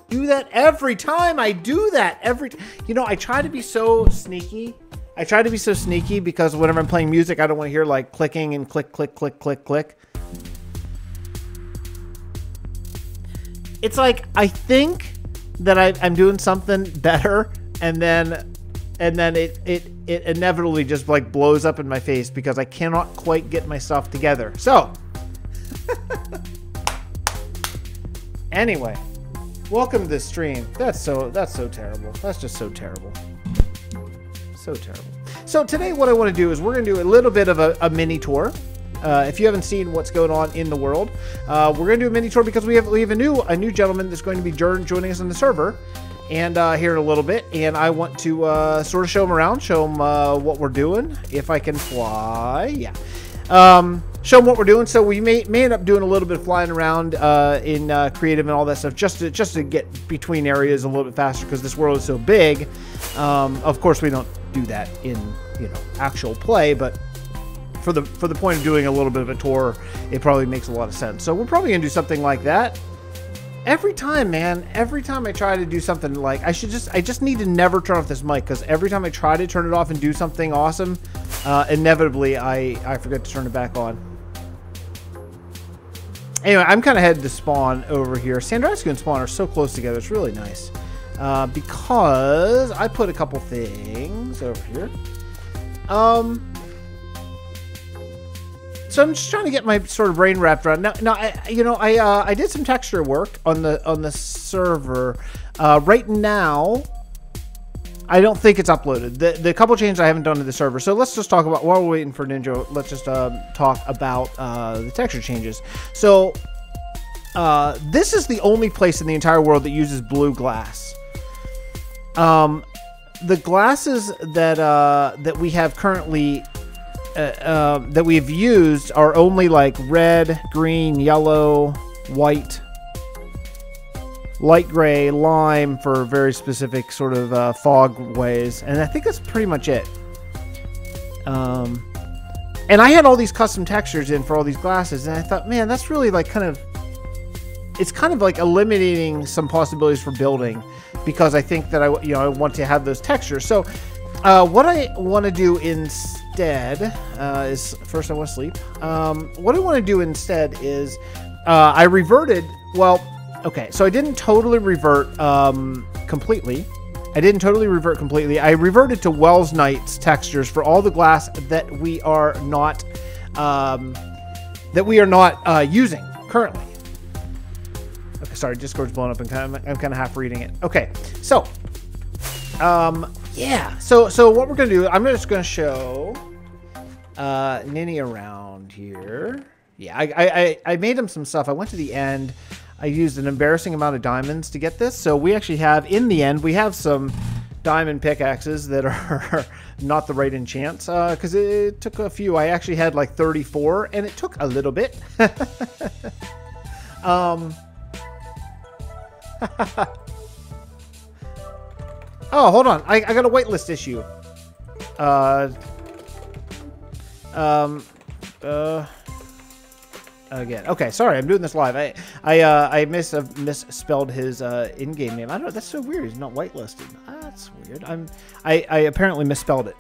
do that every time. I do that you know, I try to be so sneaky. I try to be so sneaky because whenever I'm playing music, I don't want to hear like clicking and click, click, click, click, click. It's like, I think that I'm doing something better, and then it inevitably just like blows up in my face because I cannot quite get myself together. So anyway, welcome to this stream. That's so terrible. That's just so terrible. So terrible. So today what I want to do is we're going to do a little bit of a mini tour. If you haven't seen what's going on in the world, we're going to do a mini tour because we have a new gentleman that's going to be joining us on the server, and here in a little bit. And I want to sort of show him around, show him what we're doing. If I can fly, yeah. Show him what we're doing. So we may end up doing a little bit of flying around in creative and all that stuff, just to get between areas a little bit faster because this world is so big. Of course, we don't do that in actual play, but for the point of doing a little bit of a tour, it probably makes a lot of sense. So we're probably gonna do something like that every time, man. Every time I try to do something, like I just need to never turn off this mic, because every time I try to turn it off and do something awesome, inevitably I forget to turn it back on. Anyway, I'm kind of headed to spawn over here. Sandrasku and spawn are so close together. It's really nice. Because I put a couple things over here. So I'm just trying to get my sort of brain wrapped around. Now I did some texture work on the server. Right now, I don't think it's uploaded. The couple changes I haven't done to the server. So let's just talk about, while we're waiting for Ninja, let's just talk about the texture changes. So this is the only place in the entire world that uses blue glass. The glasses that we have currently that we've used are only like red, green, yellow, white, light gray, lime for very specific sort of fog ways, and I think that's pretty much it. And I had all these custom textures in for all these glasses, and I thought, man, that's really like it's kind of like eliminating some possibilities for building, because I think that I want to have those textures. So what I want to do instead is, first I want to sleep. What I want to do instead is I reverted, well, okay, so I didn't totally revert completely. I reverted to Welsknight's textures for all the glass that we are not using currently. Okay, sorry, Discord's blown up and I'm kind of half reading it. Okay, so yeah, so what we're gonna do, I'm just gonna show Ninny around here. Yeah, I made him some stuff. I went to the end. I used an embarrassing amount of diamonds to get this. So we actually have, in the end, we have some diamond pickaxes that are not the right enchants, because it took a few. I actually had like 34, and it took a little bit. Oh, hold on. I got a whitelist issue. Again. Okay, sorry, I'm doing this live. I misspelled his in-game name. I don't know. That's so weird. He's not whitelisted. That's weird. I apparently misspelled it.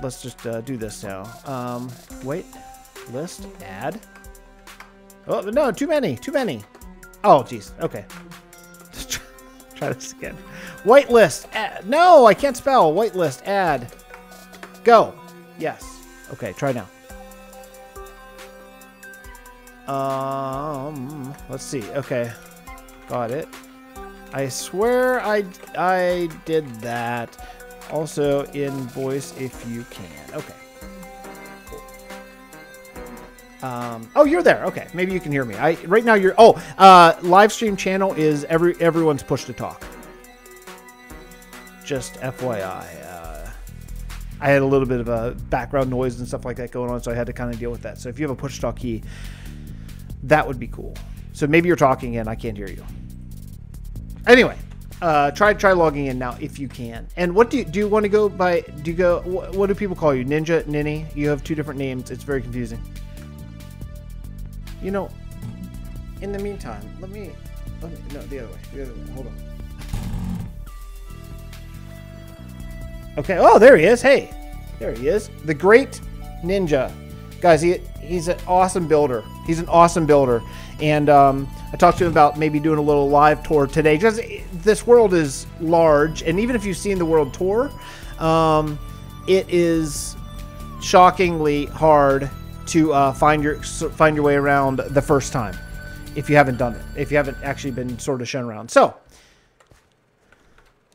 Let's just do this now. Whitelist add. Oh no, too many. Oh, jeez. Okay. Let's try this again. Whitelist. No, I can't spell. Whitelist add. Go. Yes. Okay, try now. Let's see. Okay, got it. I swear I did that. Also in voice if you can. Okay. Oh, you're there. Okay, maybe you can hear me. Right now you're. Oh, live stream channel is everyone's push to talk. Just FYI. I had a little bit of a background noise and stuff like that going on, so I had to kind of deal with that. So if you have a push to talk key, that would be cool. So maybe you're talking and I can't hear you. Anyway, try logging in now if you can. And what do you want to go by? What do people call you? Ninja, Ninny? You have two different names. It's very confusing. You know, in the meantime, let me No, the other way. The other way. Hold on. Okay. Oh, there he is. Hey, there he is. The Great Ninja. Guys, he's an awesome builder. He's an awesome builder. And I talked to him about maybe doing a little live tour today. Because this world is large. And even if you've seen the world tour, it is shockingly hard to find your way around the first time. If you haven't done it. If you haven't actually been sort of shown around. So,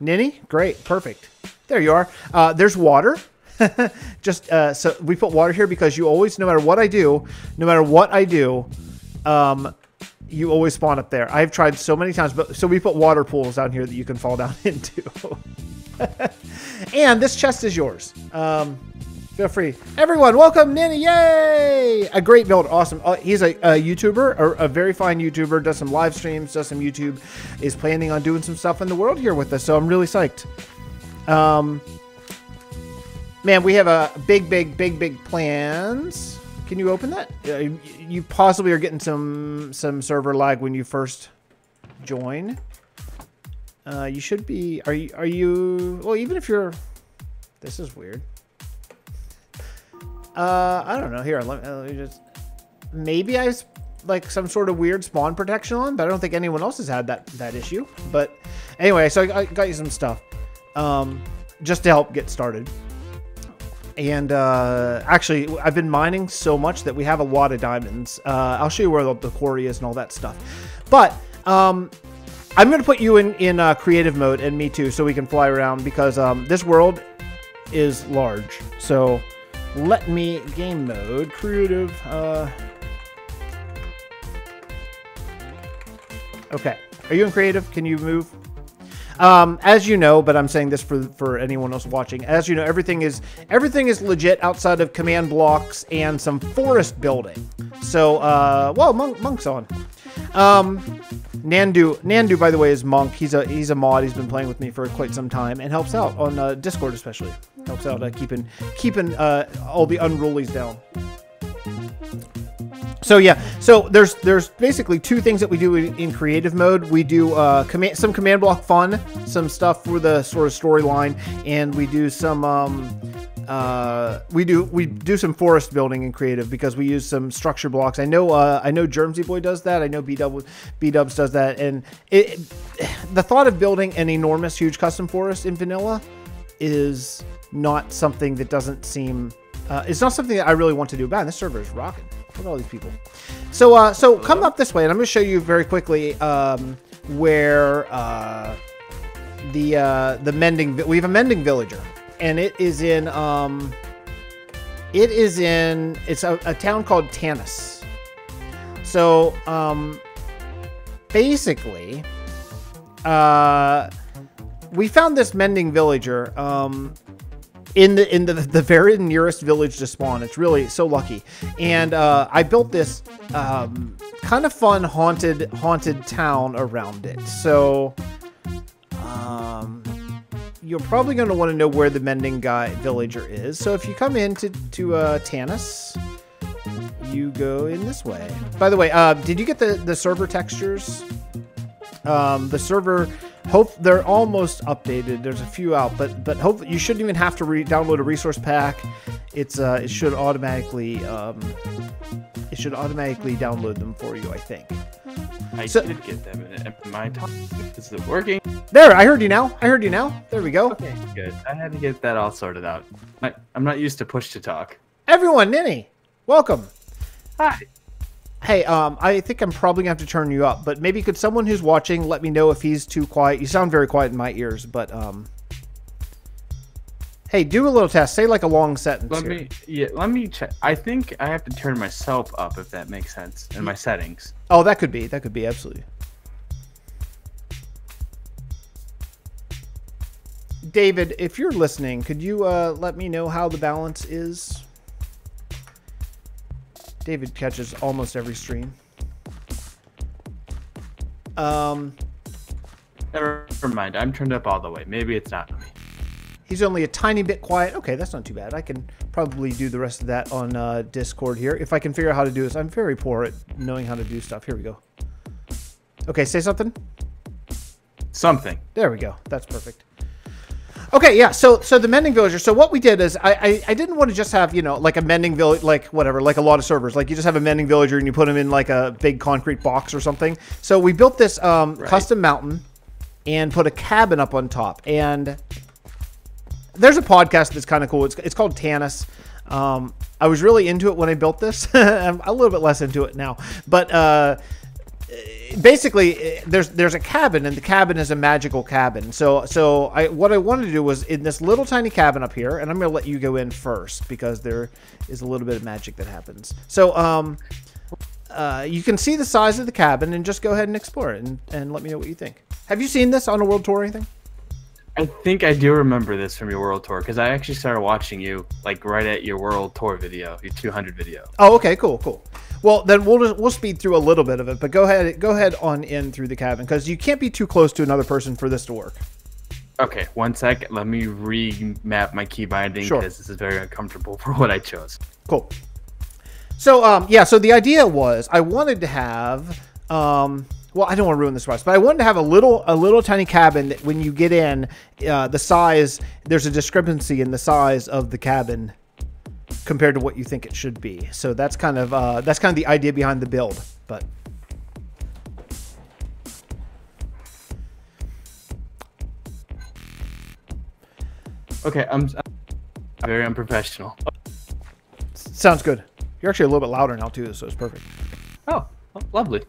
Ninny, great, perfect. There you are. There's water. Just so we put water here because you always, no matter what I do, you always spawn up there. I've tried so many times, but so we put water pools down here that you can fall down into. And this chest is yours. Feel free. Everyone, welcome Ninny. Yay! A great builder. Awesome. He's a YouTuber, or a very fine YouTuber, does some live streams, does some YouTube, is planning on doing some stuff in the world here with us. So I'm really psyched. Man, we have a big plans. Can you open that? You possibly are getting some server lag when you first join. You should be. Are you? Well, even if you're. This is weird. I don't know. Here, let me just. Maybe I like some sort of weird spawn protection on, but I don't think anyone else has had that issue. But anyway, so I got you some stuff, just to help get started. And actually, I've been mining so much that we have a lot of diamonds. I'll show you where the quarry is and all that stuff. But I'm going to put you in creative mode, and me too, so we can fly around, because this world is large. So let me game mode, creative. Okay, are you in creative? Can you move? As you know, but I'm saying this for anyone else watching. As you know, everything is legit outside of command blocks and some forest building. So, well, Monk's on. Nandu, by the way, is Monk. He's a mod. He's been playing with me for quite some time and helps out on Discord, especially. Helps out keeping all the unrulies down. So yeah, so there's basically two things that we do in creative mode. We do some command block fun, some stuff for the sort of storyline, and we do some we do some forest building in creative because we use some structure blocks. I know JermseyBoy does that. I know B-Dubs does that, and the thought of building an enormous, huge custom forest in vanilla is not something that doesn't seem. It's not something that I really want to do. Man, this server is rocking. Look at all these people. So come up this way, and I'm going to show you very quickly where the mending. We have a mending villager, and it is in it's a town called Tanis. So basically, we found this mending villager. In the very nearest village to spawn. It's really so lucky. And I built this kind of fun haunted town around it. So you're probably going to want to know where the mending villager is. So if you come into Tanis, you go in this way. By the way, did you get the server textures? The server. Hope they're almost updated. There's a few out, but hope you shouldn't even have to download a resource pack. It should automatically download them for you, I think. I did get them. Am I talking? Is it working? There, I heard you now. There we go. Okay, good. I had to get that all sorted out. I'm not used to push to talk. Everyone, Ninny, welcome. Hi. Hey, I think I'm probably going to have to turn you up, but maybe could someone who's watching let me know if he's too quiet? You sound very quiet in my ears, but, hey, do a little test. Say like a long sentence Let me check. I think I have to turn myself up, if that makes sense, in my settings. Oh, that could be, absolutely. David, if you're listening, could you, let me know how the balance is? David catches almost every stream. Never mind. I'm turned up all the way. Maybe it's not me. He's only a tiny bit quiet. Okay, that's not too bad. I can probably do the rest of that on Discord here. If I can figure out how to do this. I'm very poor at knowing how to do stuff. Here we go. Okay, say something. Something. There we go. That's perfect. Okay, yeah. So the mending villager. So what we did is I didn't want to just have, you know, like a mending village, like whatever, like a lot of servers. Like you just have a mending villager and you put them in like a big concrete box or something. So we built this custom mountain and put a cabin up on top. And there's a podcast that's kind of cool. It's called Tanis. I was really into it when I built this. I'm a little bit less into it now. But basically, there's a cabin, and the cabin is a magical cabin. So what I wanted to do was in this little tiny cabin up here, and I'm going to let you go in first because there is a little bit of magic that happens. So you can see the size of the cabin and just go ahead and explore it and let me know what you think. Have you seen this on a world tour or anything? I think I do remember this from your world tour because I actually started watching you like right at your world tour video, your 200 video. Oh, okay, cool. Well, then we'll speed through a little bit of it, but go ahead on in through the cabin because you can't be too close to another person for this to work. Okay, 1 sec. Let me remap my key binding because this is very uncomfortable for what I chose. Cool. So yeah, so the idea was I wanted to have well, I don't want to ruin the surprise, but I wanted to have a little tiny cabin that when you get in, the size, there's a discrepancy in the size of the cabin compared to what you think it should be. So that's kind of the idea behind the build. But okay, I'm very unprofessional. Sounds good. You're actually a little bit louder now too, so it's perfect. Oh, lovely.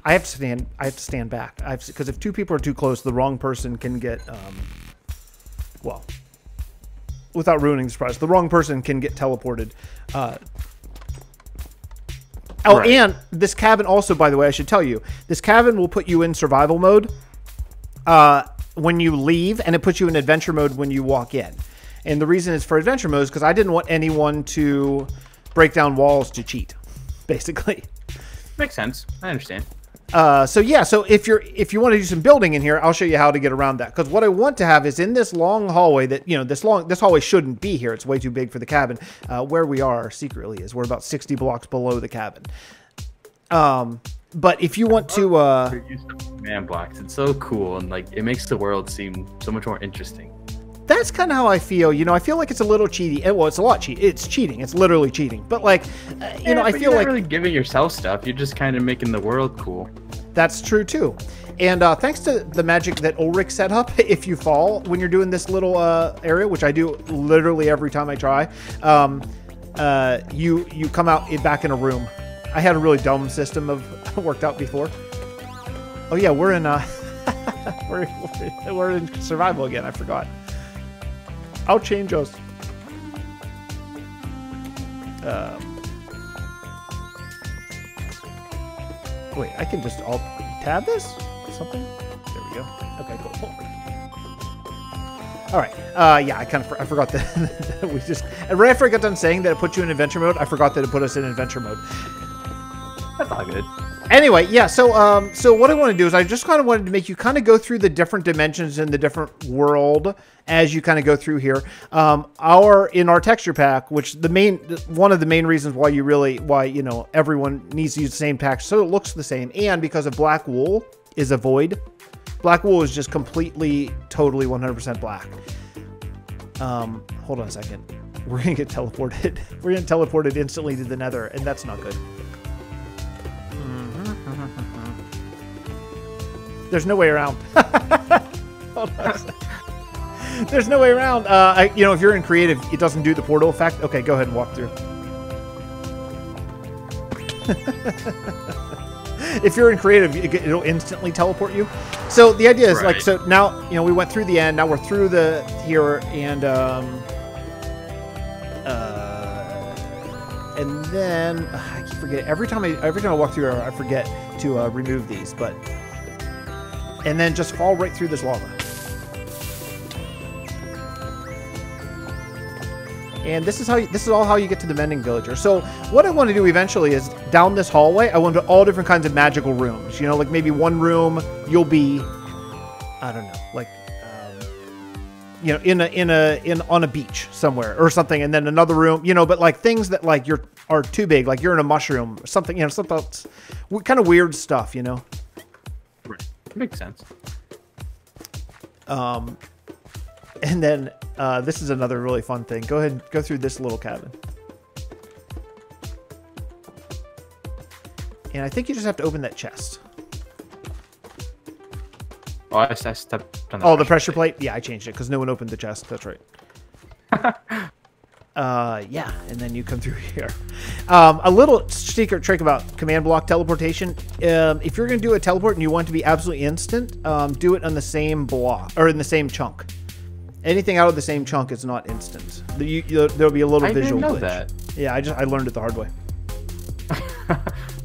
I have to stand back. Because if two people are too close, the wrong person can get well, without ruining the surprise, the wrong person can get teleported. Right. And this cabin also, by the way, I should tell you, this cabin will put you in survival mode when you leave, and it puts you in adventure mode when you walk in. And the reason it's for adventure mode is because I didn't want anyone to break down walls to cheat, basically. Makes sense. I understand. So yeah, so if you want to do some building in here, I'll show you how to get around that. Because what I want to have is in this long hallway that, you know, this hallway shouldn't be here. It's way too big for the cabin. Where we are secretly is we're about 60 blocks below the cabin. But if you want to, man blocks, it's so cool and like it makes the world seem so much more interesting. That's kind of how I feel. You know, I feel like it's a little cheaty. Well, it's a lot cheating. It's cheating. It's literally cheating. But like, you know, I feel you're like not really giving yourself stuff. You're just kind of making the world cool. That's true too. And thanks to the magic that Ulrich set up, if you fall when you're doing this little area, which I do literally every time I try, you come out back in a room. I had a really dumb system of worked out before. Oh yeah, we're in we're in survival again. I forgot. I'll change us. Wait, I can just alt tab this? Something? There we go. Okay, cool. All right. Yeah, I forgot that we just right after I got done saying that it put you in adventure mode, I forgot that it put us in adventure mode. That's all good. Anyway, yeah, so what I want to do is I just kind of wanted to make you kind of go through the different dimensions in the different world as you kind of go through here. In our texture pack, which one of the main reasons why you know everyone needs to use the same pack so it looks the same, and because of black wool is a void. Black wool is just completely, totally 100% black. Hold on a second. We're gonna get teleported. We're gonna teleported instantly to the Nether, and that's not good. There's no way around. Hold on a second. There's no way around. You know, if you're in creative, it doesn't do the portal effect. Okay, go ahead and walk through. If you're in creative, it'll instantly teleport you. So the idea is like, so now, you know, we went through the end. Now we're through here, and then I keep forgetting every time I walk through here, I forget to remove these, but. And then just fall right through this lava. And this is all how you get to the mending villager. So what I want to do eventually is down this hallway, I want to put all different kinds of magical rooms. You know, like maybe one room you'll be, I don't know, like you know, on a beach somewhere or something, and then another room, you know, but like things that like you're are too big. Like you're in a mushroom or something, you know, something else, kind of weird stuff, you know? Right. Makes sense. And then this is another really fun thing. Go ahead and go through this little cabin. And I think you just have to open that chest. Oh, I stepped on the pressure plate? Yeah, I changed it because no one opened the chest. That's right. Yeah, and then you come through here. A little secret trick about command block teleportation. If you're going to do a teleport and you want it to be absolutely instant, do it on the same block or in the same chunk. Anything out of the same chunk is not instant. There'll be a little visual glitch. That. Yeah, I learned it the hard way.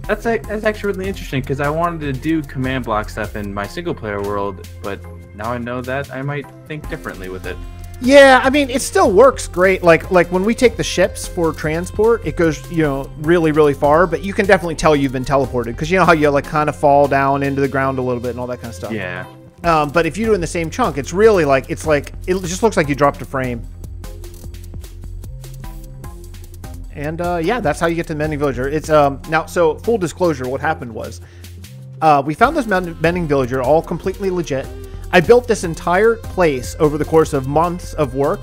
That's actually really interesting because I wanted to do command block stuff in my single player world, but now I know that I might think differently with it. Yeah, I mean, it still works great. Like when we take the ships for transport, it goes, you know, really, really far, but you can definitely tell you've been teleported because you know how you like kind of fall down into the ground a little bit and all that kind of stuff. Yeah. But if you do it in the same chunk, it's really like, it just looks like you dropped a frame. And yeah, that's how you get to the Mending Villager. It's now, so full disclosure, what happened was we found this Mending Villager all completely legit. I built this entire place over the course of months of work,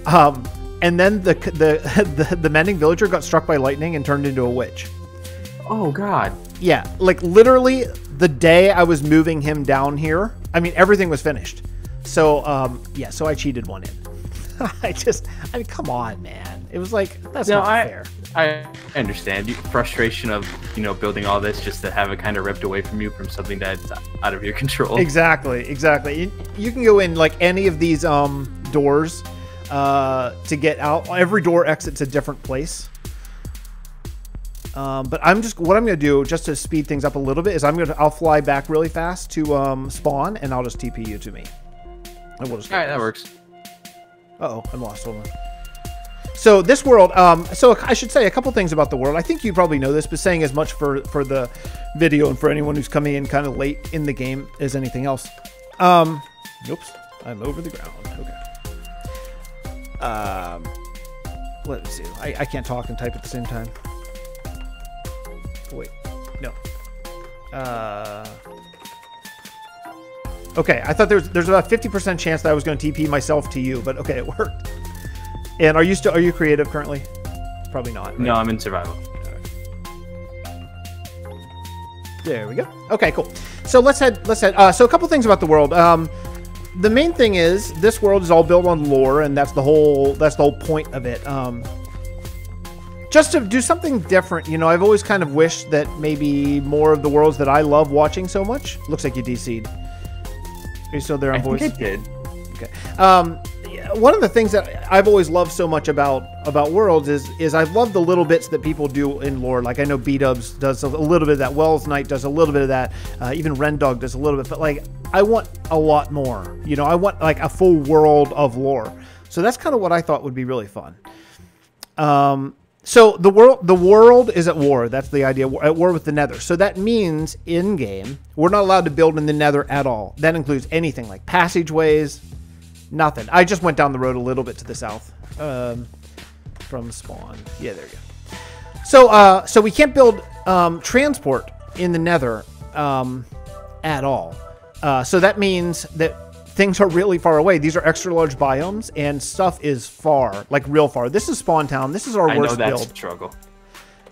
and then the Mending Villager got struck by lightning and turned into a witch. Oh God! Yeah, like literally the day I was moving him down here, I mean everything was finished. So yeah, so I cheated one in. I mean, come on, man. It was like, that's not fair. I understand frustration of, you know, building all this just to have it kind of ripped away from you from something that's out of your control. Exactly. You can go in like any of these doors to get out. Every door exits a different place. But what I'm going to do just to speed things up a little bit is I'll fly back really fast to spawn and I'll just TP you to me. And we'll just all right, that works. Uh-oh, I'm lost. Hold on. So this world, so I should say a couple things about the world. I think you probably know this, but saying as much for the video and for anyone who's coming in kind of late in the game as anything else. Oops, I'm over the ground. Okay. Let me see. I can't talk and type at the same time. Wait, no. Okay, I thought there's about 50% chance that I was going to TP myself to you, but okay, it worked. And are you creative currently? Probably not. Right? No, I'm in survival. There we go. Okay, cool. So let's head. So a couple things about the world. The main thing is this world is all built on lore, and that's the whole point of it. Just to do something different, you know, I've always kind of wished that maybe more of the worlds that I love watching so much. Looks like you DC'd. Are you still there on voice? I think I did. Okay. One of the things that I've always loved so much about worlds is I love the little bits that people do in lore. Like I know B-Dubs does a little bit of that. Welsknight does a little bit of that. Even Rendog does a little bit. But like I want a lot more. You know, I want like a full world of lore. So that's kind of what I thought would be really fun. So the world is at war. That's the idea. At war with the Nether. So that means in game we're not allowed to build in the Nether at all. That includes anything like passageways. Nothing. I just went down the road a little bit to the south from spawn. Yeah, there you go. So we can't build transport in the Nether at all. So that means that things are really far away. These are extra large biomes, and stuff is far, like real far. This is Spawn Town. This is our worst build. I know that's a struggle.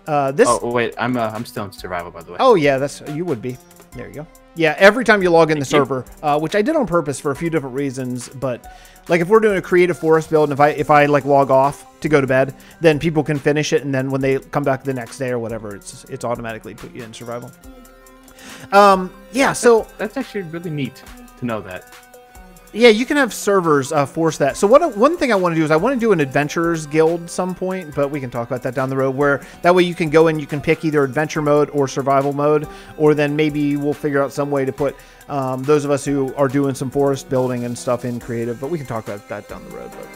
Oh wait, I'm still in survival, by the way. Oh yeah, you would be. There you go. Yeah, every time you log in the server, which I did on purpose for a few different reasons, but like if we're doing a creative forest build, and if I like log off to go to bed, then people can finish it, and then when they come back the next day or whatever, it's automatically put you in survival. Yeah, so that's actually really neat to know that. Yeah, you can have servers force that. So one thing I want to do is I want to do an adventurers guild some point, but we can talk about that down the road, where that way you can go in, you can pick either adventure mode or survival mode, or then maybe we'll figure out some way to put those of us who are doing some forest building and stuff in creative, but we can talk about that down the road. But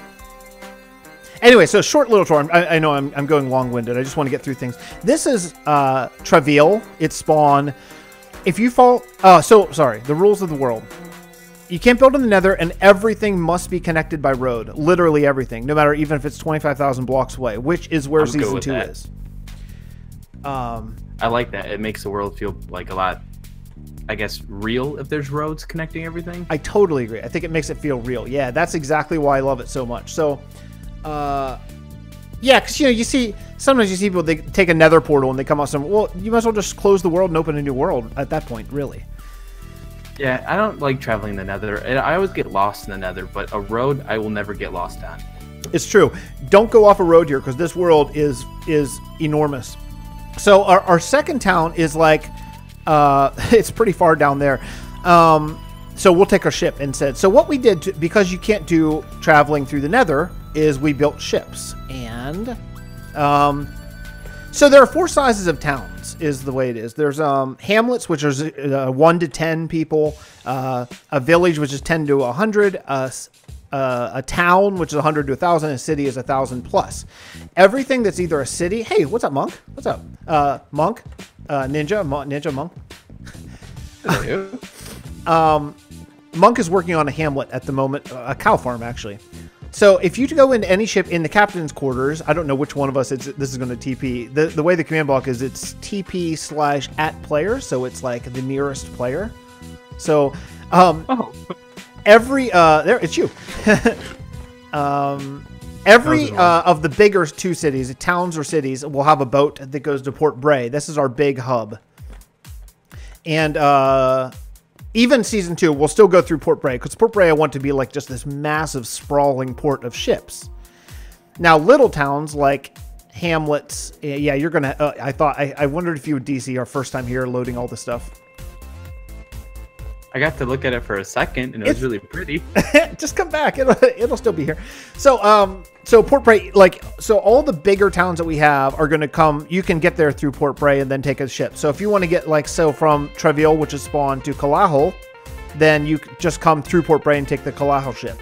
anyway, so short little tour. I know I'm going long-winded. I just want to get through things. This is Travail. It's Spawn. If you fall... sorry. The rules of the world. You can't build in the Nether, and everything must be connected by road. Literally everything, no matter even if it's 25,000 blocks away, which is where Season 2 is. I like that. It makes the world feel like a lot, I guess, real if there's roads connecting everything. I totally agree. I think it makes it feel real. Yeah, that's exactly why I love it so much. So, yeah, because, you know, sometimes you see people, they take a nether portal and they come out well, you might as well just close the world and open a new world at that point, really. Yeah, I don't like traveling the nether. I always get lost in the nether, but a road I will never get lost on. It's true. Don't go off a road here because this world is enormous. So our second town is like, it's pretty far down there. So we'll take our ship instead. So what we did, because you can't do traveling through the nether, is we built ships. And so there are 4 sizes of towns, is the way it is. There's hamlets, which is 1 to 10 people, a village, which is 10 to 100, a town, which is 100 to 1,000, a city is 1,000 plus. Everything that's either a city. Hey, what's up, Monk? What's up, Monk? Ninja Monk. Hello. Monk is working on a hamlet at the moment, a cow farm actually. So if you go into any ship in the captain's quarters, I don't know which one of us this is going to TP. The way the command block is, it's TP/@player, so it's like the nearest player. So every there it's you. Every of the bigger 2 cities, towns or cities, will have a boat that goes to Port Bray. This is our big hub. And even season 2, we'll still go through Port Bray, because Port Bray I want to be like just this massive sprawling port of ships. Now, little towns like hamlets, yeah, you're gonna. I wondered if you would DC our first time here, loading all this stuff. I got to look at it for a second, and it was really pretty. Just come back; it'll still be here. So, so Port Bray, so all the bigger towns that we have are going to come. You can get there through Port Bray and then take a ship. So if you want to get from Treville, which is spawned, to Kalahal, then you just come through Port Bray and take the Kalahal ship.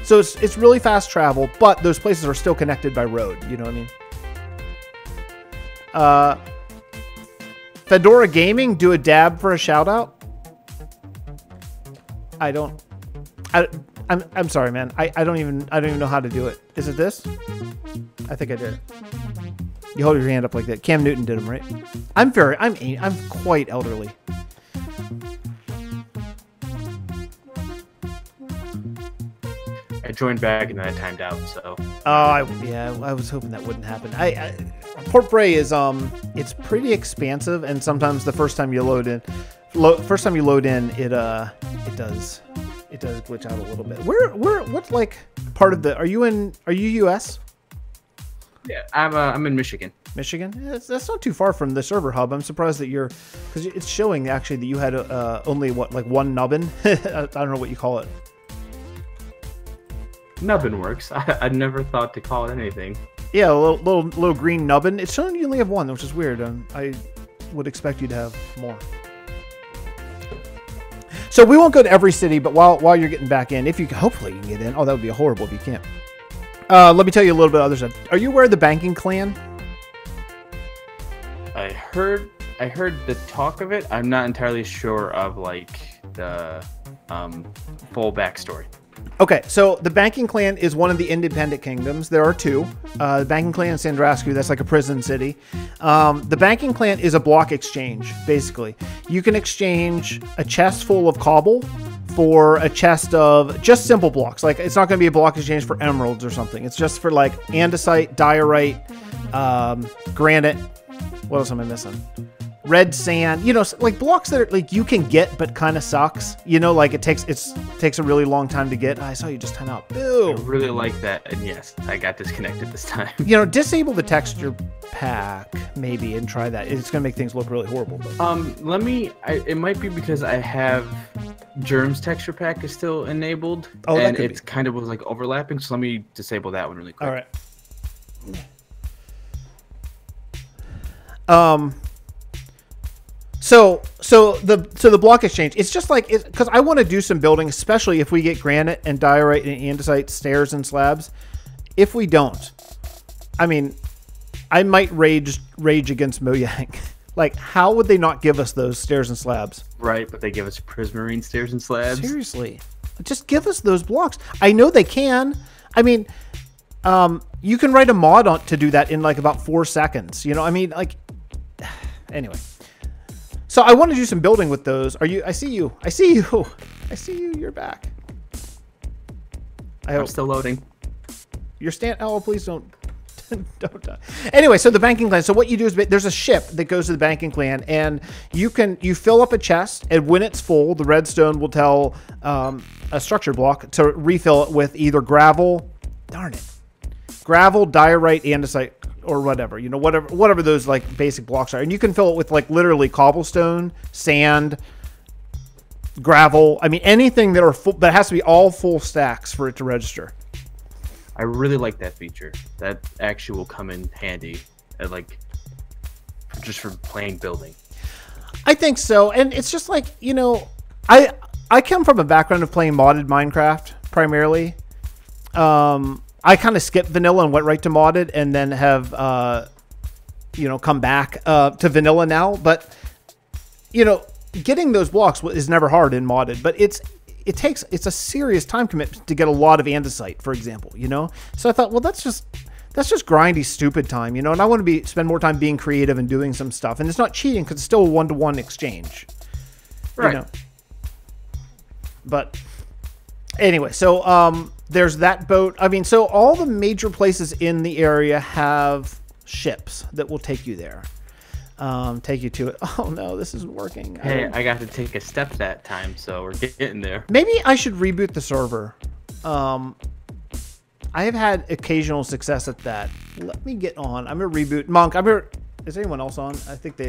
So it's really fast travel, but those places are still connected by road. You know what I mean? Fedora Gaming, do a dab for a shout out. I'm sorry, man. I don't even know how to do it. Is it this? I think I did it. You hold your hand up like that. Cam Newton did them, right? I'm quite elderly. I joined back and then I timed out, so. Oh, yeah. I was hoping that wouldn't happen. Port Bray is it's pretty expansive, and sometimes the first time you load in, it does glitch out a little bit. What's like part of the? Are you US? Yeah, I'm in Michigan. Michigan? Yeah, that's not too far from the server hub. I'm surprised that because it's showing actually that you had only one nubbin. I don't know what you call it. Nubbin works. I never thought to call it anything. Yeah, a little green nubbin. It's showing you only have 1, which is weird. I would expect you to have more. So we won't go to every city, but while you're getting back in, hopefully you can get in. Oh, that would be horrible if you can't. Let me tell you a little bit of other stuff. Are you aware of the banking clan? I heard the talk of it. I'm not entirely sure of the full backstory. Okay, so the banking clan is one of the independent kingdoms. There are 2. The banking clan in Sandrasku, that's like a prison city. The banking clan is a block exchange, basically. You can exchange a chest full of cobble for a chest of just simple blocks. Like, it's not going to be a block exchange for emeralds or something. It's just for andesite, diorite, granite. What else am I missing? Red sand, blocks that are you can get but kind of sucks. It takes a really long time to get. I saw you just time out. Boo. I really like that, and yes, I got disconnected this time. Disable the texture pack maybe and try that. It's gonna make things look really horrible. But. It might be because I have Germs texture pack is still enabled, and it's kind of was overlapping. So let me disable that one really quick. All right. So the block exchange, it's just because I want to do some building, especially if we get granite and diorite and andesite stairs and slabs. If we don't, I mean, I might rage against Mojang. How would they not give us those stairs and slabs? Right, but they give us prismarine stairs and slabs. Seriously, just give us those blocks. I know they can. I mean, you can write a mod to do that in about 4 seconds. I mean, Anyway. So I want to do some building with those. Are you? I see you. I see you. I see you. You're back. I'm still loading. You're Oh, please don't. Don't die. Anyway, so the banking clan. So what you do is there's a ship that goes to the banking clan, and you fill up a chest, and when it's full, the redstone will tell a structure block to refill it with either gravel. Darn it. Gravel, diorite, andesite, or whatever, you know, whatever those like basic blocks are. And you can fill it with like literally cobblestone, sand, gravel. I mean, anything that are full, that has to be all full stacks for it to register. I really like that feature. That actually will come in handy at like just for playing building. I think so. And it's just like, you know, I come from a background of playing modded Minecraft primarily. I kind of skipped vanilla and went right to modded, and then have, you know, come back to vanilla now. But, you know, getting those blocks is never hard in modded, but it's a serious time commitment to get a lot of andesite, for example, you know? So I thought, well, that's just grindy, stupid time, you know? And I want to spend more time being creative and doing some stuff. And it's not cheating because it's still a one-to-one exchange. Right. You know? But anyway, so there's that boat. I mean, so all the major places in the area have ships that will take you there. Take you to it. Oh no, this isn't working. Hey, I got to take a step that time, so we're getting there. Maybe I should reboot the server. I have had occasional success at that. Let me get on. I'm gonna reboot. Monk, is anyone else on? I think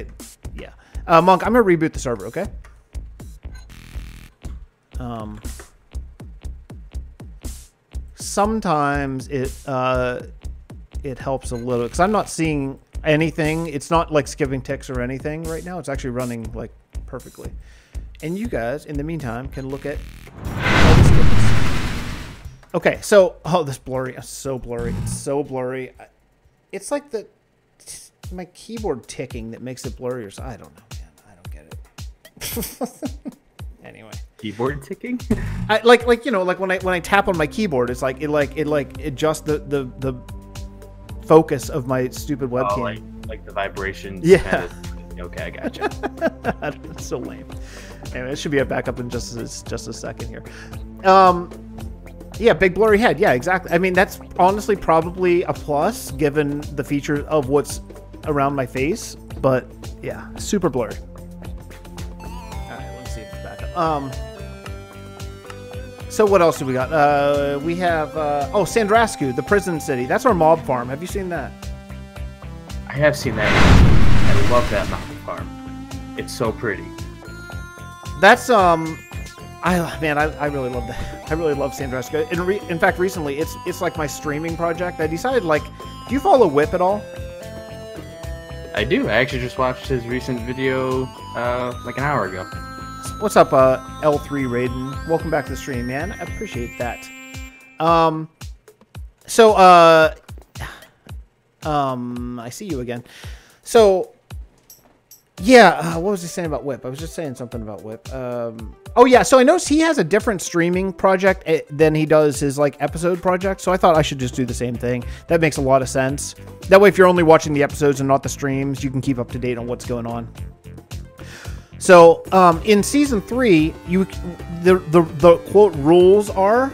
yeah. Monk, I'm gonna reboot the server, okay? Sometimes it helps a little because I'm not seeing anything. It's not like skipping ticks or anything right now. It's actually running like perfectly. And you guys, in the meantime, can look at all the skips. Okay, so this blurry. It's so blurry. It's so blurry. It's like my keyboard ticking that makes it blurry. Or so I don't know, man. I don't get it. Anyway. Keyboard ticking? like you know, like when I tap on my keyboard, it's like it adjusts the focus of my stupid webcam. Oh, like the vibrations. Yeah. Kind of, okay, I gotcha. That's so lame. Anyway, it should be a backup in just a second here. Yeah, big blurry head. Yeah, exactly. I mean, that's honestly probably a plus given the feature of what's around my face. But yeah, super blurry. All right, let's see if it's back up. So what else do we got? We have Sandrasku, the prison city. That's our mob farm. Have you seen that? I have seen that. I love that mob farm. It's so pretty. That's I really love that. I really love Sandrasku. In fact, recently it's like my streaming project. I decided, like, do you follow Whip at all? I do. I actually just watched his recent video like an hour ago. What's up, L3 Raiden? Welcome back to the stream, man. I appreciate that. I see you again. So, yeah, what was he saying about Whip? I was just saying something about Whip. Oh, yeah, so I noticed he has a different streaming project than he does his, like, episode project, so I thought I should just do the same thing. That makes a lot of sense. That way, if you're only watching the episodes and not the streams, you can keep up to date on what's going on. So, in Season 3, the quote rules are...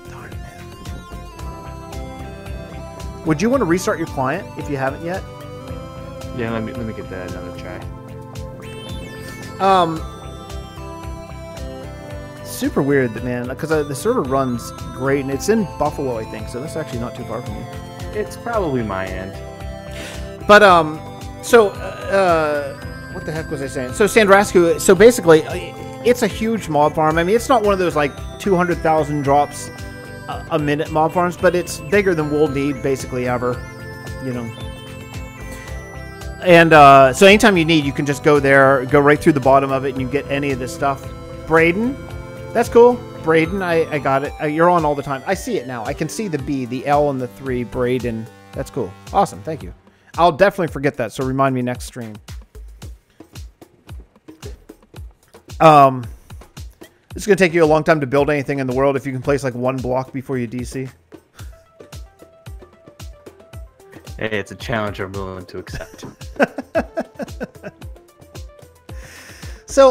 Darn it, man. Would you want to restart your client if you haven't yet? Yeah, let me get that another try. Super weird, man, because the server runs great, and it's in Buffalo, I think, so that's actually not too far from you. It's probably my end. But, so, what the heck was I saying? So, Sandrasku, so basically, it's a huge mob farm. I mean, it's not one of those, like, 200,000 drops a minute mob farms, but it's bigger than we'll need, basically, ever, you know. And, so anytime you need, you can just go there, go right through the bottom of it, and you get any of this stuff. Braden, that's cool. Braden, I got it. You're on all the time. I see it now. I can see the B, the L, and the 3. Braden, that's cool. Awesome, thank you. I'll definitely forget that, so remind me next stream. It's going to take you a long time to build anything in the world if you can place like one block before you DC. Hey, it's a challenge I'm willing to accept. So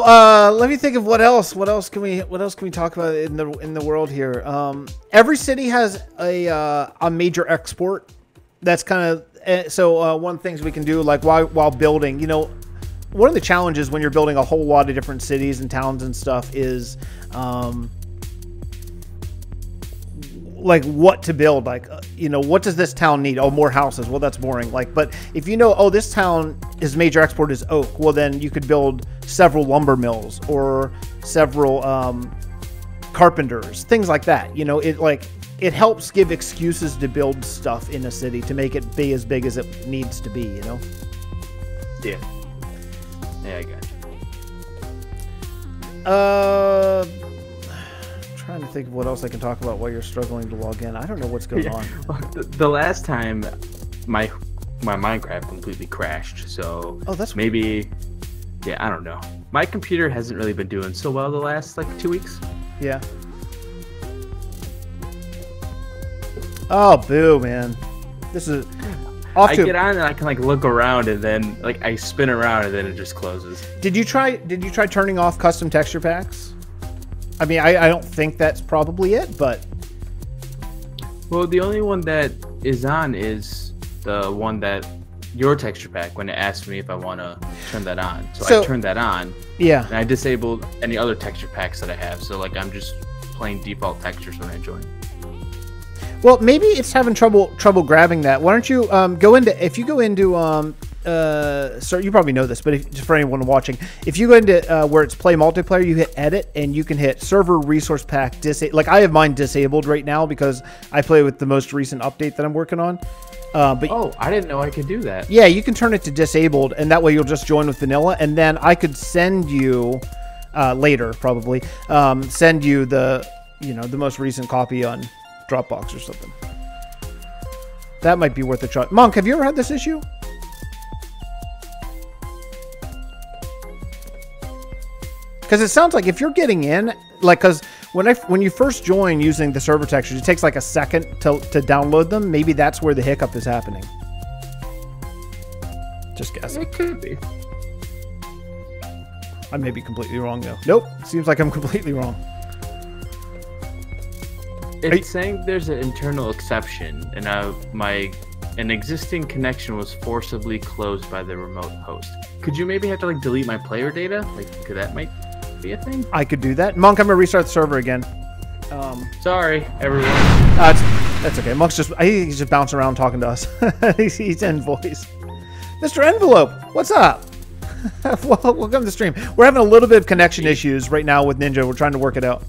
let me think of what else. What else can we talk about in the world here? Every city has a major export. That's kind of so one of the things we can do, like while building. You know, one of the challenges when you're building a whole lot of different cities and towns and stuff is like what to build. Like you know, what does this town need? Oh, more houses. Well, that's boring. Like, but if you know, oh, this town is major export is oak. Well, then you could build several lumber mills or several carpenters, things like that. You know, it helps give excuses to build stuff in a city to make it be as big as it needs to be. You know. Yeah. Yeah, I got you. Trying to think of what else I can talk about while you're struggling to log in. I don't know what's going on. The last time my Minecraft completely crashed, so that's maybe I don't know. My computer hasn't really been doing so well the last like 2 weeks. Yeah. Oh, boo, man. This is I get on and I can like look around and then like I spin around and then it just closes. Did you try turning off custom texture packs? I mean, I don't think that's probably it, but... Well, the only one that is on is the one that... Your texture pack, when it asked me if I want to turn that on. So I turned that on. Yeah. And I disabled any other texture packs that I have. So, like, I'm just plain default textures when I join. Well, maybe it's having trouble grabbing that. Why don't you go into... If you go into... so you probably know this, but just for anyone watching, if you go into where it's play multiplayer, you hit edit and you can hit server resource pack disable. Like I have mine disabled right now because I play with the most recent update that I'm working on. But I didn't know I could do that. Yeah, you can turn it to disabled, and that way you'll just join with vanilla, and then I could send you later probably send you the the most recent copy on Dropbox or something. That might be worth a try. Monk, have you ever had this issue? Because it sounds like if you're getting in, like, because when you first join using the server textures, it takes like a second to download them. Maybe that's where the hiccup is happening. Just guessing. It could be. I may be completely wrong though. Nope. Seems like I'm completely wrong. It's saying there's an internal exception, and an existing connection was forcibly closed by the remote host. Could you maybe have to like delete my player data? Like, could that might be a thing? I could do that. Monk, I'm gonna restart the server again. Sorry, everyone. That's okay. Monk's he's just bouncing around talking to us. he's in voice. Mr. Envelope, what's up? Welcome to the stream. We're having a little bit of connection issues right now with Ninja. We're trying to work it out.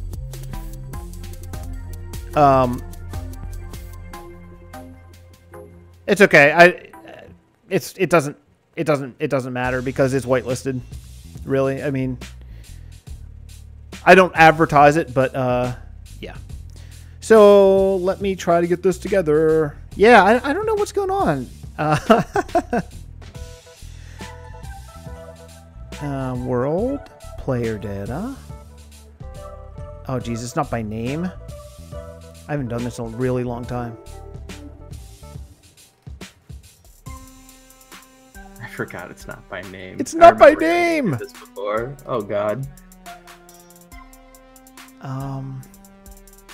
It's okay. It doesn't matter because it's whitelisted. Really, I mean, I don't advertise it, but yeah. So let me try to get this together. Yeah, I don't know what's going on. World player data. Oh, geez, it's not by name. I haven't done this in a really long time. I forgot it's not by name. It's not by name. This before. Oh God.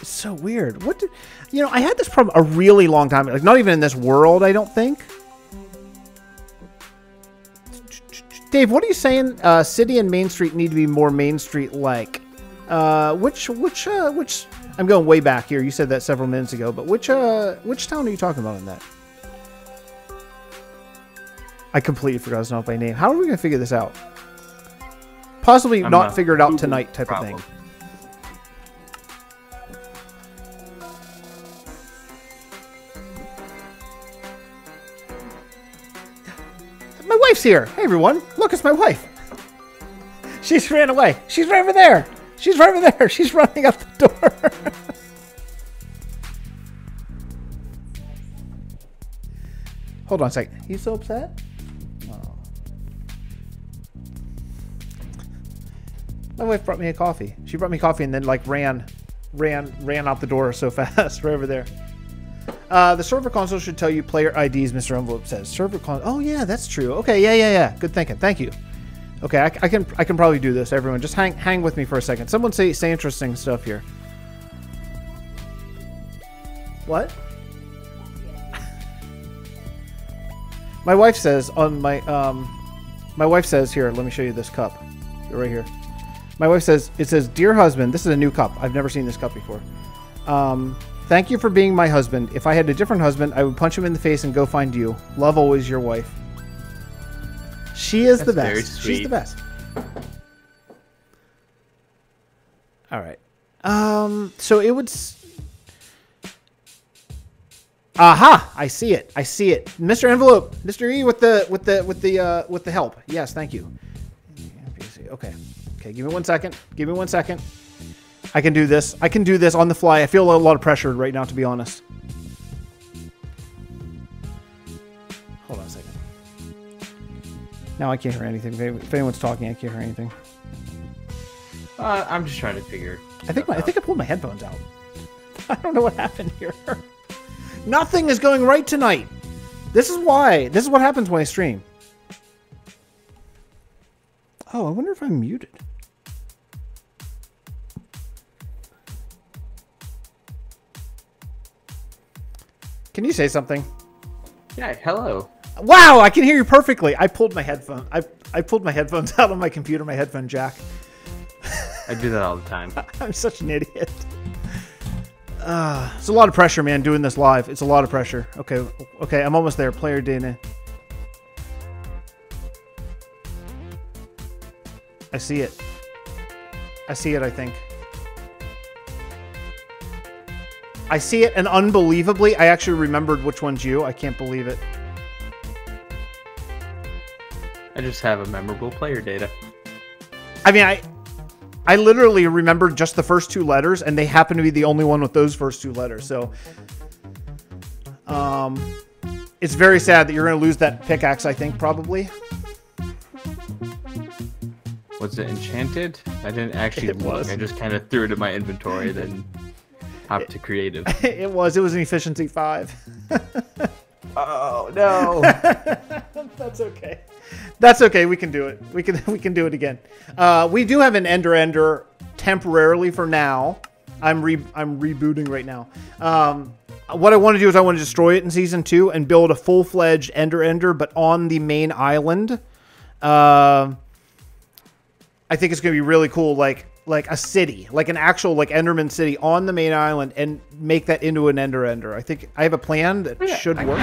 It's so weird. What did I had this problem a really long time. Like not even in this world, I don't think. Dave, what are you saying? City and Main Street need to be more Main Street like. Which I'm going way back here. You said that several minutes ago, but which town are you talking about in that? I completely forgot it's not by name. How are we going to figure this out? Possibly not figure it out tonight type of thing. My wife's here. Hey, everyone. Look, it's my wife. She's ran away. She's right over there. She's right over there. She's running out the door. Hold on a second. He's so upset? Oh. My wife brought me a coffee. She brought me coffee and then like ran out the door so fast right over there. The server console should tell you player IDs, Mr. Envelope says. Server console. Oh, yeah, that's true. Okay, yeah. Good thinking. Thank you. Okay, I can probably do this, everyone. Just hang with me for a second. Someone say interesting stuff here. What? My wife says on my wife says here, let me show you this cup. Right here. My wife says, it says, "Dear husband," this is a new cup. I've never seen this cup before. "Thank you for being my husband. If I had a different husband, I would punch him in the face and go find you. Love always, your wife." She is the best. Very sweet. She's the best. All right. So it would. Aha! I see it. I see it. Mr. Envelope, Mr. E with the help. Yes, thank you. Okay. Okay. Give me 1 second. Give me 1 second. I can do this. I can do this on the fly. I feel a lot of pressure right now, to be honest. Hold on a second. Now I can't hear anything. If anyone's talking, I can't hear anything. I'm just trying to figure. I think I pulled my headphones out. I don't know what happened here. Nothing is going right tonight. This is why. This is what happens when I stream. Oh, I wonder if I'm muted. Can you say something? Yeah, hello. Wow, I can hear you perfectly. I pulled my headphone. I pulled my headphones out of my computer, my headphone jack. I do that all the time. I'm such an idiot. It's a lot of pressure, man, doing this live. It's a lot of pressure. Okay, okay, I'm almost there. Player data. I see it. I see it, I think. I see it, and unbelievably, I actually remembered which one's you. I can't believe it. I just have a memorable player data. I mean, I literally remembered just the first two letters, and they happen to be the only one with those first two letters. So, it's very sad that you're going to lose that pickaxe, I think, probably. Was it enchanted? I didn't actually It look. was. I just kind of threw it in my inventory, then hopped to creative. It was an efficiency 5. Oh no! That's okay. That's okay. We can do it. We can do it again. We do have an ender temporarily for now. I'm rebooting right now. What I want to do is I want to destroy it in season 2 and build a full-fledged ender, but on the main island. I think it's going to be really cool, like a city, like an actual Enderman city on the main island, and make that into an ender. I think I have a plan that should work.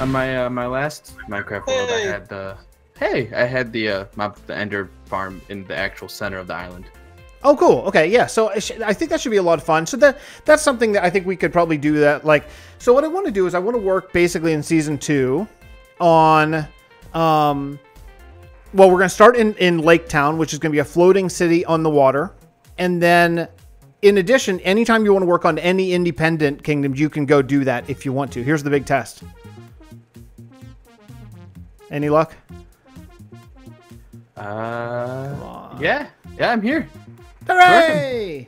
On my last Minecraft world, I had the ender farm in the actual center of the island. Oh, cool. Okay, yeah. So I think that should be a lot of fun. So that's something that I think we could probably do that. So what I want to do is I want to work basically in season 2 on, well, we're going to start in Lake Town, which is going to be a floating city on the water. And then, in addition, anytime you want to work on any independent kingdoms, you can go do that if you want to. Here's the big test. Any luck? Yeah, I'm here. Hooray!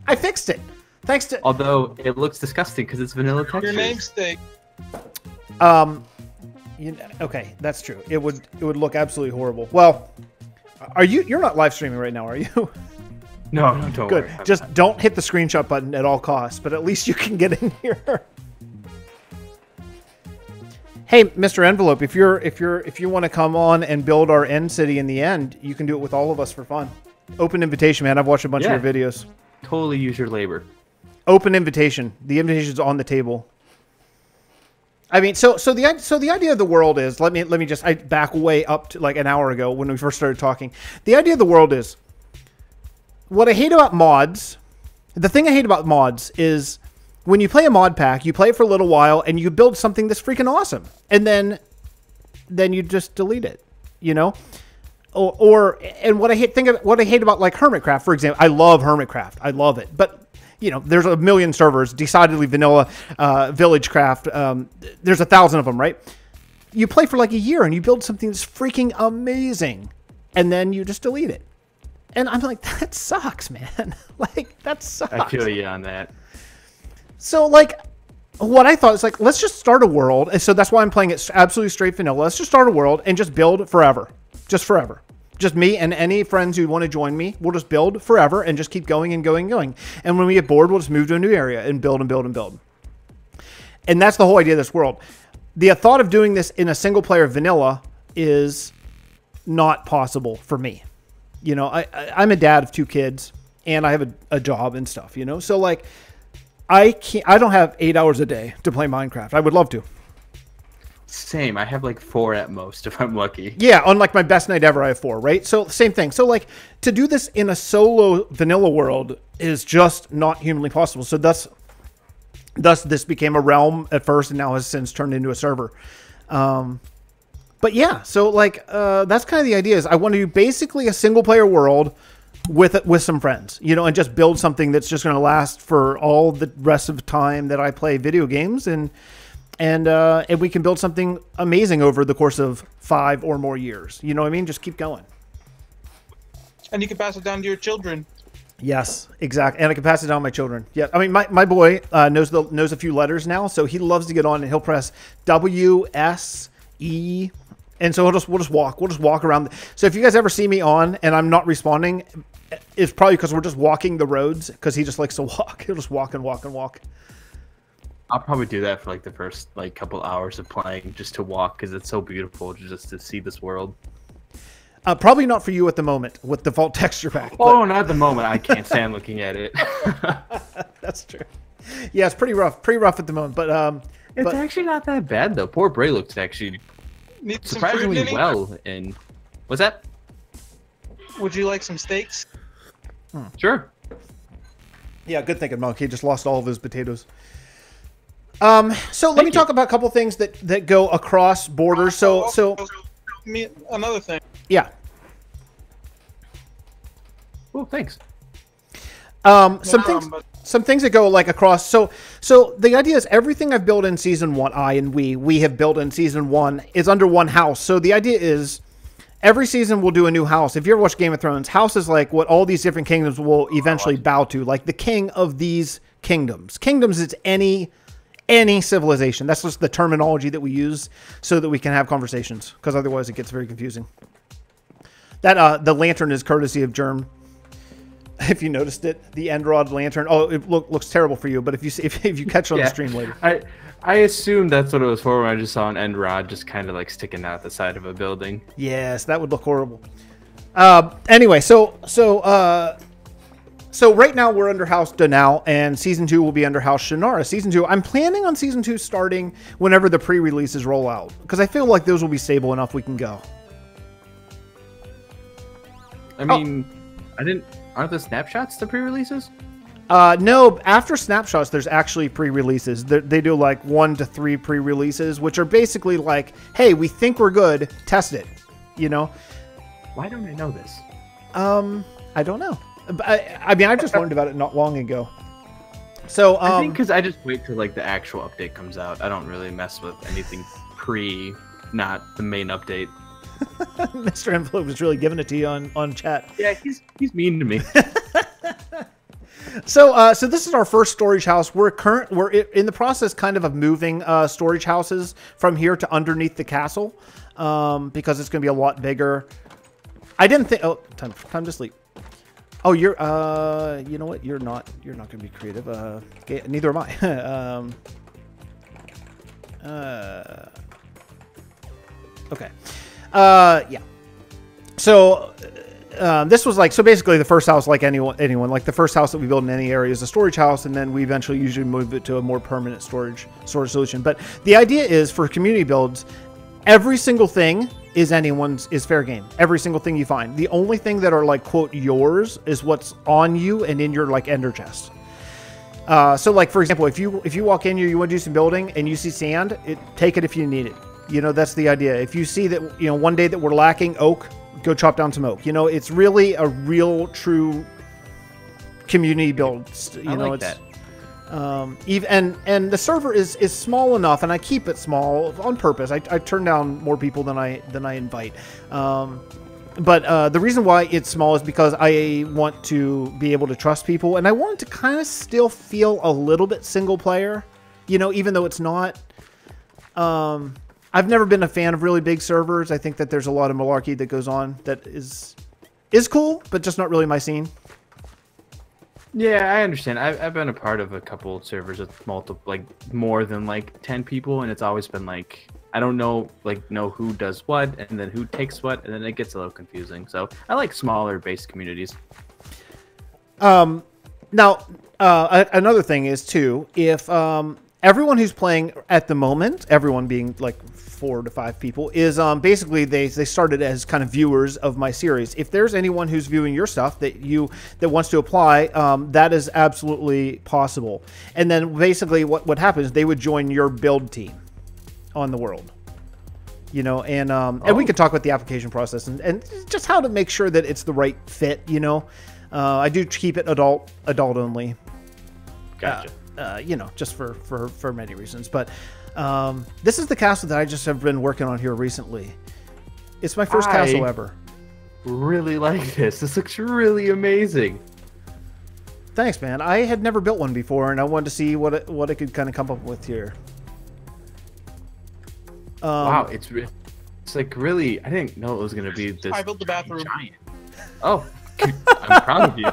I fixed it. Thanks to... Although it looks disgusting because it's vanilla texture. Your namesake. Okay, that's true. It would look absolutely horrible. Well, you're not live streaming right now, are you? No, don't Good. worry. Just don't hit the screenshot button at all costs, but at least you can get in here. Hey, Mr. Envelope, if you want to come on and build our end city in the end, you can do it with all of us for fun. Open invitation, man. I've watched a bunch of your videos. Totally use your labor. Open invitation. The invitation's on the table. I mean, so the idea of the world is, let me just back way up to like an hour ago when we first started talking. The idea of the world is, what I hate about mods, the thing I hate about mods is when you play a mod pack, you play it for a little while and you build something that's freaking awesome, and then you just delete it, you know? And what I hate about like Hermitcraft, for example. I love Hermitcraft. I love it, but you know, there's a million servers, decidedly vanilla, Villagecraft. There's 1,000 of them, right? You play for like a year and you build something that's freaking amazing, and then you just delete it. And I'm like, that sucks, man. Like, that sucks. I feel you on that. So, like, what I thought is like, let's just start a world. And so that's why I'm playing it absolutely straight vanilla. Let's just start a world and just build forever. Just forever. Just me and any friends who want to join me. We'll just build forever and just keep going and going and going. And when we get bored, we'll just move to a new area and build and build and build. And that's the whole idea of this world. The thought of doing this in a single player vanilla is not possible for me. You know, I'm a dad of 2 kids and I have a job and stuff, you know? So like, I don't have 8 hours a day to play Minecraft. I would love to. Same. I have like 4 at most if I'm lucky. Yeah, on like my best night ever, I have 4, right? So same thing. So like to do this in a solo vanilla world is just not humanly possible. So thus this became a realm at first and now has since turned into a server. But yeah, so like that's kind of the idea is I want to do basically a single player world with some friends, you know, and just build something that's just going to last for all the rest of the time that I play video games and we can build something amazing over the course of 5 or more years. You know what I mean? Just keep going. And you can pass it down to your children. Yes, exactly. And I can pass it down to my children. Yeah. I mean, my boy knows a few letters now, so he loves to get on and he'll press W, S, E, and so we'll just walk around. So if you guys ever see me on and I'm not responding, it's probably because we're just walking the roads because he just likes to walk. He'll just walk and walk and walk. I'll probably do that for like the first like couple hours of playing just to walk because it's so beautiful just to see this world. Probably not for you at the moment with default texture pack. Oh, not at the moment. I can't stand looking at it. That's true. Yeah, it's pretty rough at the moment. But it's actually not that bad though. Poor Bray looks actually surprisingly well. And what's that? Would you like some steaks? Sure. Yeah, good thinking, Monk. He just lost all of his potatoes. So let me talk about a couple things that go across borders. So another thing. Yeah. Oh, thanks. Some things that go like across. So the idea is everything I've built in season 1, we have built in season 1 is under one house. So the idea is every season we'll do a new house. If you ever watch Game of Thrones, house is like what all these different kingdoms will eventually bow to, like the king of these kingdoms. Kingdoms is any civilization. That's just the terminology that we use so that we can have conversations, because otherwise it gets very confusing. That the lantern is courtesy of Germ. If you noticed it, the end rod lantern. Oh, it looks terrible for you, but if you catch it on the stream later. I assumed that's what it was for when I just saw an end rod just kind of like sticking out the side of a building. Yes, that would look horrible. Anyway, so right now we're under House Danao, and Season 2 will be under House Shannara. Season 2, I'm planning on Season 2 starting whenever the pre-releases roll out, because I feel like those will be stable enough we can go. I mean, aren't the snapshots the pre-releases? No, after snapshots, there's actually pre-releases. They do like 1 to 3 pre-releases, which are basically like, hey, we think we're good, test it, you know? Why don't I know this? I don't know. I mean, I just learned about it not long ago. So I think because I just wait till like the actual update comes out. I don't really mess with anything not the main update. Mr. Envelope was really giving it to you on chat. Yeah, he's mean to me. So this is our first storage house. We're in the process kind of moving storage houses from here to underneath the castle, because it's going to be a lot bigger. I didn't think. Oh, time to sleep. Oh, you're you know what? You're not going to be creative. Neither am I. Okay. Yeah. So this was like, so basically the first house, like anyone, like the first house that we build in any area is a storage house, and then we eventually usually move it to a more permanent storage solution. But the idea is for community builds, every single thing is fair game. Every single thing you find. The only thing that are like, quote, yours is what's on you and in your like ender chest. So like, for example, if you walk in here, you want to do some building and you see sand, take it if you need it. You know, that's the idea. If you see that, you know, one day that we're lacking oak, go chop down some oak. You know, it's really a real, true community build. You know, like that. And the server is small enough, and I keep it small on purpose. I turn down more people than I invite. But the reason why it's small is because I want to be able to trust people, and I want it to kind of still feel a little bit single player. You know, even though it's not. I've never been a fan of really big servers. I think that there's a lot of malarkey that goes on that is cool, but just not really my scene. Yeah, I understand. I've been a part of a couple servers with multiple, like more than like 10 people, and it's always been like I don't know who does what and then who takes what, and then it gets a little confusing. So I like smaller based communities. Now, another thing is too, if everyone who's playing at the moment, everyone being like 4 to 5 people, is basically they started as kind of viewers of my series. If there's anyone who's viewing your stuff that wants to apply, that is absolutely possible. And then basically what happens, they would join your build team on the world. You know, and we could talk about the application process and just how to make sure that it's the right fit, you know. I do keep it adult only. Gotcha. You know, just for many reasons. But this is the castle that I just have been working on here recently. It's my first castle ever. Really like this. This looks really amazing. Thanks, man. I had never built one before, and I wanted to see what it could kind of come up with here. Wow, it's like really. I didn't know it was going to be this. I built the bathroom. Giant. Oh, I'm proud of you.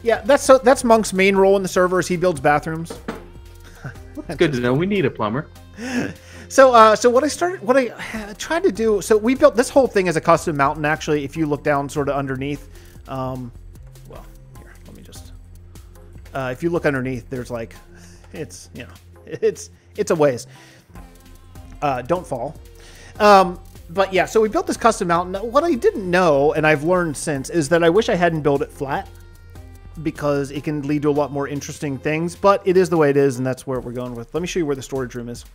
Yeah, that's Monk's main role in the server is he builds bathrooms. It's good to know. We need a plumber. So what I tried to do. So we built this whole thing as a custom mountain. Actually, if you look down sort of underneath, well, here, let me just. If you look underneath, there's like, it's a ways. Don't fall. But yeah, so we built this custom mountain. What I didn't know, and I've learned since, is that I wish I hadn't built it flat, because it can lead to a lot more interesting things, but it is the way it is, and that's where we're going with. Let me show you where the storage room is.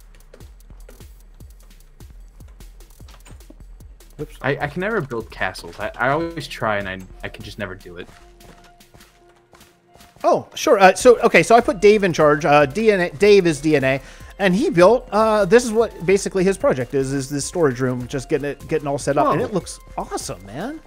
Whoops. I can never build castles. I always try, and I can just never do it. Oh, sure. So I put Dave in charge. Dave is DNA, and he built, this is what basically his project is this storage room, just getting all set up, and it looks awesome, man.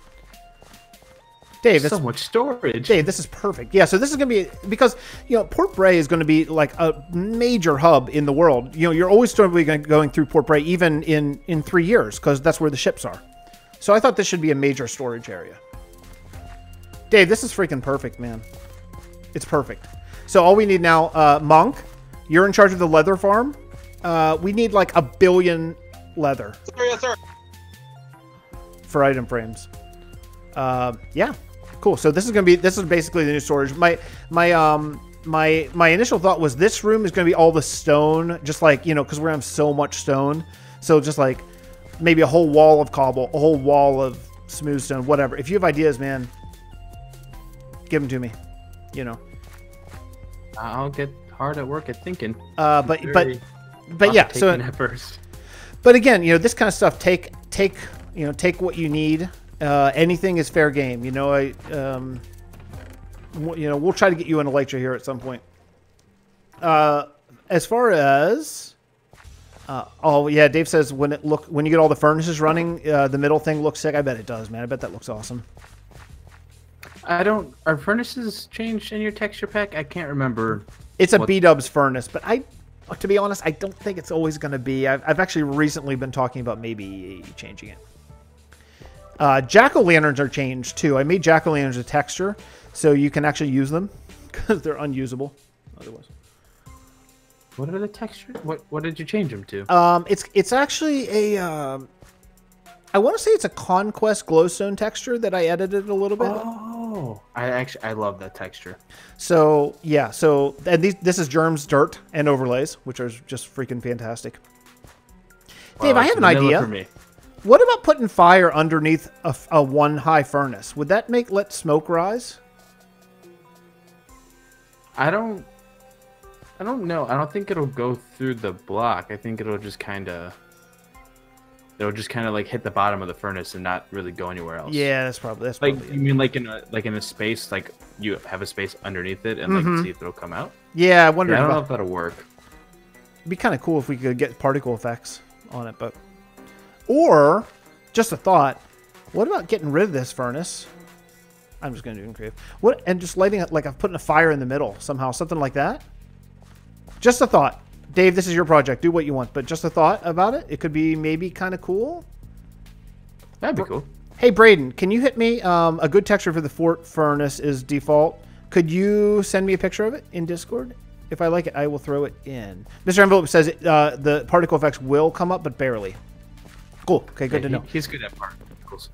Dave, so much storage. Dave, this is perfect. Yeah, so this is going to be, because, you know, Port Bray is going to be like a major hub in the world. You know, you're always going to be going through Port Bray even in 3 years, because that's where the ships are. So I thought this should be a major storage area. Dave, this is freaking perfect, man. It's perfect. So all we need now, Monk, you're in charge of the leather farm. We need like 1 billion leather. Yes, sir. For item frames. Yeah. Cool. So this is basically the new storage. My initial thought was this room is going to be all the stone, just like, you know, because we're going to have so much stone. So just like maybe a whole wall of cobble, a whole wall of smooth stone, whatever. If you have ideas, man, give them to me, you know. I'll get hard at work at thinking. But yeah, so first. But again, you know, this kind of stuff, take what you need. Anything is fair game. You know, we'll try to get you an Elytra here at some point. As far as, oh yeah, Dave says when you get all the furnaces running, the middle thing looks sick. I bet it does, man. I bet that looks awesome. Are furnaces changed in your texture pack? I can't remember. It's a B-dubs furnace, but to be honest, I don't think it's always going to be. I've actually recently been talking about maybe changing it. Jack-o'-lanterns are changed too. I made jack-o'-lanterns a texture, so you can actually use them because they're unusable otherwise. What are the textures? What did you change them to? It's actually a I want to say it's a Conquest glowstone texture that I edited a little bit. Oh, I love that texture. So yeah, and this is Germs dirt and overlays, which are just freaking fantastic. Dave, I have an idea. For me. What about putting fire underneath a one high furnace? Would that let smoke rise? I don't know. I don't think it'll go through the block. I think it'll just kind of like hit the bottom of the furnace and not really go anywhere else. Yeah, that's probably like it. You mean like in a space, like you have a space underneath it and like see if it'll come out? Yeah, I wonder. I don't know if that'll work. It'd be kind of cool if we could get particle effects on it, but. Or, just a thought, what about getting rid of this furnace? I'm just going to do it in creative. And just lighting it, like I'm putting a fire in the middle somehow, something like that? Just a thought. Dave, this is your project. Do what you want, but just a thought about it. It could be maybe kind of cool. That'd be cool. Hey, Braden, can you hit me? A good texture for the fort furnace is default. Could you send me a picture of it in Discord? If I like it, I will throw it in. Mr. Envelope says the particle effects will come up, but barely. Cool. Okay, good to know. He's good at particles.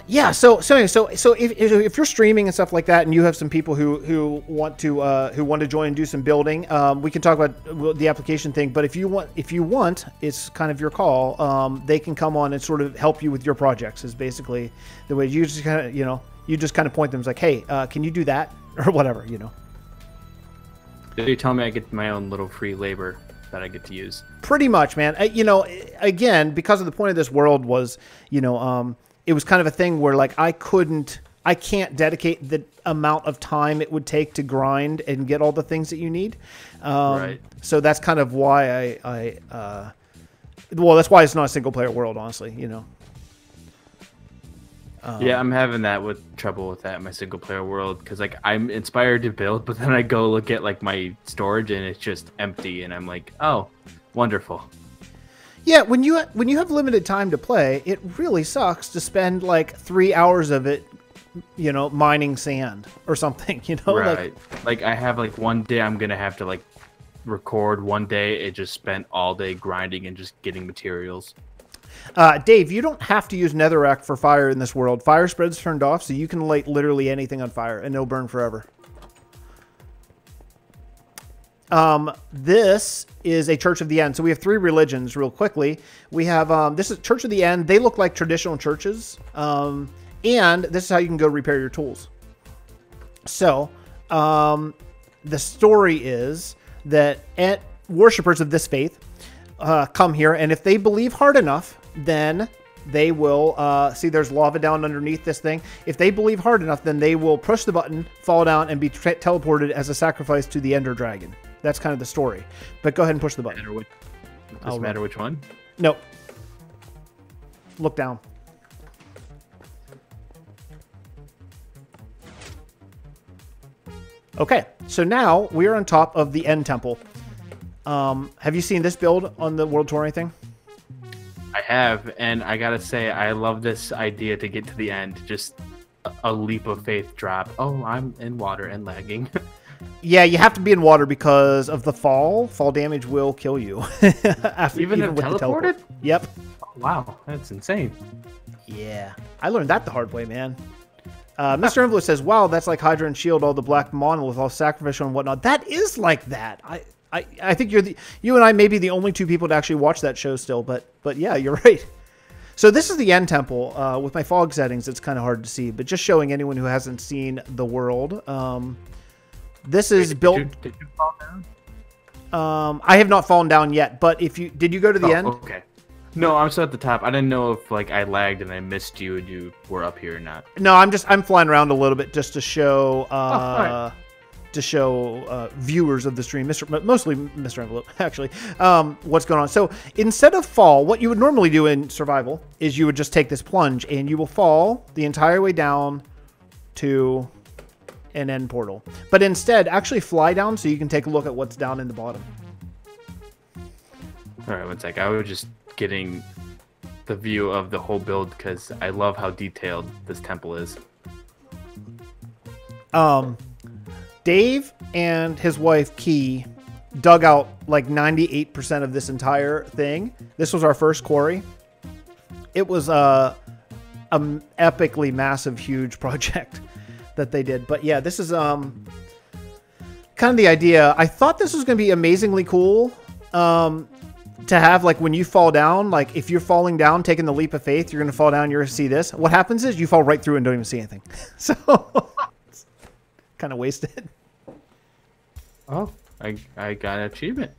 Yeah. So if you're streaming and stuff like that, and you have some people who want to join and do some building, we can talk about the application thing. But if you want, it's kind of your call. They can come on and sort of help you with your projects. Is basically the way you just kind of you just kind of point them. It's like, hey, can you do that or whatever, They tell me I get my own little free labor that I get to use. Pretty much, man. Again, because of the point of this world was, it was kind of a thing where like I can't dedicate the amount of time it would take to grind and get all the things that you need. Right. So that's kind of why that's why it's not a single player world, honestly, Yeah, I'm having trouble with that in my single player world because like I'm inspired to build, but then I go look at like my storage and it's just empty, and I'm like, oh, wonderful. Yeah, when you have limited time to play, it really sucks to spend like 3 hours of it, mining sand or something. Right. Like I have like one day I'm gonna have to like record. One day it just spent all day grinding and just getting materials. Dave, you don't have to use netherrack for fire in this world. Fire spread's turned off, so you can light literally anything on fire and it'll burn forever. This is a Church of the End. So we have 3 religions real quickly. We have, this is Church of the End. They look like traditional churches. And this is how you can go repair your tools. So, the story is that worshippers of this faith, come here, and if they believe hard enough, then they will, see there's lava down underneath this thing. If they believe hard enough, then they will push the button, fall down, and be teleported as a sacrifice to the Ender Dragon. That's kind of the story. But go ahead and push the button. Does it matter which one? No. Look down. Okay, so now we are on top of the End Temple. Have you seen this build on the World Tour or anything? I have, and I gotta say, I love this idea to get to the end. Just a leap of faith drop. Oh, I'm in water and lagging. Yeah, you have to be in water because of the fall. Fall damage will kill you. Even if teleported? Yep. Oh, wow, that's insane. Yeah, I learned that the hard way, man. Mr. Envelope says, wow, that's like Hydra and Shield, all the black monolith, all sacrificial and whatnot. That is like that. I think you and I may be the only 2 people to actually watch that show still, but yeah, you're right. So this is the End Temple. With my fog settings, it's kind of hard to see, but just showing anyone who hasn't seen the world. This is built. Did you fall down? I have not fallen down yet, but did you go to the end? Okay. No, I'm still at the top. I didn't know if like I lagged and I missed you and you were up here or not. No, I'm flying around a little bit just to show right. Viewers of the stream, mostly Mr. Envelope, actually, what's going on. So instead of fall, what you would normally do in survival is you would just take this plunge and you will fall the entire way down to an end portal. But instead, actually fly down so you can take a look at what's down in the bottom. All right, one sec. I was just getting the view of the whole build because I love how detailed this temple is. Dave and his wife, Key, dug out like 98% of this entire thing. This was our first quarry. It was an epically massive, huge project that they did. But yeah, this is kind of the idea. I thought this was going to be amazingly cool to have, like, when you fall down, like if you're falling down, taking the leap of faith, you're going to fall down, you're going to see this. What happens is you fall right through and don't even see anything. So it's kind of wasted. Oh, I got an achievement.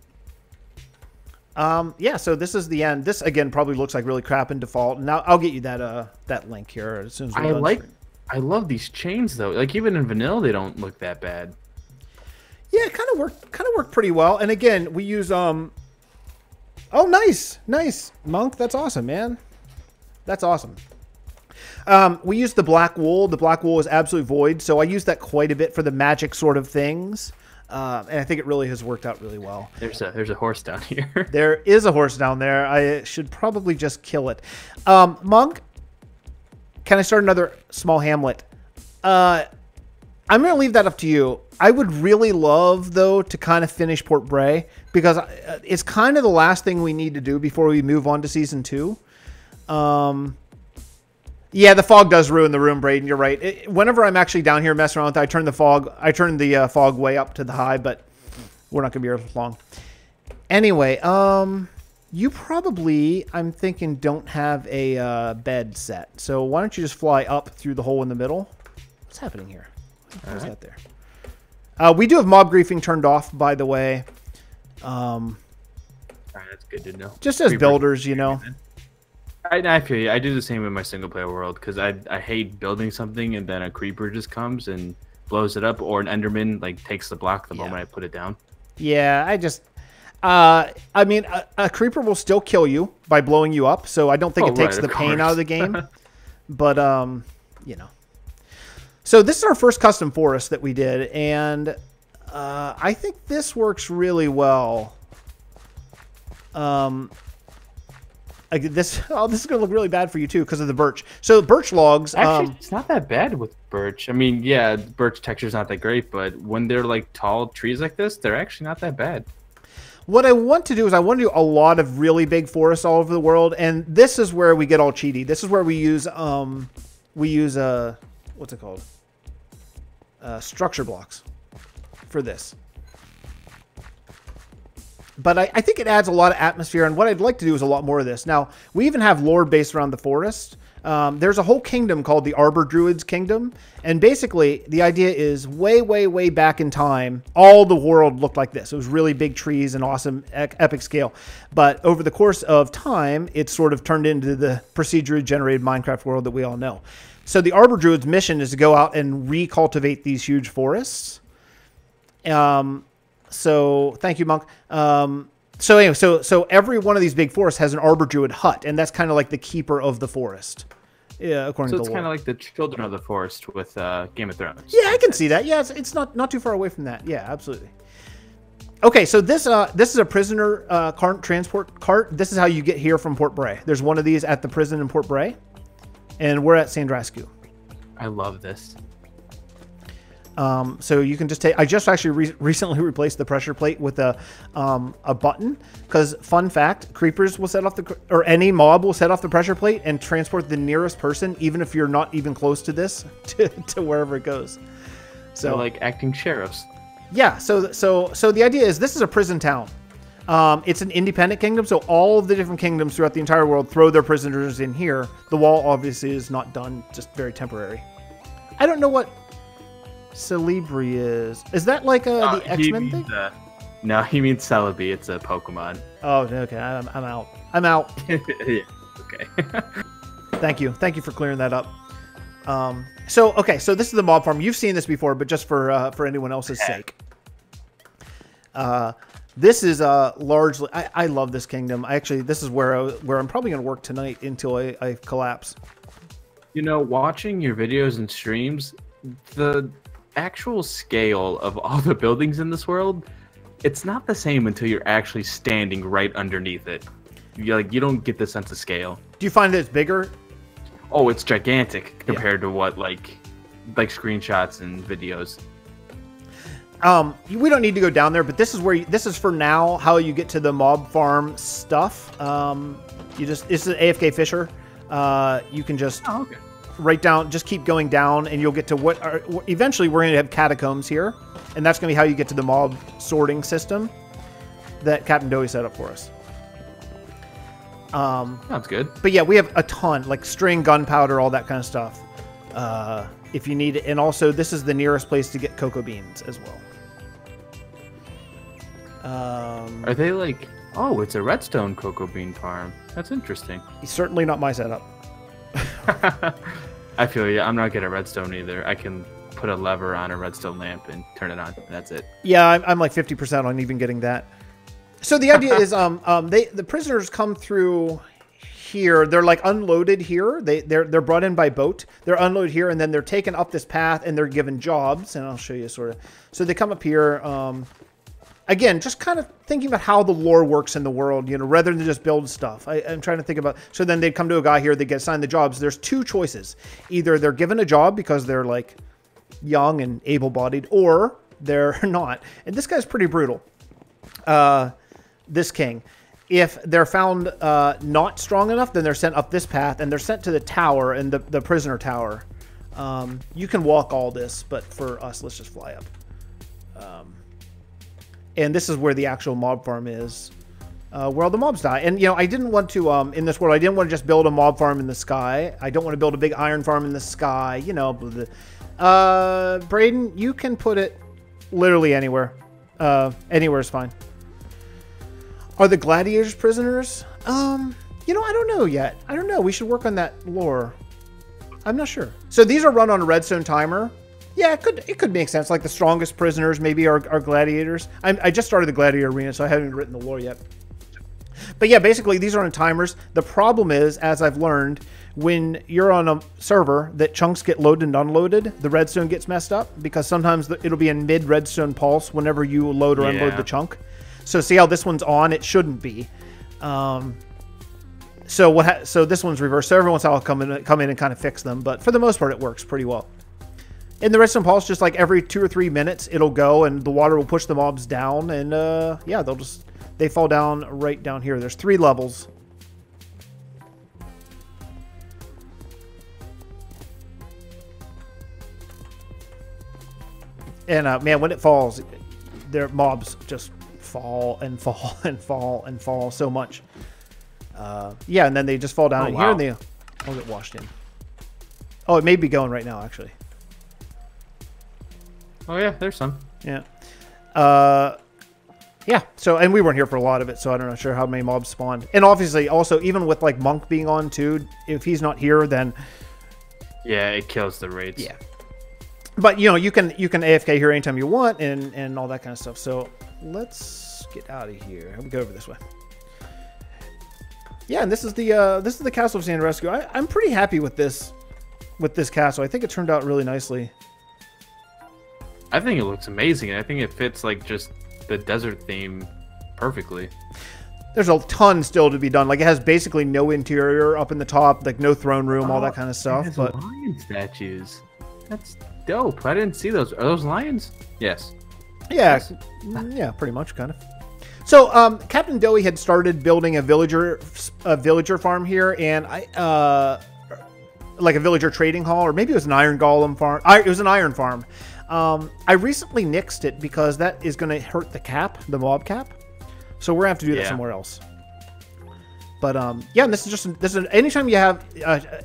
Yeah, so this is the end. This again probably looks like really crap in default. Now I'll get you that link here as soon as we're done. I love these chains though. Like even in vanilla, they don't look that bad. Yeah, it kind of worked pretty well. And again, we use oh, nice Monk. That's awesome, man. That's awesome. We use the black wool. The black wool is absolute void, so I use that quite a bit for the magic sort of things. And I think it really has worked out really well. There's a horse down here. There is a horse down there. I should probably just kill it. Monk, can I start another small hamlet? I'm going to leave that up to you. I would really love, though, to kind of finish Port Bray, because it's kind of the last thing we need to do before we move on to Season 2. Yeah, the fog does ruin the room, Braden. You're right. Whenever I'm actually down here messing around with it, I turn the fog way up to the high, but we're not going to be here for long. Anyway, you probably, I'm thinking, don't have a bed set. So why don't you just fly up through the hole in the middle? What's happening here? What's that there? We do have mob griefing turned off, by the way. All right, that's good to know. Just as builders, you know. I feel you. I do the same in my single player world because I hate building something and then a creeper just comes and blows it up, or an enderman like takes the block the moment I put it down. Yeah, I mean, a creeper will still kill you by blowing you up, so I don't think it takes the pain out of the game. But you know. So this is our first custom forest that we did, and I think this works really well. This is going to look really bad for you, too, because of the birch. So birch logs... Actually, it's not that bad with birch. I mean, yeah, birch texture's not that great, but when they're like tall trees like this, they're actually not that bad. What I want to do is I want to do a lot of really big forests all over the world, and this is where we get all cheaty. This is where we use what's it called? Structure blocks for this. But I think it adds a lot of atmosphere, and what I'd like to do is a lot more of this. Now, we even have lore based around the forest. There's a whole kingdom called the Arbor Druids Kingdom, and basically the idea is way, way, way back in time, all the world looked like this. It was really big trees and awesome epic scale. But over the course of time, it sort of turned into the procedurally generated Minecraft world that we all know. So the Arbor Druids' mission is to go out and recultivate these huge forests. So thank you, Monk. So anyway, so every one of these big forests has an Arbor Druid hut, and that's kind of like the keeper of the forest. Yeah, according to the lore. So it's kind of like the Children of the Forest with Game of Thrones. Yeah, I can see that. Yeah, it's not too far away from that. Yeah, absolutely. Okay, so this is a prisoner transport cart. This is how you get here from Port Bray. There's one of these at the prison in Port Bray, and we're at Sandrasku. I love this. So you can just take. I just actually recently replaced the pressure plate with a button, because fun fact: creepers will set off or any mob will set off the pressure plate and transport the nearest person, even if you're not even close to this, to wherever it goes. So they're like acting sheriffs. Yeah. So the idea is this is a prison town. It's an independent kingdom, so all of the different kingdoms throughout the entire world throw their prisoners in here. The wall obviously is not done, just very temporary. I don't know what Celebri is. Is that like the X-Men thing? No, he means Celebi. It's a Pokemon. Oh, okay. I'm out. I'm out. Yeah, okay. Thank you for clearing that up. So this is the mob farm. You've seen this before, but just for anyone else's sake. This is largely. I love this kingdom. This is where I'm probably going to work tonight until I collapse. You know, watching your videos and streams, the actual scale of all the buildings in this world, it's not the same until you're actually standing right underneath it. You don't get the sense of scale. Do you find that it's bigger? Oh, it's gigantic compared to what like screenshots and videos. We don't need to go down there, but this is for now how you get to the mob farm stuff. This is AFK Fisher. You can just right down, just keep going down, and you'll get to eventually we're going to have catacombs here, and that's going to be how you get to the mob sorting system that Captain Dowie set up for us. Sounds good. But yeah, we have a ton, like string, gunpowder, all that kind of stuff. If you need it, and also this is the nearest place to get cocoa beans as well. Are they like? Oh, it's a redstone cocoa bean farm. That's interesting. Certainly not my setup. I feel you. I'm not good at redstone either. I can put a lever on a redstone lamp and turn it on. That's it. Yeah, I'm like 50% on even getting that. So the idea is, the prisoners come through here. They're like unloaded here. They're brought in by boat. They're unloaded here, and then they're taken up this path, and they're given jobs. And I'll show you sort of. So they come up here. Again, just kind of thinking about how the lore works in the world, you know, rather than just build stuff. I'm trying to think about. So then they'd come to a guy here. They get assigned the jobs. There's two choices. Either they're given a job because they're like young and able-bodied, or they're not. And this guy's pretty brutal. This king. If they're found not strong enough, then they're sent up this path, and they're sent to the tower, and the prisoner tower. You can walk all this, but for us, let's just fly up. And this is where the actual mob farm is, where all the mobs die. And, you know, I didn't want to, in this world, I didn't want to just build a mob farm in the sky. I don't want to build a big iron farm in the sky, you know. Braden, you can put it literally anywhere. Anywhere is fine. Are the gladiators prisoners? You know, I don't know yet. I don't know. We should work on that lore. I'm not sure. So these are run on a redstone timer. Yeah, it could make sense. Like the strongest prisoners maybe are gladiators. I just started the gladiator arena, so I haven't written the lore yet. But yeah, basically these are on timers. The problem is, as I've learned, when you're on a server that chunks get loaded and unloaded, the redstone gets messed up because sometimes it'll be in mid redstone pulse whenever you load or unload the chunk. So see how this one's on? It shouldn't be. So this one's reversed. So every once in a while I'll come in and kind of fix them, but for the most part it works pretty well. In the redstone pulse, just like every 2 or 3 minutes, it'll go and the water will push the mobs down, and yeah, they fall down right down here. There's 3 levels. And man, when it falls, their mobs just fall and fall and fall and fall so much. Yeah, and then they just fall down here and they all get washed in. Oh, it may be going right now, actually. Oh yeah, there's some. Yeah. Yeah. So, and we weren't here for a lot of it, so I'm not sure how many mobs spawned. And obviously, also, even with like Monk being on too, if he's not here, then yeah, it kills the raids. Yeah. But you know, you can AFK here anytime you want, and all that kind of stuff. So let's get out of here. We'll go over this way. Yeah, and this is the castle of Sandrasku. I'm pretty happy with this castle. I think it turned out really nicely. I think it looks amazing. I think it fits like just the desert theme perfectly. There's a ton still to be done. Like it has basically no interior up in the top, like no throne room, all that kind of stuff. But lion statues. That's dope. I didn't see those. Are those lions? Yes. Yeah. Yeah, pretty much, kind of. So Captain Doey had started building a villager farm here, and like a villager trading hall, or maybe it was an iron golem farm. It was an iron farm. I recently nixed it because that is going to hurt the mob cap. So we're going to have to do that somewhere else. But yeah, and this is anytime you have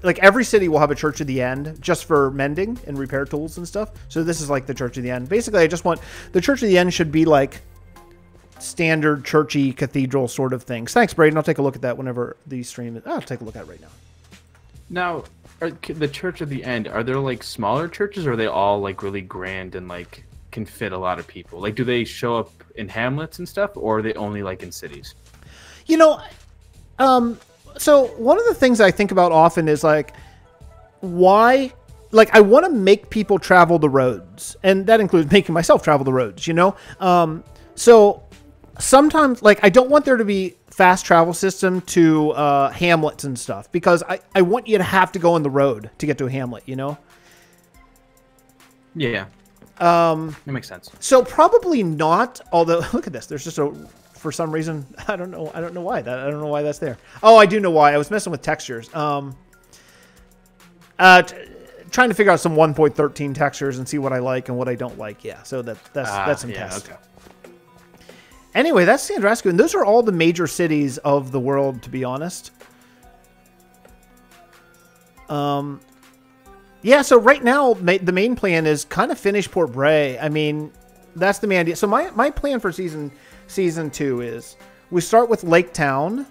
like every city will have a church at the end just for mending and repair tools and stuff. So this is like the church at the end. Basically, I just want the church at the end should be like standard churchy cathedral sort of things. Thanks, Braden. I'll take a look at that whenever the stream is. I'll take a look at it right now. Now, the church at the end, are there like smaller churches, or are they all like really grand and like can fit a lot of people? Like, do they show up in hamlets and stuff, or are they only like in cities? You know, so one of the things I think about often is like, why? Like, I want to make people travel the roads, and that includes making myself travel the roads. You know, so sometimes like I don't want there to be fast travel system to hamlets and stuff, because I want you to have to go on the road to get to a hamlet, you know? Yeah. That makes sense. So probably not, although look at this. There's just for some reason, I don't know why that's there. Oh, I do know why. I was messing with textures. Trying to figure out some 1.13 textures and see what I like and what I don't like. Yeah, so that's some tests. Okay. Anyway, that's Sandrasku, and those are all the major cities of the world, to be honest. Yeah, so right now, the main plan is kind of finish Port Bray. I mean, that's the main idea. So my plan for season 2 is we start with Lake Town.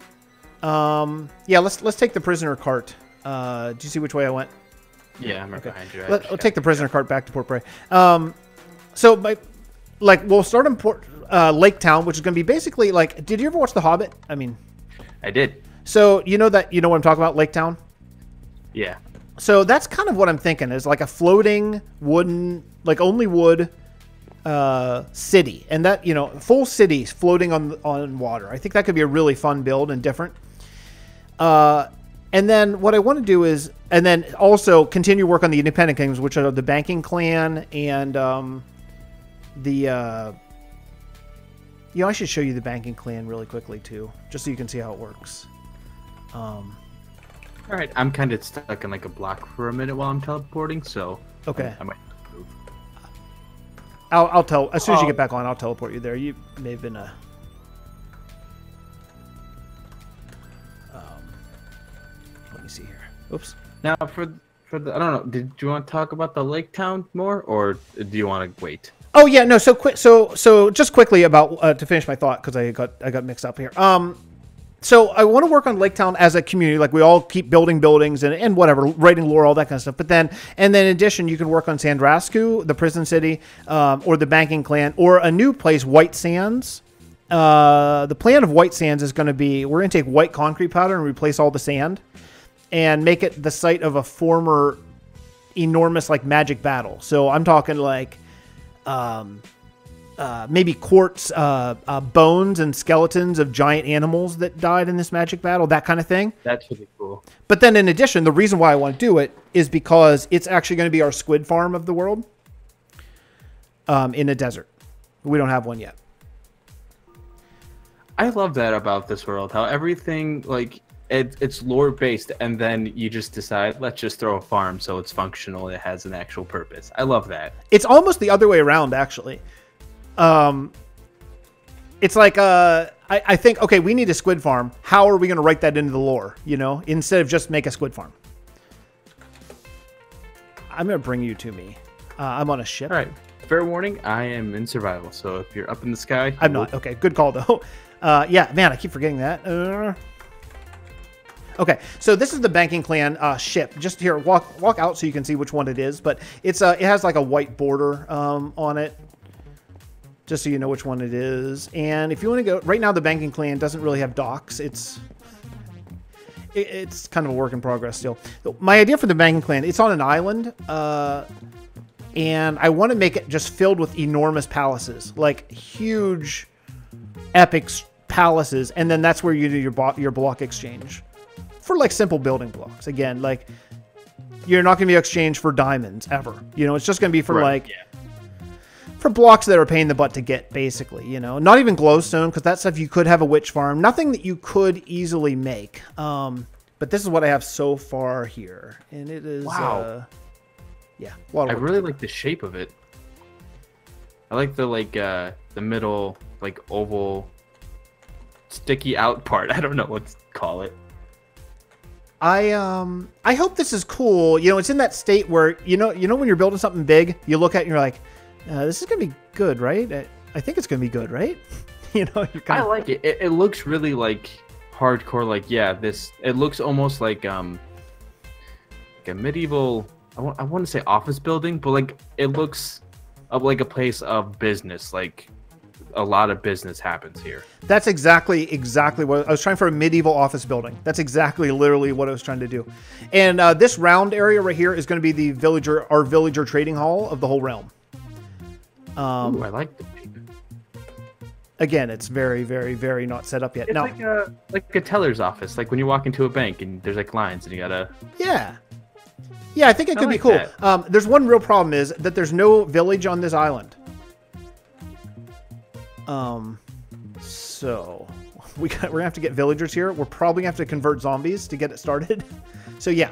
Yeah, let's take the prisoner cart. Do you see which way I went? Yeah, I'm right behind you. We'll take the prisoner cart back to Port Bray. So we'll start in Lake Town, which is going to be basically like, did you ever watch The Hobbit? I mean, I did. So you know what I'm talking about, Lake Town? Yeah. So that's kind of what I'm thinking is like a floating wooden, like only wood city. And that, full cities floating on water. I think that could be a really fun build and different. And then what I want to do is, and then also continue work on the independent kingdoms, which are the banking clan and I should show you the banking clan really quickly too, just so you can see how it works. All right, I'm kind of stuck in like a block for a minute while I'm teleporting, so okay. I might move. I'll tell as soon as you get back on. I'll teleport you there. You may have been let me see here. Oops. Now for the I don't know. Did you want to talk about the Lake Town more, or do you want to wait? Oh yeah, no. So quick. So just quickly about to finish my thought because I got mixed up here. So I want to work on Lake Town as a community. Like we all keep building buildings and whatever, writing lore, all that kind of stuff. But then in addition, you can work on Sandrasku, the prison city, or the banking clan, or a new place, White Sands. The plan of White Sands is going to be we're going to take white concrete powder and replace all the sand, and make it the site of a former enormous like magic battle. So I'm talking like. Maybe quartz bones and skeletons of giant animals that died in this magic battle, that kind of thing. That's really cool. But then in addition, the reason why I want to do it is because it's actually going to be our squid farm of the world in a desert. We don't have one yet. I love that about this world, how everything, like, it's lore-based, and then you just decide, let's just throw a farm so it's functional, it has an actual purpose. I love that. It's almost the other way around, actually. It's like I think, okay, we need a squid farm. How are we going to write that into the lore, instead of just make a squid farm? I'm going to bring you to me. I'm on a ship. All right. Fair warning, I am in survival, so if you're up in the sky... I'm not. Okay, good call, though. Yeah, man, I keep forgetting that. Okay, so this is the banking clan ship. Just here, walk out so you can see which one it is. But it's it has like a white border on it, just so you know which one it is. And if you want to go, right now the banking clan doesn't really have docks. It's kind of a work in progress still. My idea for the banking clan, it's on an island, and I want to make it just filled with enormous palaces, like huge, epic palaces, and then that's where you do your block exchange. For like simple building blocks. Again, like you're not going to be exchanged for diamonds ever. It's just going to be for for blocks that are a pain in the butt to get, basically. Not even glowstone, because that stuff you could have a witch farm. Nothing that you could easily make. But this is what I have so far here, and it is wow. Yeah, a lot of I work. really like the shape of it. I like the the middle oval sticky out part. I don't know what to call it. I hope this is cool. It's in that state where when you're building something big, you look at it and you're like, this is gonna be good, right? I think it's gonna be good, right? You're I like it. It looks really hardcore. It looks almost like a medieval. I want to say office building, but it looks like a place of business. A lot of business happens here. That's exactly what I was trying for, a medieval office building. That's literally what I was trying to do. And this round area right here is going to be our villager trading hall of the whole realm. Ooh, I like the shape. Again, it's very, very, very not set up yet. It's like a teller's office, like when you walk into a bank and there's lines and you gotta. Yeah, I think it could be cool. There's one real problem is that there's no village on this island. So we're gonna have to get villagers here. We're probably gonna have to convert zombies to get it started. So yeah.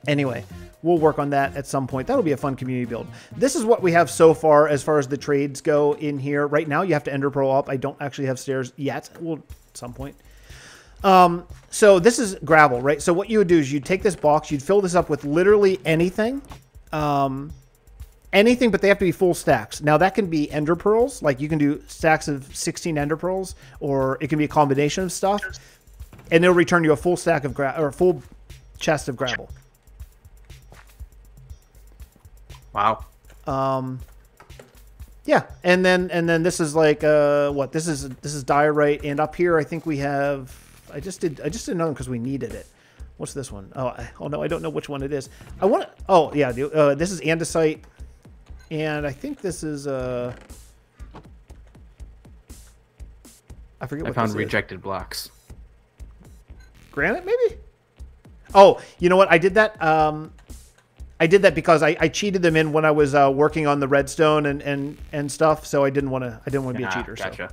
Anyway, we'll work on that at some point. That'll be a fun community build. This is what we have so far as the trades go in here. Right now, you have to ender pearl up. I don't actually have stairs yet. Well, at some point. So this is gravel, right? So what you would do is you'd take this box, you'd fill this up with literally anything. Anything, but they have to be full stacks. Now, that can be ender pearls. Like, you can do stacks of 16 ender pearls, or it can be a combination of stuff. And it'll return you a full stack of or a full chest of gravel. Wow. Yeah, and then this is what? This is diorite, and up here I think we have I just did another one because we needed it. What's this one? Oh no, I don't know which one it is. I want to. Oh yeah, this is andesite, and I think this is I forget what I found this rejected blocks. Granite, maybe? Oh, you know what? I did that. I did that because I cheated them in when I was working on the redstone and stuff. So I didn't want to be a cheater. Gotcha.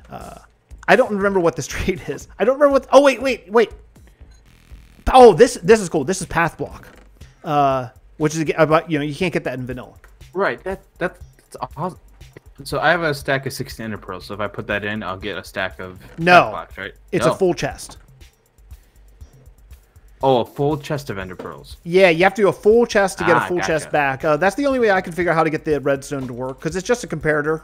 So. I don't remember what this trait is. I don't remember what. Oh wait. Oh, this is cool. This is path block, which is about you can't get that in vanilla. Right. That's awesome. So I have a stack of 16 ender pearls. So if I put that in, I'll get a stack of path blocks, right? It's a full chest. Oh, a full chest of ender pearls. Yeah, you have to do a full chest to get a full chest back. That's the only way I can figure out how to get the redstone to work, because it's just a comparator.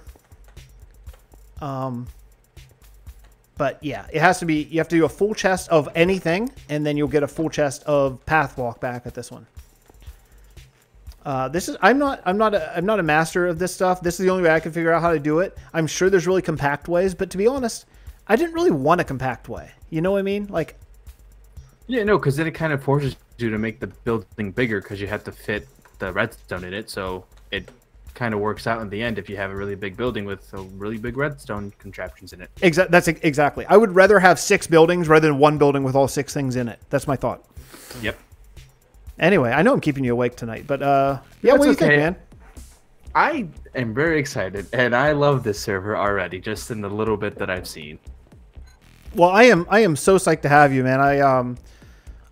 But yeah, it has to be. You have to do a full chest of anything, and then you'll get a full chest of path block back at this one. This is. I'm not a master of this stuff. This is the only way I can figure out how to do it. I'm sure there's really compact ways, but to be honest, I didn't really want a compact way. You know what I mean? Like. Yeah, no, because then it kind of forces you to make the building bigger because you have to fit the redstone in it. So it kind of works out in the end if you have a really big building with a really big redstone contraptions in it. Exactly. I would rather have 6 buildings rather than 1 building with all 6 things in it. That's my thought. Yep. Anyway, I know I'm keeping you awake tonight, but yeah, what do you think, man? I am very excited, and I love this server already, just in the little bit that I've seen. Well, I am so psyched to have you, man.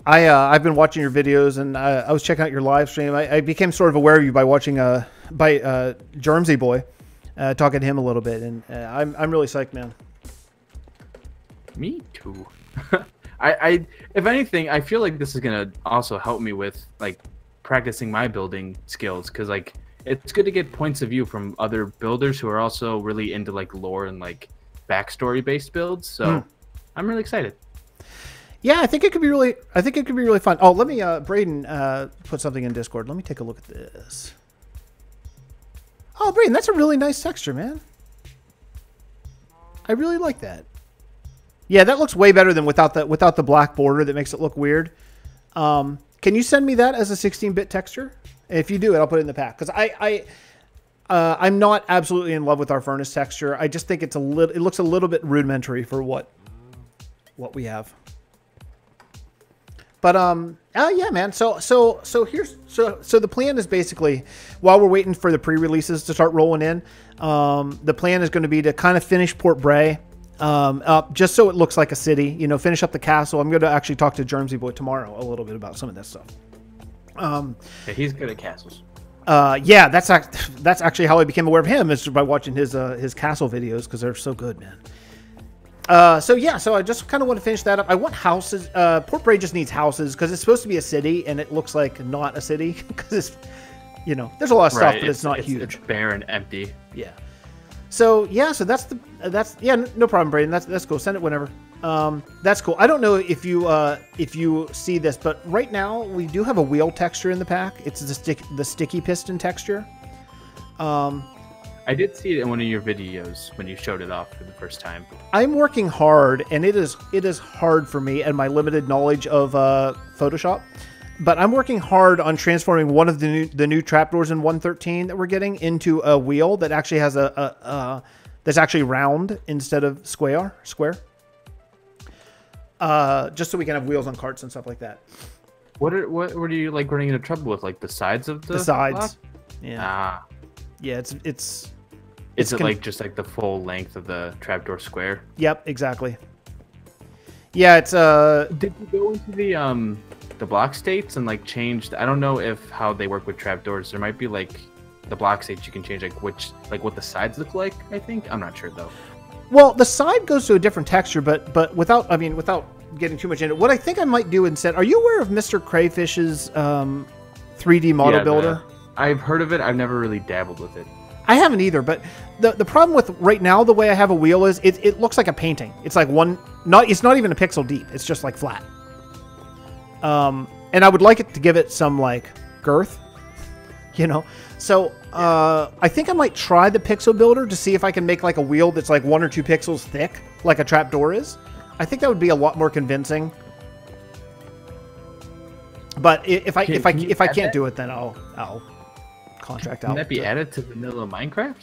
I've been watching your videos, and I was checking out your live stream. I became sort of aware of you by watching JermseyBoy, talking to him a little bit, and I'm really psyched, man. Me too. If anything, I feel like this is gonna also help me with like practicing my building skills, because like it's good to get points of view from other builders who are also really into like lore and like backstory based builds. So I'm really excited. Yeah, I think it could be really. I think it could be really fun. Oh, let me, Braden, put something in Discord. Let me take a look at this. Oh, Braden, that's a really nice texture, man. I really like that. Yeah, that looks way better than without the black border that makes it look weird. Can you send me that as a 16-bit texture? If you do it, I'll put it in the pack, because I'm not absolutely in love with our furnace texture. I just think it looks a little bit rudimentary for what we have. But yeah, man. So the plan is basically, while we're waiting for the pre-releases to start rolling in, the plan is going to be to kind of finish Port Bray up just so it looks like a city. You know, finish up the castle. I'm going to actually talk to JermseyBoy tomorrow a little bit about some of that stuff. Yeah, he's good at castles. Yeah, that's actually how I became aware of him, is by watching his castle videos, because they're so good, man. So I just kind of want to finish that up. I want houses. Port Bray just needs houses because it's supposed to be a city, and it looks like not a city because it's, you know, there's a lot of stuff, but it's not huge. It's bare and empty. Yeah. So yeah, so that's no problem, Braden. That's cool. Send it whenever. That's cool. I don't know if you see this, but right now we do have a wheel texture in the pack. It's the sticky piston texture. I did see it in one of your videos when you showed it off for the first time. I'm working hard, and it is hard for me and my limited knowledge of Photoshop. But I'm working hard on transforming one of the new trapdoors in 1.13 that we're getting into a wheel that actually has that's actually round instead of square. Just so we can have wheels on carts and stuff like that. What are you like running into trouble with? Like the sides of the sides? Block? Yeah. Yeah, it's Is it like just like the full length of the trapdoor square? Yep, exactly. Yeah, it's Did you go into the block states and like change? I don't know how they work with trapdoors. There might be like the block states you can change like what the sides look like. I think I'm not sure though. Well, the side goes to a different texture, but without getting too much in it, what I think I might do instead. Are you aware of Mr. Crayfish's 3D model builder? I've heard of it. I've never really dabbled with it. I haven't either, but the problem with right now the way I have a wheel is it looks like a painting. It's like it's not even a pixel deep. It's just like flat. And I would like it to give it some like girth, you know. So I think I might try the pixel builder to see if I can make like a wheel that's like 1 or 2 pixels thick, like a trapdoor is. I think that would be a lot more convincing. But if I can't do it, then I'll contract out. Can that be added to vanilla Minecraft?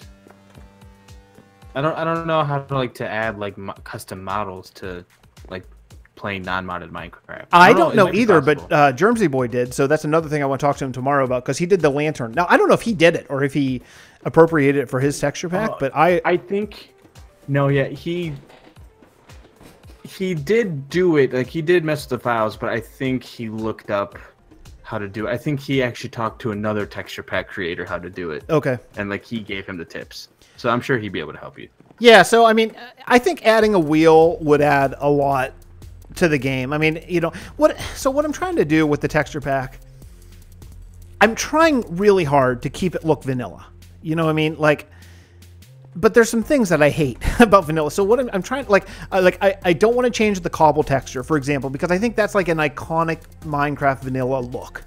I don't know how to add like custom models to like playing non-modded Minecraft. I don't know either, but JermseyBoy did. So that's another thing I want to talk to him tomorrow about, because he did the lantern. Now I don't know if he did it or if he appropriated it for his texture pack, but I think no, yeah, he did do it. Like he did mess with the files, but I think he looked up how to do it. I think he actually talked to another texture pack creator how to do it. Okay. And like he gave him the tips. So I'm sure he'd be able to help you. Yeah, so I mean, I think adding a wheel would add a lot to the game. I mean, you know, what I'm trying to do with the texture pack, I'm trying really hard to keep it look vanilla. You know what I mean? Like, but there's some things that I hate about vanilla. So what I'm trying, I don't want to change the cobble texture, for example, because I think that's like an iconic Minecraft vanilla look.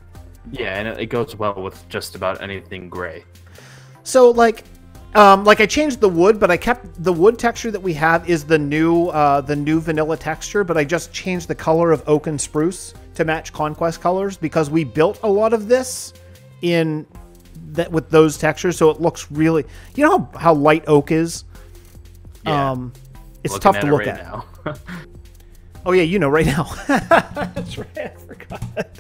Yeah, and it goes well with just about anything gray. So like I changed the wood, but I kept the wood texture that we have is the new vanilla texture, but I just changed the color of oak and spruce to match Conquest colors, because we built a lot of this in that with those textures, so it looks really, you know how light oak is. Yeah. It's tough to look at. Now. Oh yeah, you know right now. That's right, I forgot.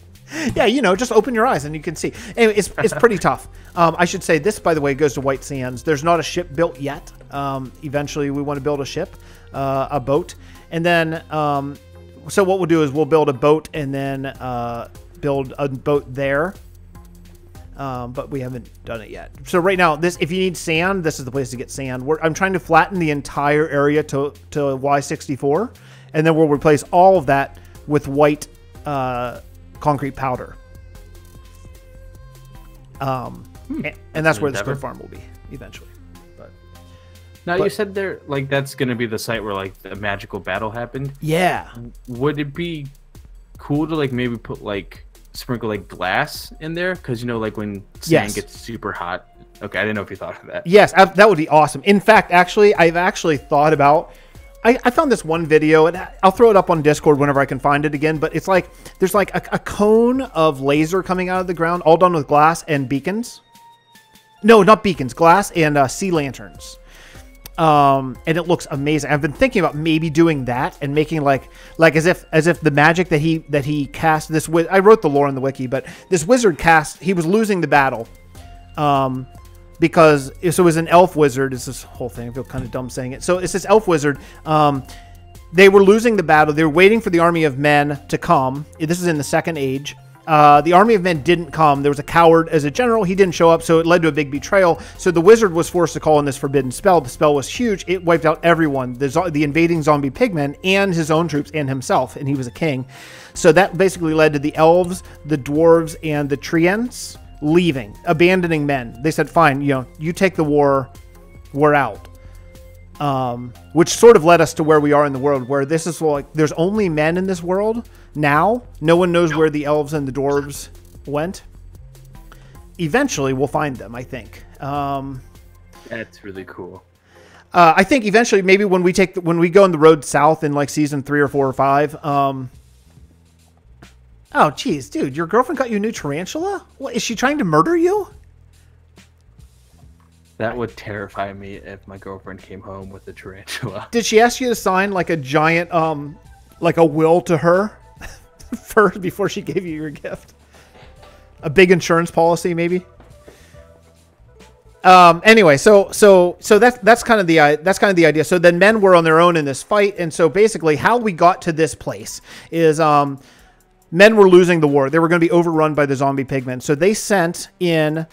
Yeah, you know, just open your eyes and you can see. Anyway, it's pretty tough. I should say this, by the way, goes to White Sands. There's not a ship built yet. Eventually, we want to build a ship, a boat, and then so what we'll do is we'll build a boat and then build a boat there. But we haven't done it yet. So right now, if you need sand, this is the place to get sand. I'm trying to flatten the entire area to Y64, and then we'll replace all of that with white concrete powder. And that's where the squid farm will be eventually. But you said there, like, that's going to be the site where like the magical battle happened. Yeah. Would it be cool to like maybe put like sprinkle like glass in there, because you know, like when sand gets super hot. Okay, I didn't know if you thought of that. Yes, that would be awesome. In fact, actually, I've actually thought about. I found this one video, and I'll throw it up on Discord whenever I can find it again. But it's like there's like a cone of laser coming out of the ground, all done with glass and beacons. No, not beacons, glass and sea lanterns. And it looks amazing. I've been thinking about maybe doing that and making like as if the magic that he cast this with. I wrote the lore in the wiki, but this wizard he was losing the battle, because it was an elf wizard. It's this whole thing. I feel kind of dumb saying it. So it's this elf wizard. They were losing the battle. They were waiting for the army of men to come. This is in the Second Age. The army of men didn't come. There was a coward as a general. He didn't show up, so it led to a big betrayal. So the wizard was forced to call in this forbidden spell. The spell was huge. It wiped out everyone, the invading zombie pigmen and his own troops and himself, and he was a king. So that basically led to the elves, the dwarves, and the treants leaving, abandoning men. They said, fine, you know, you take the war, we're out. Which sort of led us to where we are in the world, where this is like, there's only men in this world now. No one knows where the elves and the dwarves went. Eventually we'll find them, I think. That's really cool. I think eventually, maybe when we go on the road south in like season 3 or 4 or 5, oh, geez, dude, your girlfriend got you a new tarantula? What, is she trying to murder you? That would terrify me if my girlfriend came home with a tarantula. Did she ask you to sign like a giant, like a will to her first before she gave you your gift? A big insurance policy, maybe? Anyway, so that's kind of the idea. So then men were on their own in this fight, and so basically how we got to this place is men were losing the war. They were going to be overrun by the zombie pigmen. So they sent in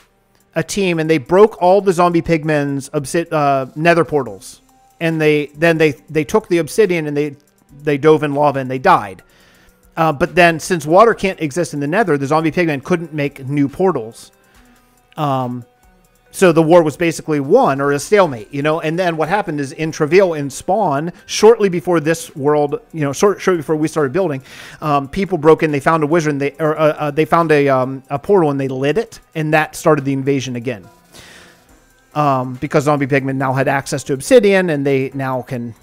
a team, and they broke all the zombie pigmen's nether portals, and they took the obsidian and they dove in lava and they died. But then, since water can't exist in the nether, the zombie pigmen couldn't make new portals. So the war was basically won, or a stalemate, you know. And then what happened is in Travail and Spawn, shortly before this world, you know, shortly before we started building, people broke in. They found a wizard, and they found a portal, and they lit it, and that started the invasion again. Because zombie pigmen now had access to obsidian, and they now can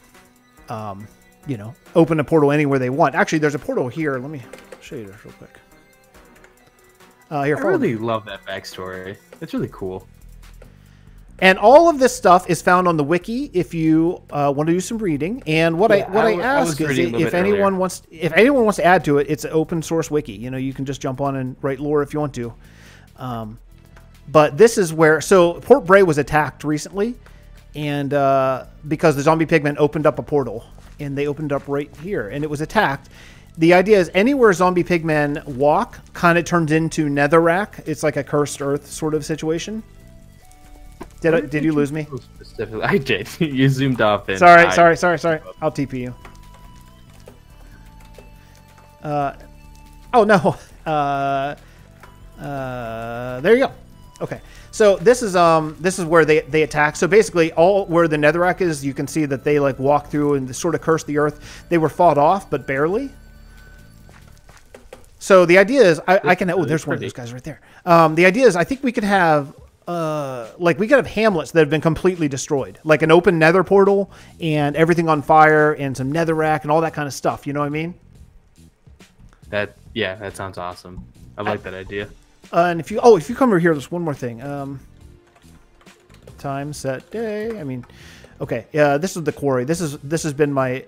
you know, open a portal anywhere they want. Actually, there's a portal here. Let me show you this real quick. Here, I really love that backstory. It's really cool. And all of this stuff is found on the wiki if you want to do some reading. And what I ask is if anyone wants to add to it, it's an open source wiki. You know, you can just jump on and write lore if you want to. But this is where Port Bray was attacked recently, and because the zombie pigmen opened up a portal, and they opened up right here, and it was attacked. The idea is anywhere zombie pigmen walk kind of turns into Netherrack. It's like a cursed earth sort of situation. Did you lose me? Specifically, I did. You zoomed off. And sorry. I'll TP you. Oh no. There you go. Okay. So this is where they attack. So basically, all where the Netherrack is, you can see that they like walk through and sort of curse the earth. They were fought off, but barely. So the idea is, I can. Oh, there's one of those guys right there. The idea is, I think we could have. Like we could have hamlets that have been completely destroyed, like an open nether portal and everything on fire and some netherrack and all that kind of stuff. You know what I mean? That sounds awesome. I like that idea. And if you come over here, there's one more thing. Time, set, day. I mean, okay. Yeah, this is the quarry. This has been my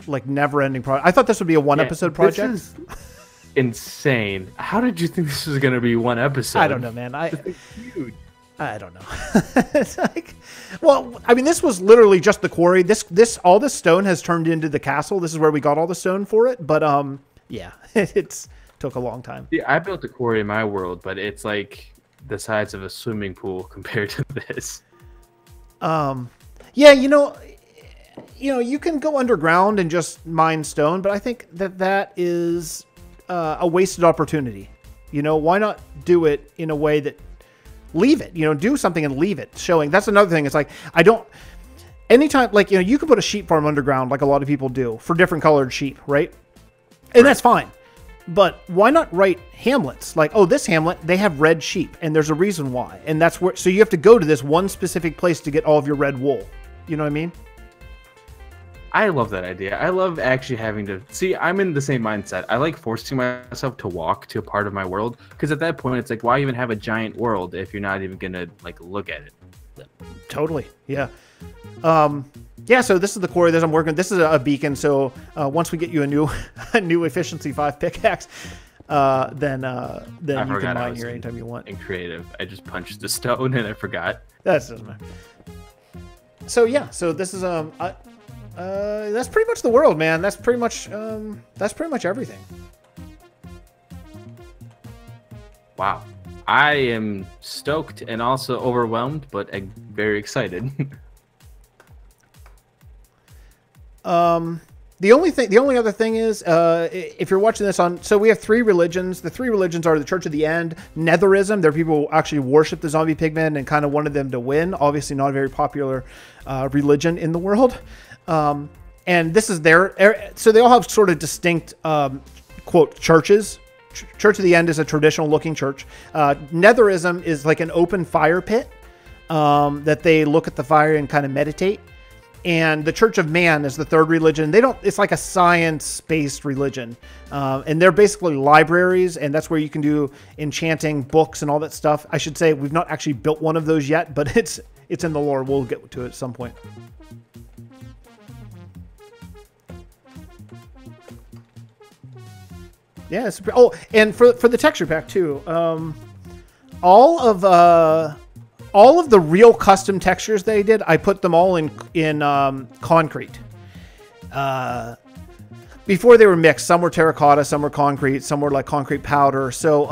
like never-ending project. I thought this would be a one-episode project. This is insane. How did you think this was going to be one episode? I don't know, man. I don't know. It's like, well, I mean, this was literally just the quarry. All this stone has turned into the castle. This is where we got all the stone for it. But yeah, it's took a long time. Yeah, I built a quarry in my world, but it's like the size of a swimming pool compared to this. Yeah, you know, you can go underground and just mine stone, but I think that is a wasted opportunity. You know, why not do it in a way that leave it, do something and leave it showing. That's another thing. It's like, anytime, like, you can put a sheep farm underground like a lot of people do for different colored sheep, right? And that's fine. But why not write hamlets? Like, oh, this hamlet, they have red sheep and there's a reason why. And that's where, so you have to go to this one specific place to get all of your red wool. You know what I mean? I love that idea. I love actually having to see. I'm in the same mindset. I like forcing myself to walk to a part of my world because at that point, it's like, why even have a giant world if you're not even gonna like look at it? Totally, yeah. Yeah. So this is the quarry that I'm working. This is a beacon. So once we get you a new efficiency 5 pickaxe, then you can mine here anytime you want. And creative. I just punched the stone and I forgot. That doesn't matter. So yeah. So this is that's pretty much the world, man. That's pretty much everything. Wow. I am stoked and also overwhelmed, but very excited. The only other thing is, if you're watching this so we have 3 religions. The 3 religions are the Church of the End, Netherism. There are people who actually worship the zombie pigmen and kind of wanted them to win. Obviously not a very popular religion in the world. And this is so they all have sort of distinct, quote, churches. Church of the End is a traditional looking church. Netherism is like an open fire pit, that they look at the fire and kind of meditate. And the Church of Man is the 3rd religion. It's like a science-based religion. And they're basically libraries, and that's where you can do enchanting, books, and all that stuff. I should say we've not actually built one of those yet, but it's in the lore. We'll get to it at some point. Yeah, and for the texture pack too. All of the real custom textures they did, I put them all in concrete. Before they were mixed, some were terracotta, some were concrete, some were like concrete powder. So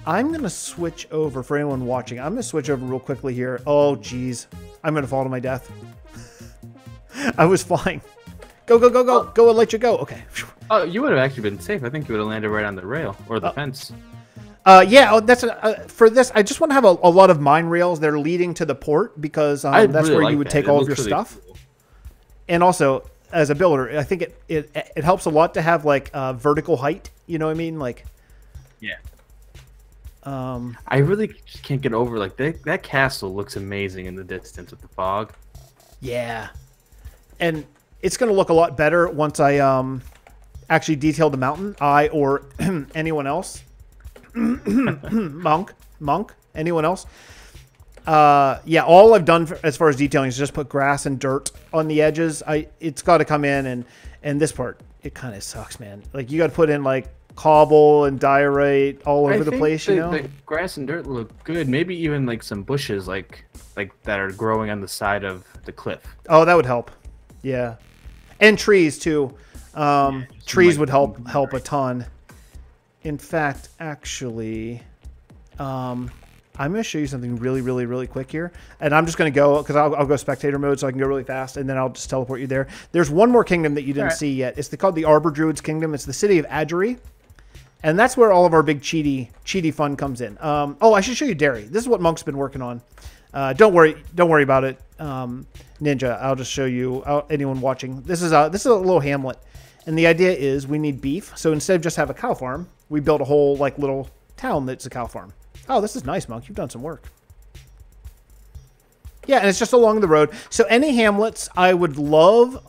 I'm gonna switch over for anyone watching. I'm gonna switch over real quickly here. Oh geez, I'm gonna fall to my death. I was flying. Go, and let you go. Okay. Oh, you would have actually been safe. I think you would have landed right on the rail or the fence. Yeah, that's for this. I just want to have a lot of mine rails that are leading to the port because that's really where you would take all of your stuff. Cool. And also, as a builder, I think it helps a lot to have like vertical height. You know what I mean? Like, yeah. I really just can't get over like that castle looks amazing in the distance with the fog. Yeah, and it's going to look a lot better once I actually detail the mountain. I or anyone else. Monk, anyone else? Yeah, all I've done as far as detailing is just put grass and dirt on the edges. It's got to come in, and this part, it kind of sucks, man. Like, you got to put in like cobble and diorite all over the place, you know? The grass and dirt look good. Maybe even like some bushes like that are growing on the side of the cliff. Oh, that would help. Yeah. And trees too. Trees would help a ton. In fact, actually, I'm going to show you something really, really, really quick here. And I'm just going to go, because I'll go spectator mode so I can go really fast, and then I'll just teleport you there. There's one more kingdom that you didn't see yet. It's called the Arbor Druids Kingdom. It's the city of Adgery. And that's where all of our big cheaty fun comes in. Oh, I should show you Derry. This is what Monk's been working on. Don't worry about it, Ninja. I'll just show you, anyone watching. This is a little hamlet. And the idea is we need beef. So instead of just have a cow farm, we build a whole like little town that's a cow farm. Oh, this is nice, Monk. You've done some work. Yeah, and it's just along the road. So any hamlets, I would love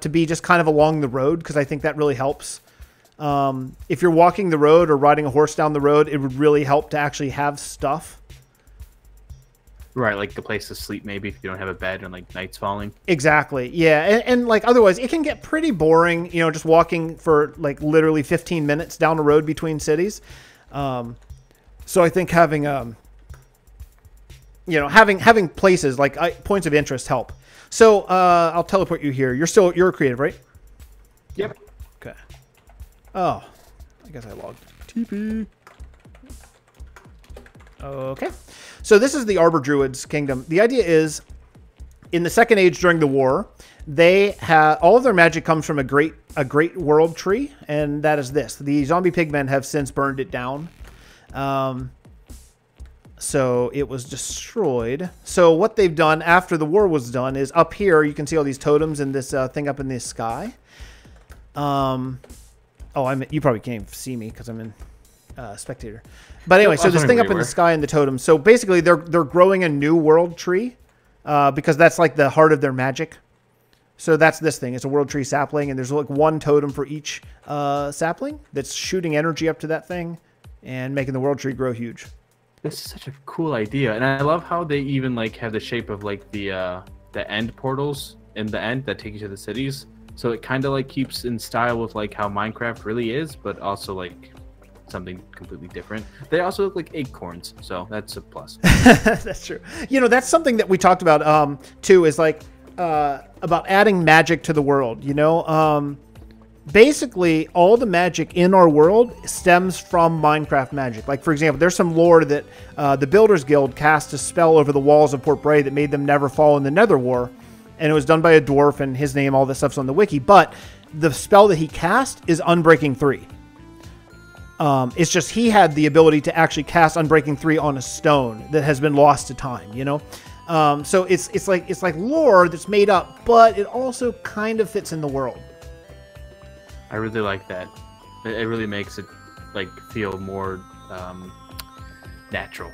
to be just kind of along the road, because I think that really helps. If you're walking the road or riding a horse down the road, it would really help to actually have stuff. Right, like a place to sleep maybe if you don't have a bed and like night's falling. Exactly, yeah. And like otherwise, it can get pretty boring, you know, just walking for like literally 15 minutes down the road between cities. So I think having, you know, having places like points of interest help. So I'll teleport you here. You're creative, right? Yep. Okay. Oh, I guess I logged. TP. Okay. So this is the Arbor Druids Kingdom. The idea is, in the Second Age during the war, they have all of their magic comes from a great world tree, and that is this. The zombie pigmen have since burned it down. So it was destroyed. So what they've done after the war was done is up here, you can see all these totems and this thing up in the sky. You probably can't even see me because I'm in spectator. But anyway, so this thing up in the sky and the totems. So basically they're growing a new world tree because that's like the heart of their magic. So that's this thing. It's a world tree sapling, and there's like one totem for each sapling that's shooting energy up to that thing and making the world tree grow huge. This is such a cool idea, and I love how they even like have the shape of like the end portals in the end that take you to the cities. So it kind of like keeps in style with like how Minecraft really is, but also like something completely different. They also look like acorns, so that's a plus. That's true. You know, that's something that we talked about too, is like about adding magic to the world. You know, basically all the magic in our world stems from Minecraft magic. Like, for example, there's some lore that the Builders Guild cast a spell over the walls of Port Bray that made them never fall in the Nether War, and it was done by a dwarf, and his name, all this stuff's on the wiki. But the spell that he cast is Unbreaking 3. It's just he had the ability to actually cast Unbreaking 3 on a stone that has been lost to time, you know? So it's like lore that's made up, but it also kind of fits in the world. I really like that. It really makes it like feel more natural.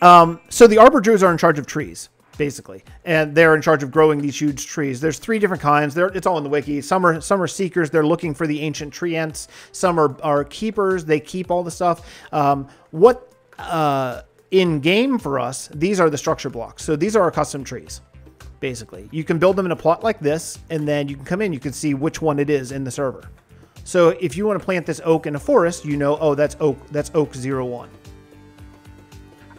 So the Arbor Druids are in charge of trees, basically, and they're in charge of growing these huge trees. There's 3 different kinds. It's all in the wiki. Some are seekers. They're looking for the ancient tree ants. Some are keepers. They keep all the stuff. In game for us, these are the structure blocks. So these are our custom trees. Basically, you can build them in a plot like this, and then you can come in, you can see which one it is in the server. So if you want to plant this oak in a forest, you know, oh, that's oak 01.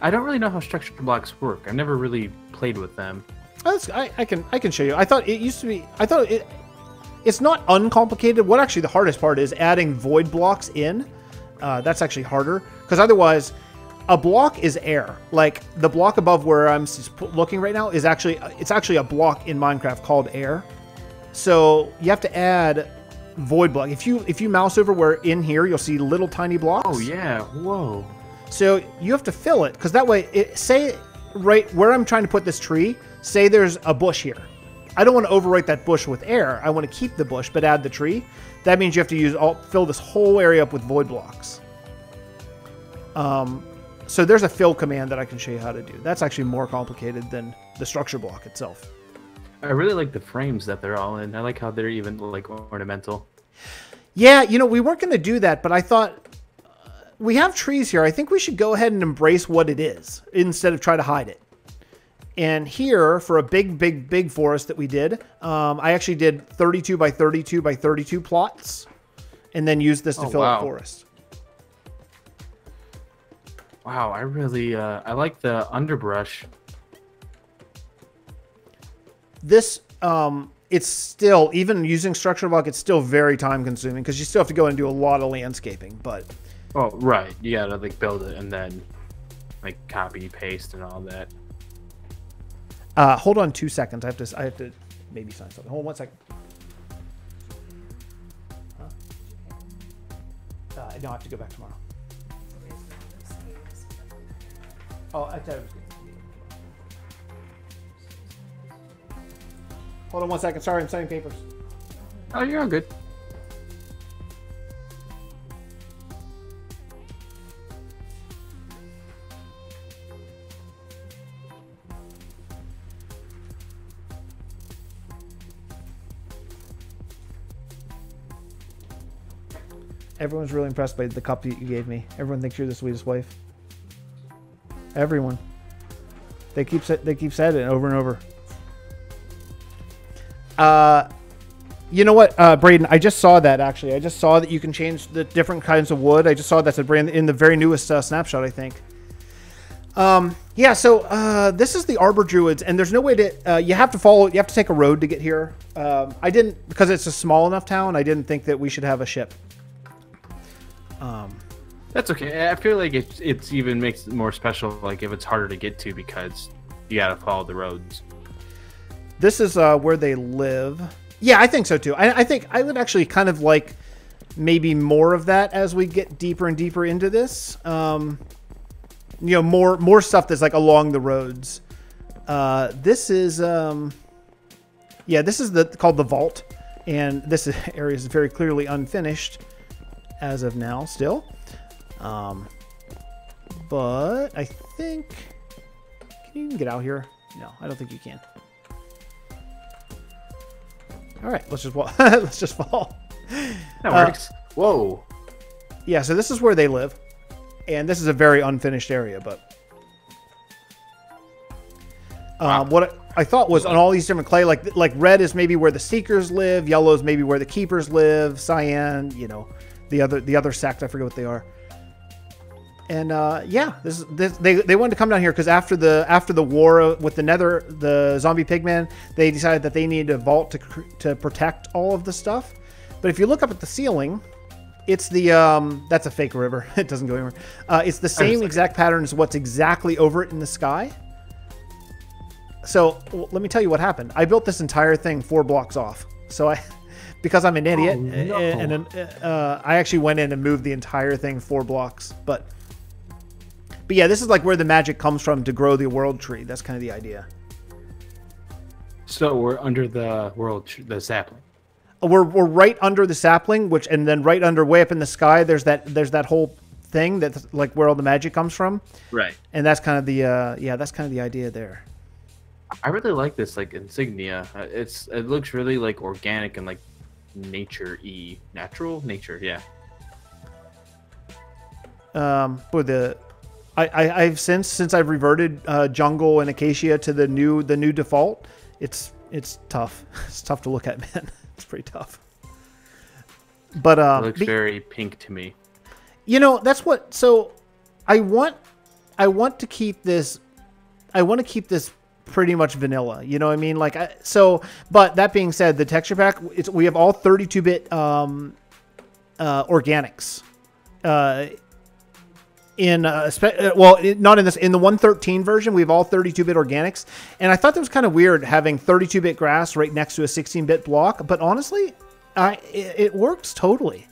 I don't really know how structure blocks work. I've never really played with them. I can show you. I thought it used to be, it's not uncomplicated. What actually the hardest part is adding void blocks in. That's actually harder, because otherwise a block is air. Like the block above where I'm looking right now is actually a block in Minecraft called air. So you have to add void block. If you mouse over where in here, you'll see little tiny blocks. Oh yeah, whoa. So you have to fill it, because that way, say right where I'm trying to put this tree, say there's a bush here. I don't want to overwrite that bush with air. I want to keep the bush but add the tree. That means you have to fill this whole area up with void blocks. So there's a fill command that I can show you how to do. That's actually more complicated than the structure block itself. I really like the frames that they're all in. I like how they're even like ornamental. Yeah, you know, we weren't going to do that, but I thought we have trees here. I think we should go ahead and embrace what it is instead of try to hide it. And here, for a big forest that we did, I actually did 32 by 32 by 32 plots and then used this to fill up forest. Wow, I really, I like the underbrush. This, it's still, even using structural block, it's still very time consuming because you still have to go and do a lot of landscaping, but... Oh, right. You gotta, like, build it and then, like, copy, paste, and all that. Hold on 2 seconds. I have to maybe sign something. Hold on 1 second. No, I have to go back tomorrow. Oh, I thought it was good. Hold on 1 second. Sorry, I'm signing papers. Oh, you're all good. Everyone's really impressed by the cup that you gave me. Everyone thinks you're the sweetest wife. Everyone. They keep saying it over and over. You know what, Braden? I just saw that actually. I just saw that you can change the different kinds of wood. I just saw that's a brand in the very newest snapshot, I think. Yeah. So this is the Arbor Druids, and there's no way to. You have to follow. You have to take a road to get here. I didn't because it's a small enough town. I didn't think that we should have a ship. That's okay. I feel like it's even makes it more special, like if it's harder to get to because you gotta follow the roads. This is where they live. Yeah, I think so too. I think I would actually kind of like maybe more of that as we get deeper and deeper into this. You know, more stuff that's like along the roads. This is yeah, this is called the Vault, and this area is very clearly unfinished as of now still. But I think, can you even get out here? No, I don't think you can. All right, let's just let's just fall. That works. Whoa. Yeah, so this is where they live, and this is a very unfinished area. But what I thought was on all these different clay, like red is maybe where the Seekers live, yellow is maybe where the Keepers live, cyan, you know, the other sect, I forget what they are. And yeah, they wanted to come down here because after the war with the zombie pigman, they decided that they needed a vault to protect all of the stuff. But if you look up at the ceiling, it's the that's a fake river. It doesn't go anywhere. It's the same exact pattern as what's exactly over it in the sky. So let me tell you what happened. I built this entire thing 4 blocks off. So because I'm an idiot, and I actually went in and moved the entire thing 4 blocks, But yeah, this is like where the magic comes from to grow the world tree. That's kind of the idea. So we're under the the sapling. We're right under the sapling, and then right under, way up in the sky, there's that whole thing that's like where all the magic comes from. Right. And that's kind of the yeah, that's kind of the idea there. I really like this like insignia. It looks really like organic and like natural nature. Yeah. For I've since I've reverted jungle and acacia to the new default. It's tough. It's tough to look at, man. It's pretty tough. But it looks very pink to me. You know, that's what. So I want to keep this. I want to keep this pretty much vanilla. You know what I mean? Like but that being said, the texture pack. We have all 32-bit organics. Not in this. In the 1.13 version, we have all 32-bit organics, and I thought that was kind of weird having 32-bit grass right next to a 16-bit block. But honestly, it works totally.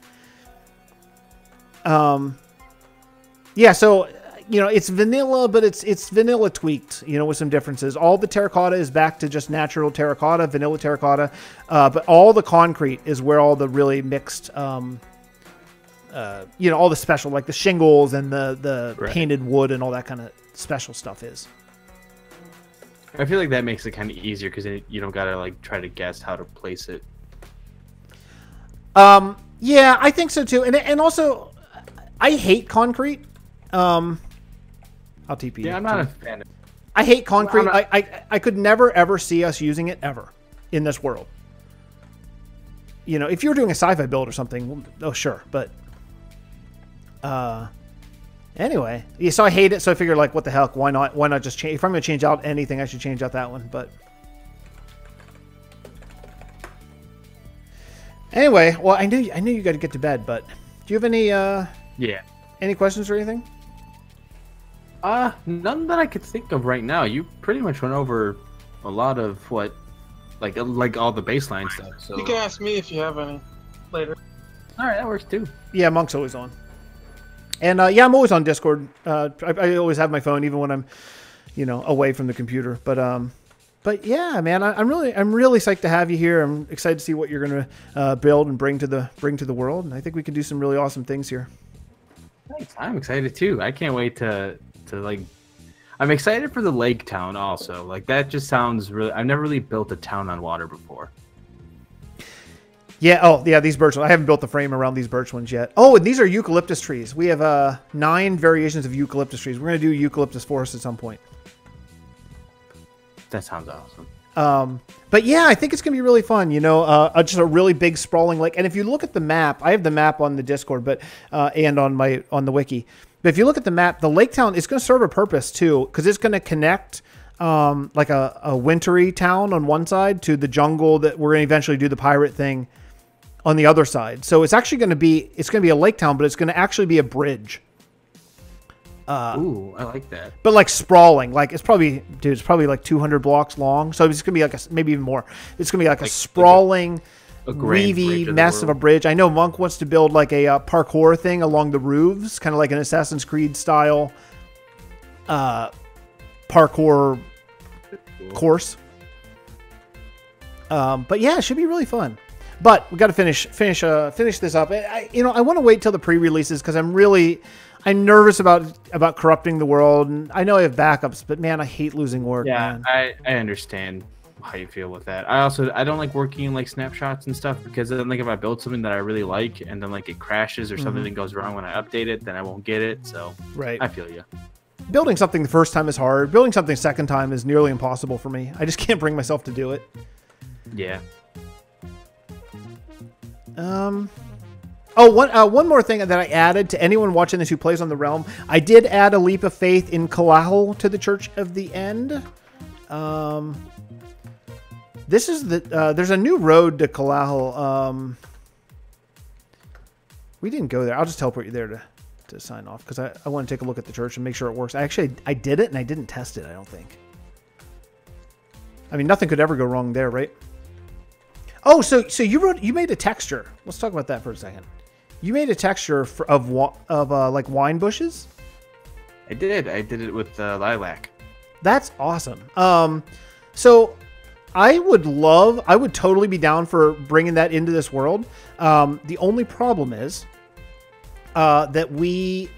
Yeah. So you know, it's vanilla, but it's vanilla tweaked. You know, with some differences. All the terracotta is back to just natural terracotta, vanilla terracotta, but all the concrete is where all the really mixed. You know, all the special, like the shingles and the right. painted wood and all that kind of special stuff is. I feel like that makes it kind of easier because you don't gotta like try to guess how to place it. Yeah, I think so too. And also, I hate concrete. I'll TP. Yeah, I'm not a fan of. I hate concrete. Well, I could never ever see us using it ever in this world. You know, if you were doing a sci-fi build or something, oh sure, but anyway, yeah. So I hate it. So I figured, like, what the heck? Why not? Why not just change? If I'm going to change out anything, I should change out that one. But anyway, well, I knew you got to get to bed. But do you have any any questions or anything? None that I could think of right now. You pretty much went over a lot of what, like all the baseline stuff. So You can ask me if you have any later. all right, that works too. Yeah, Monk's always on. And yeah, I'm always on Discord. I always have my phone, even when I'm, you know, away from the computer. But yeah, man, I'm really psyched to have you here. I'm excited to see what you're gonna build and bring to the world. And I think we can do some really awesome things here. Thanks. I'm excited too. I can't wait to like. I'm excited for the lake town also. Like that just sounds really. I've never really built a town on water before. Yeah. Oh, yeah. These birch ones. I haven't built the frame around these birch ones yet. Oh, and these are eucalyptus trees. We have 9 variations of eucalyptus trees. We're gonna do eucalyptus forest at some point. That sounds awesome. But yeah, I think it's gonna be really fun. You know, just a really big sprawling lake. And if you look at the map, I have the map on the Discord, but and on the wiki. But if you look at the map, the lake town is going to serve a purpose too, because it's going to connect like a wintry town on one side to the jungle that we're going to eventually do the pirate thing on the other side. So it's actually going to be a lake town, but it's going to actually be a bridge. Ooh, I like that. But like sprawling, like it's probably like 200 blocks long. So it's going to be like maybe even more. It's going to be like a sprawling, weavy mess of a bridge. I know Monk wants to build like a parkour thing along the roofs, kind of like an Assassin's Creed style parkour course. But yeah, it should be really fun. But we got to finish this up. I want to wait till the pre-releases because I'm nervous about corrupting the world, and I know I have backups, but man, I hate losing work. Yeah, man. I understand how you feel with that. I don't like working in like snapshots and stuff because then like if I build something that I really like and then like it crashes or something goes wrong when I update it, then I won't get it. So right, I feel you. Building something the first time is hard. Building something second time is nearly impossible for me. I just can't bring myself to do it. Yeah. Oh, one more thing that I added to anyone watching this who plays on the Realm. I did add a leap of faith in Kalahal to the Church of the End. This is there's a new road to Kalahal. We didn't go there. I'll just teleport you there to sign off because I want to take a look at the church and make sure it works. I did it and I didn't test it, I don't think. I mean, nothing could ever go wrong there, right? Oh, so you made a texture. Let's talk about that for a second. You made a texture of like wine bushes? I did it with lilac. That's awesome. So I would totally be down for bringing that into this world. The only problem is that we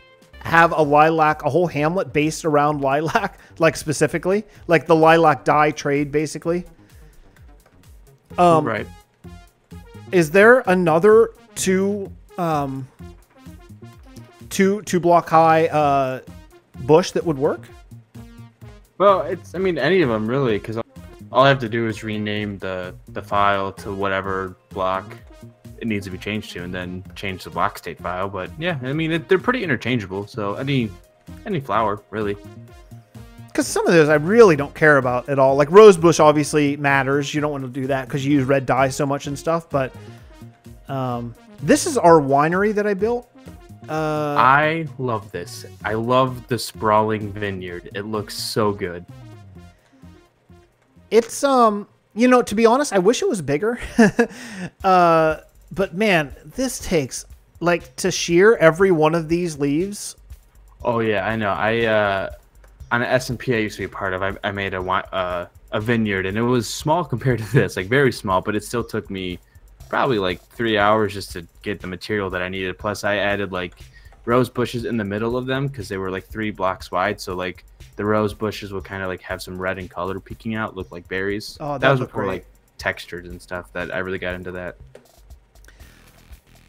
have a whole hamlet based around lilac, like specifically, like the lilac dye trade, basically. Right. Is there another two block high bush that would work? Well, I mean, any of them really, because all I have to do is rename the file to whatever block it needs to be changed to, and then change the block state file. But yeah, I mean, they're pretty interchangeable. So any flower really. Because some of those I really don't care about at all. Like rosebush obviously matters. You don't want to do that because you use red dye so much and stuff. But this is our winery that I built. I love this. I love the sprawling vineyard. It looks so good. It's to be honest, I wish it was bigger. But man, this takes like to shear every one of these leaves. Oh yeah, I know. On an SMP I used to be part of, I made a vineyard, and it was small compared to this, like very small, but it still took me probably like 3 hours just to get the material that I needed. Plus I added like rose bushes in the middle of them because they were like 3 blocks wide, so like the rose bushes would kind of like have some red in color peeking out, look like berries. Oh, that was look before great. like textures and stuff that I really got into that.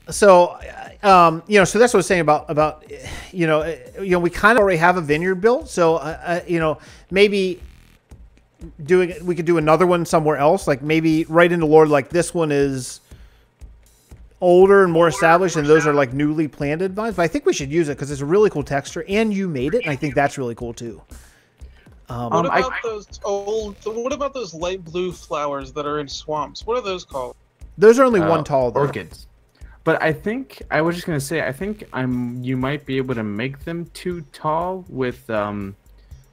So, you know, so that's what I was saying about, you know, we kind of already have a vineyard built. So, you know, maybe we could do another one somewhere else, like maybe right into lore, like this one is older and more established, and those are like newly planted vines. But I think we should use it because it's a really cool texture, and you made it, and I think that's really cool too. What about those light blue flowers that are in swamps? What are those called? Those are only one tall, though. Orchids. But I think I was just gonna say I think you might be able to make them too tall with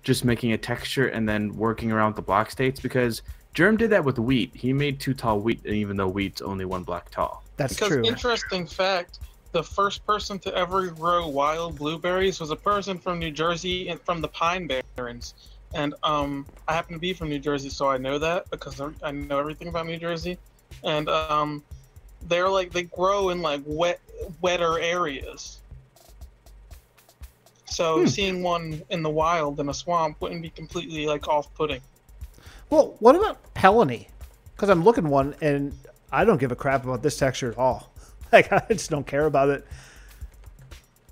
just making a texture and then working around the block states, because Germ did that with wheat. He made too tall wheat, even though wheat's only one block tall. That's because true. Interesting fact, the first person to ever grow wild blueberries was a person from New Jersey and from the Pine Barrens. And I happen to be from New Jersey, so I know that because I know everything about New Jersey. And they grow in like wetter areas. So seeing one in the wild in a swamp wouldn't be completely like off-putting. Well, what about Pelony? Because I'm looking one and I don't give a crap about this texture at all. Like, I just don't care about it.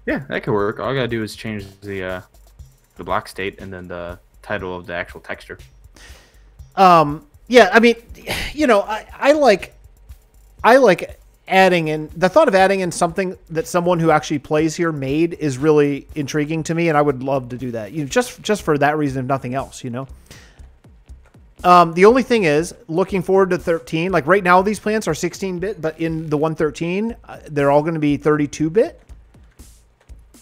Yeah, that could work. All I gotta do is change the block state and then the title of the actual texture. Yeah, I mean, you know, I like adding in the thought of adding in something that someone who actually plays here made is really intriguing to me, and I would love to do that. You know, just for that reason, if nothing else. You know. The only thing is, looking forward to 13. Like right now, these plants are 16-bit, but in the 113, they're all going to be 32-bit.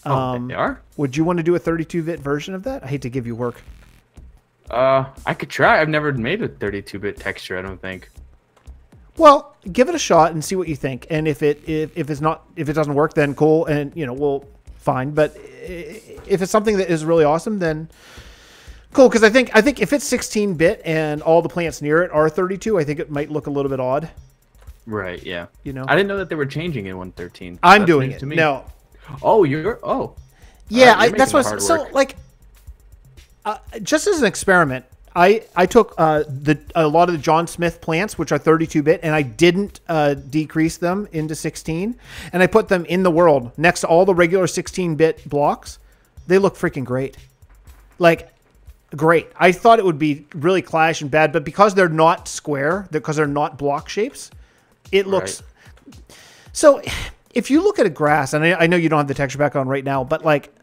They are? Would you want to do a 32-bit version of that? I hate to give you work. I could try. I've never made a 32-bit texture, I don't think. Well, give it a shot and see what you think. And if it doesn't work, then cool, and you know, we'll fine. But if it's something that is really awesome, then cool. Because I think if it's 16-bit and all the plants near it are 32, I think it might look a little bit odd. Right. Yeah. You know, I didn't know that they were changing in 113. I'm doing it. No. Oh, you're. Oh. Yeah, you're that's what. So like, just as an experiment, I took a lot of the John Smith plants, which are 32-bit, and I didn't decrease them into 16, and I put them in the world next to all the regular 16-bit blocks. They look freaking great. Like, great. I thought it would be really clash and bad, but because they're not square, because they're not block shapes, it looks... Right. So, if you look at a grass, and I know you don't have the texture back on right now, but like,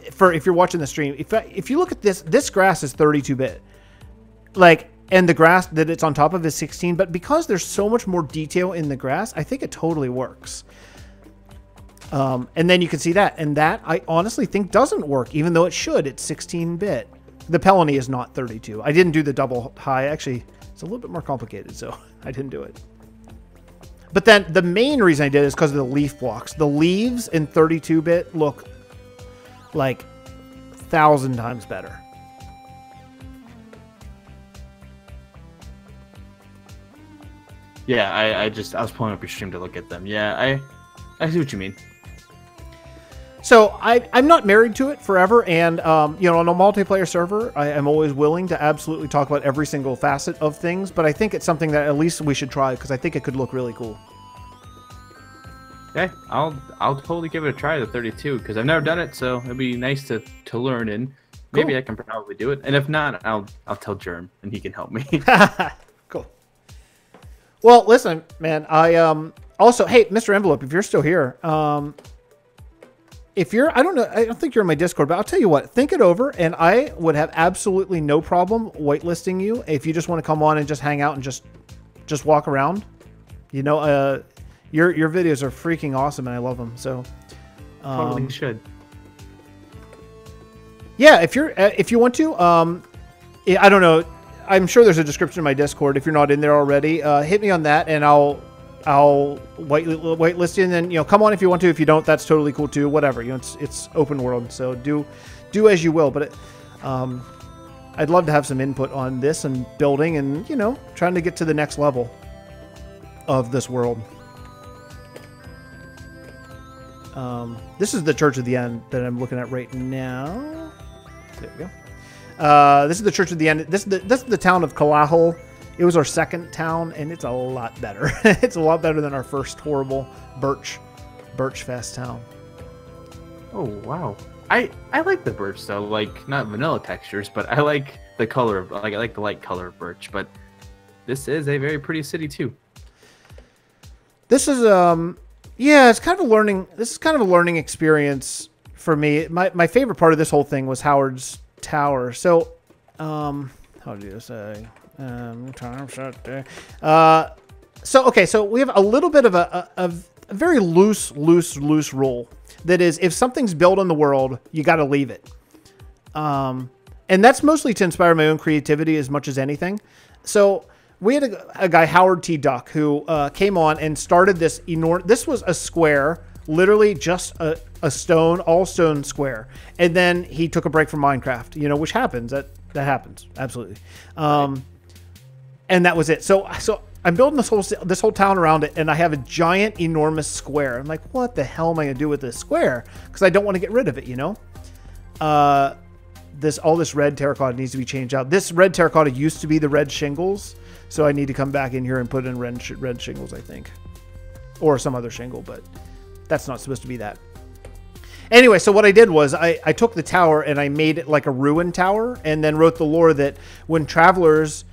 if you're watching the stream, if you look at this grass is 32-bit. Like, and the grass that it's on top of is 16, but because there's so much more detail in the grass, I think it totally works. And then you can see that, and that I honestly think doesn't work, even though it should. It's 16-bit. The Pelony is not 32. I didn't do the double high. Actually, it's a little bit more complicated, so I didn't do it. But then the main reason I did is because of the leaf blocks. The leaves in 32-bit look like 1,000 times better. Yeah, I was pulling up your stream to look at them. Yeah, I see what you mean. So I'm not married to it forever, and you know, on a multiplayer server, I am always willing to absolutely talk about every single facet of things. But I think it's something that at least we should try because I think it could look really cool. Okay, I'll totally give it a try. The 32 because I've never done it, so it'd be nice to learn, and maybe I can probably do it. And if not, I'll tell Germ and he can help me. Cool. Well, listen, man. I also, hey, Mr. Envelope, if you're still here, if you're, I don't think you're in my Discord, but I'll tell you what, think it over, and I would have absolutely no problem whitelisting you if you just want to come on and just hang out and just walk around. You know, your videos are freaking awesome, and I love them. So, Totally should. Yeah, if you want to, I don't know. I'm sure there's a description in my Discord. If you're not in there already, hit me on that, and I'll whitelist you, and then, you know, come on if you want to. If you don't, that's totally cool too. Whatever, you know, it's open world, so do as you will. But I'd love to have some input on this and building, and you know, trying to get to the next level of this world. This is the Church of the End that I'm looking at right now. There we go. This is the Church of the End. This is the town of Colosseum. It was our second town, and it's a lot better. It's a lot better than our first horrible Birch Fest town. Oh wow. I like the birch though, like not vanilla textures, but I like the color of I like the light color of birch. But this is a very pretty city too. This is yeah, it's kind of a learning. This is kind of a learning experience for me. My favorite part of this whole thing was Howard's Tower. So how do you say? So okay, so we have a little bit of a very loose rule. That is, if something's built in the world, you got to leave it. And that's mostly to inspire my own creativity as much as anything. So we had a guy, Howard T. Duck, who came on and started this enormous... This was a square, literally just a stone, all stone square. And then he took a break from Minecraft, you know, which happens. That happens, absolutely. And that was it. So I'm building this whole town around it, and I have a giant, enormous square. I'm like, what the hell am I going to do with this square? Because I don't want to get rid of it, you know? All this red terracotta needs to be changed out. This red terracotta used to be the red shingles, so I need to come back in here and put in red shingles, I think. Or some other shingle, but that's not supposed to be that. Anyway, so what I did was I took the tower and I made it like a ruined tower, and then wrote the lore that when travelers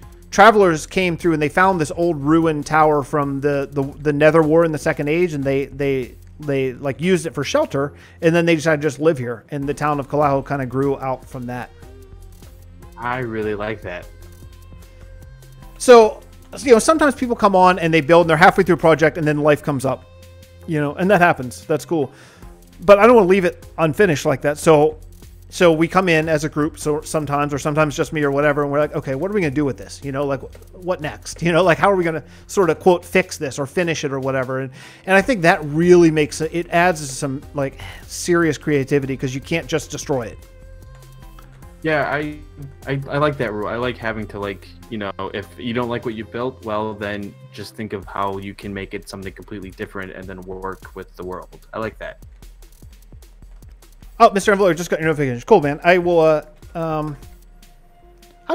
came through and they found this old ruined tower from the Nether War in the Second Age, and they like used it for shelter, and then they decided to just live here, and the town of Colosseum kind of grew out from that. I really like that. So, you know, sometimes people come on and they build and they're halfway through a project and then life comes up, you know, and that happens. That's cool. But I don't want to leave it unfinished like that. So we come in as a group, so sometimes just me or whatever, and we're like, okay, what are we going to do with this? You know, like, what next? You know, like, how are we going to sort of, quote, fix this or finish it or whatever? And I think that really makes it adds some, like, serious creativity, because you can't just destroy it. Yeah, I like that rule. I like having to, like, you know, if you don't like what you built, well, then just think of how you can make it something completely different and then work with the world. I like that. Oh, Mr. Envelope, just got your notification. Cool, man. I will, I'll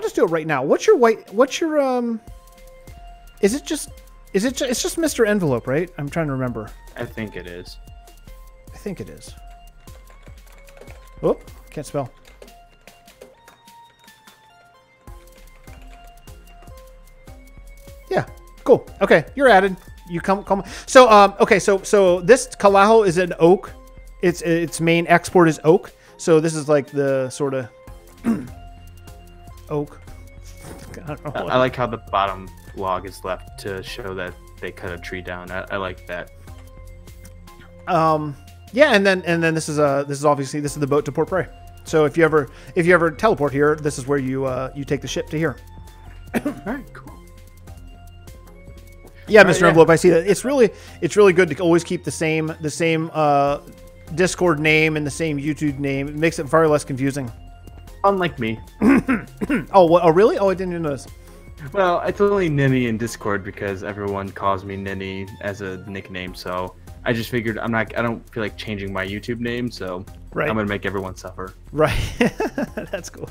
just do it right now. It's just Mr. Envelope, right? I'm trying to remember. I think it is. I think it is. Oh, can't spell. Yeah, cool. Okay, you're added. You come. So, okay, so this Colosseum is an oak. Its main export is oak. So this is like the sort of oak. I like how the bottom log is left to show that they cut a tree down. I like that. Yeah, and then this is obviously the boat to Port Prey. So if you ever teleport here, this is where you take the ship to here. All right, cool. Yeah, Mr. Envelope, I see that. It's really good to always keep the same Discord name and the same YouTube name. It makes it far less confusing. Unlike me. Oh, really? Oh, I didn't even notice. Well, it's only Ninny in Discord because everyone calls me Ninny as a nickname. So I just figured I don't feel like changing my YouTube name. So right. I'm gonna make everyone suffer. Right. That's cool.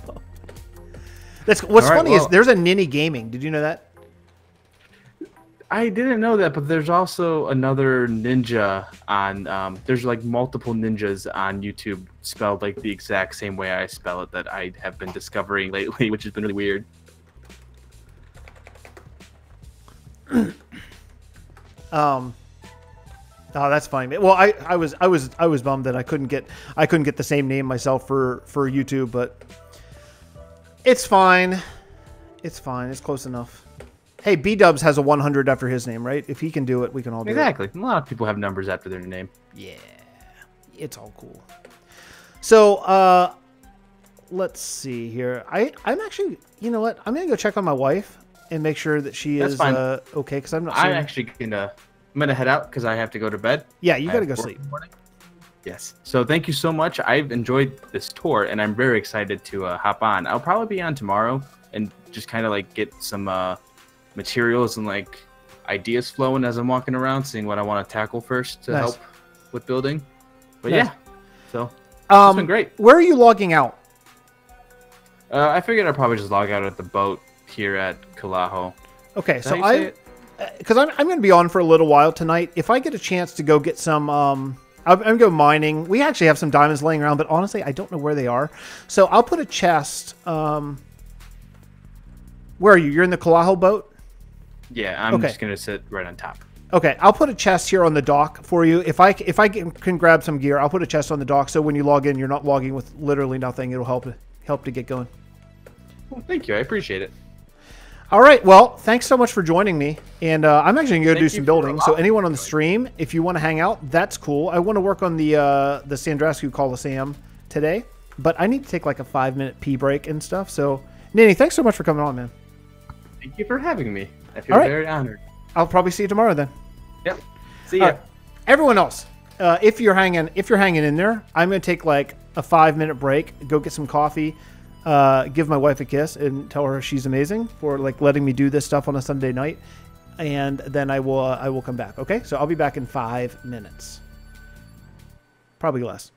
What's funny is there's a Ninny Gaming. Did you know that? I didn't know that, but there's also another ninja on, there's like multiple ninjas on YouTube spelled like the exact same way I spell it that I have been discovering lately, which has been really weird. Oh, that's fine. Well, I was bummed that I couldn't get the same name myself for YouTube, but it's fine. It's fine. It's close enough. Hey, B-Dubs has a 100 after his name, right? If he can do it, we can all do it. Exactly. A lot of people have numbers after their name. Yeah. It's all cool. So, let's see here. I'm actually, you know what? I'm going to go check on my wife and make sure that she is okay, because I'm not sure. I'm actually going to head out because I have to go to bed. Yeah, you got to go sleep. Yes. So thank you so much. I've enjoyed this tour, and I'm very excited to hop on. I'll probably be on tomorrow and just kind of like get some materials and like ideas flowing as I'm walking around, seeing what I want to tackle first to help with building. But yeah, so it's been great. Where are you logging out? I figured I'd probably just log out at the boat here at Kalaho. Okay, Is so that how you say because I'm going to be on for a little while tonight. If I get a chance to go get some, I'm going to go mining. We actually have some diamonds laying around, but honestly, I don't know where they are. So I'll put a chest. Where are you? You're in the Kalaho boat? Yeah, I'm just going to sit right on top. Okay, I'll put a chest here on the dock for you. If I can grab some gear, I'll put a chest on the dock so when you log in, you're not logging with literally nothing. It'll help to get going. Well, thank you. I appreciate it. All right. Well, thanks so much for joining me. And I'm actually going to go do some building. So anyone on the stream, if you want to hang out, that's cool. I want to work on the Sandrasku Colosseum today, but I need to take like a 5-minute pee break and stuff. So, Nanny, thanks so much for coming on, man. Thank you for having me. I feel very honored. I'll probably see you tomorrow then. Yep. See ya. Everyone else, if you're hanging in there, I'm going to take like a 5-minute break, go get some coffee. Give my wife a kiss and tell her she's amazing for like letting me do this stuff on a Sunday night, and then I will come back. Okay, so I'll be back in 5 minutes, probably less.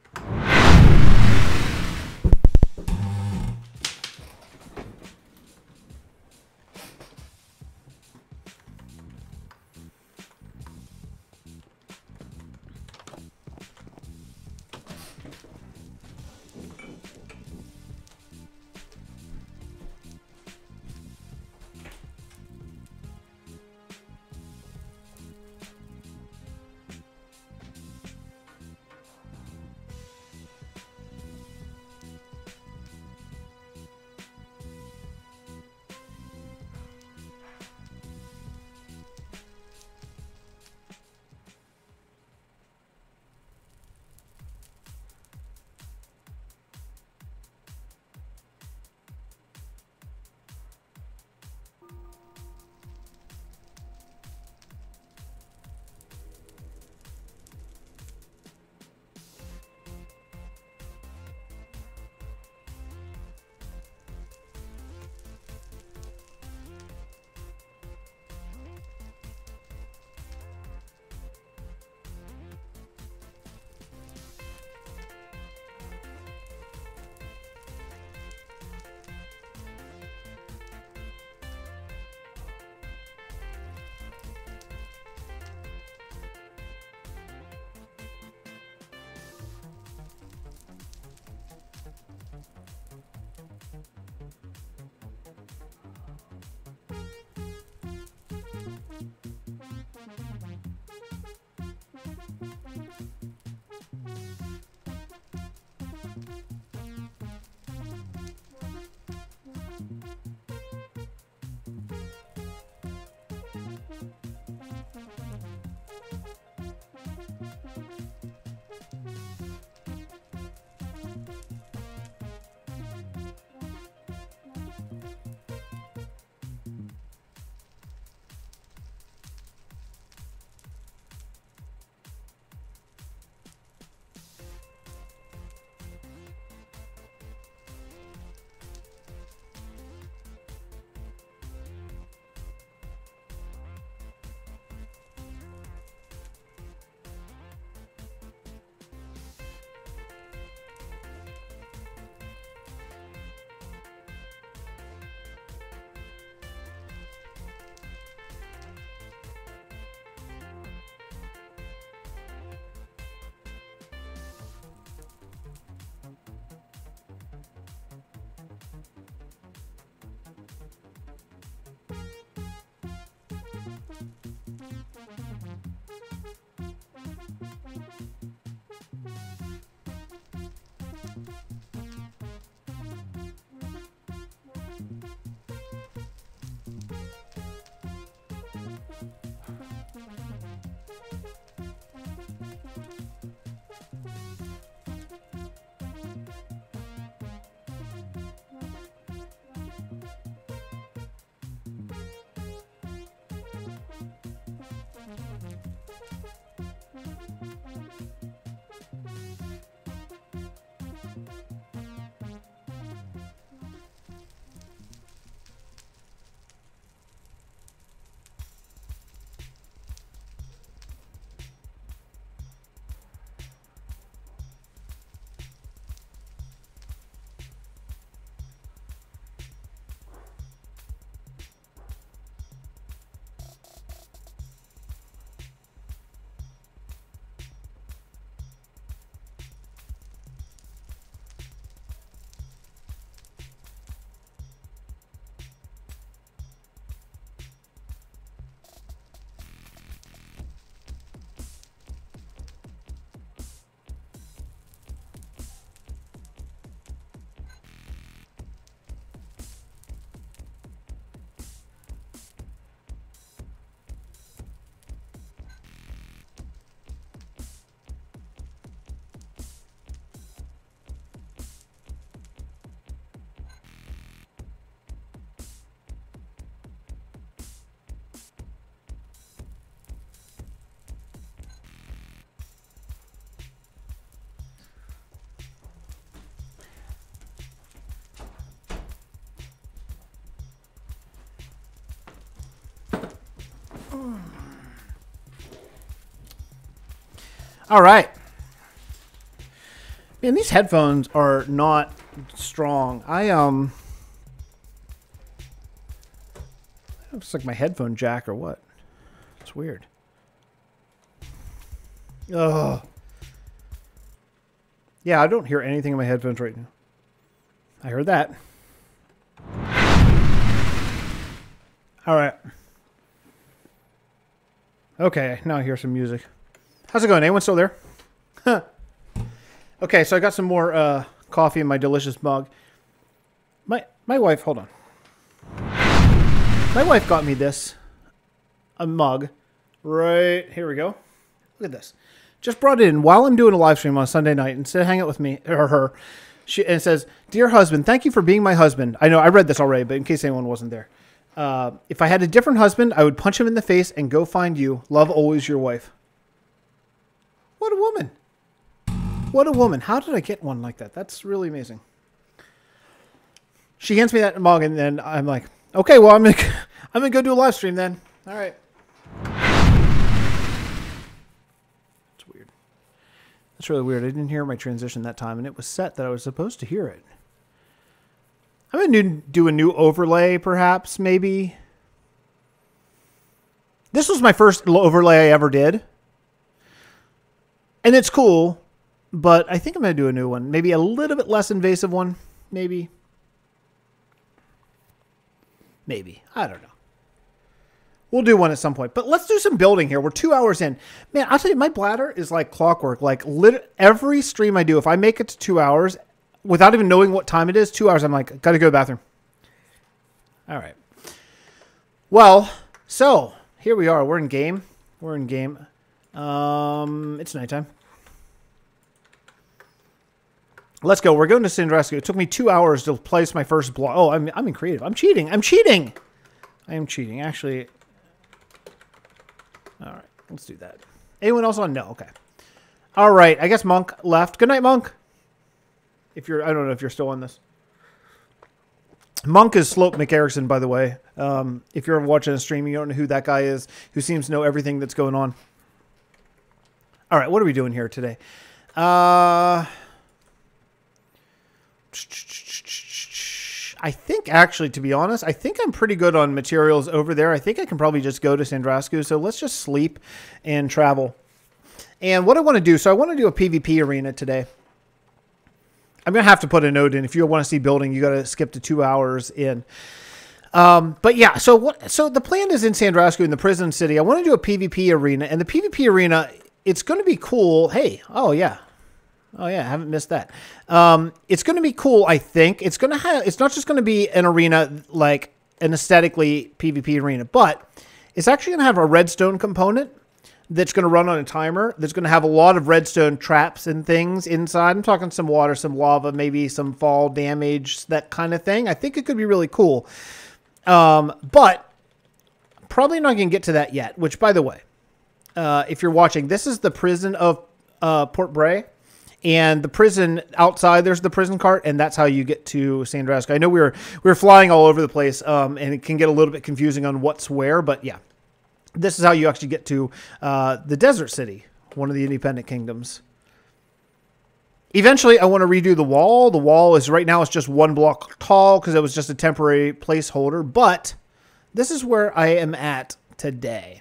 All right. Man, these headphones are not strong. Looks like my headphone jack or what? It's weird. Ugh. Yeah, I don't hear anything in my headphones right now. I heard that. All right. Okay, now I hear some music. How's it going? Anyone still there? Huh. Okay, so I got some more coffee in my delicious mug. My wife, hold on. My wife got me a mug. Right, here we go. Look at this. Just brought it in while I'm doing a live stream on Sunday night and said hang out with me, or her. And it says, "Dear husband, thank you for being my husband." I know I read this already, but in case anyone wasn't there. If I had a different husband, I would punch him in the face and go find you. Love always, your wife. What a woman. What a woman. How did I get one like that? That's really amazing. She hands me that mug and then I'm like, okay, well, I'm gonna go do a live stream then. All right. It's weird. That's really weird. I didn't hear my transition that time, and it was set that I was supposed to hear it. I'm gonna do a new overlay, perhaps, maybe. This was my first overlay I ever did, and it's cool. But I think I'm gonna do a new one, maybe a little bit less invasive one, maybe. Maybe. I don't know. We'll do one at some point. But let's do some building here. We're 2 hours in. Man, I'll tell you, my bladder is like clockwork. Like, every stream I do, if I make it to 2 hours, without even knowing what time it is, 2 hours, I'm like, gotta go to the bathroom. All right. Well, so, here we are. We're in game. We're in game. It's nighttime. Let's go. We're going to Sandrasku. It took me 2 hours to place my first block. Oh, I'm in creative. I'm cheating. I'm cheating. I am cheating. Actually. All right. Let's do that. Anyone else on? No. Okay. All right. I guess Monk left. Good night, Monk. I don't know if you're still on this. Monk is Slope McErickson, by the way. If you're watching a stream, you don't know who that guy is, who seems to know everything that's going on. All right. What are we doing here today? I think, actually, to be honest, I think I'm pretty good on materials over there. I think I can probably just go to Sandrasku. So let's just sleep and travel. And what I want to do, so I want to do a PvP arena today. I'm going to have to put a note in. If you want to see building, you got to skip to 2 hours in. But yeah, so the plan is in Sandrasku, in the prison city. I want to do a PvP arena. And the PvP arena, it's going to be cool. Hey, oh yeah. Oh yeah, I haven't missed that. It's going to be cool, I think. It's not just going to be an arena like an aesthetically PvP arena, but it's actually going to have a redstone component that's going to run on a timer. That's going to have a lot of redstone traps and things inside. I'm talking some water, some lava, maybe some fall damage, that kind of thing. I think it could be really cool. But probably not going to get to that yet, which, by the way, if you're watching, this is the prison of Port Bray. And the prison outside, there's the prison cart, and that's how you get to Sandrasku. I know we were flying all over the place, and it can get a little bit confusing on what's where, but yeah. This is how you actually get to the desert city, one of the independent kingdoms. Eventually, I want to redo the wall. The wall is right now, it's just 1 block tall because it was just a temporary placeholder, but this is where I am at today.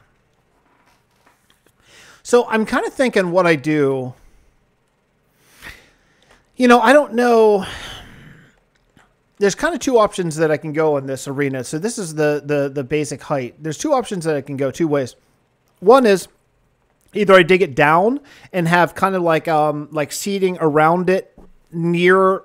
So I'm kind of thinking what I do. You know, I don't know. There's kind of 2 options that I can go in this arena. So this is the basic height. There's 2 options that I can go 2 ways. One is either I dig it down and have kind of like seating around it near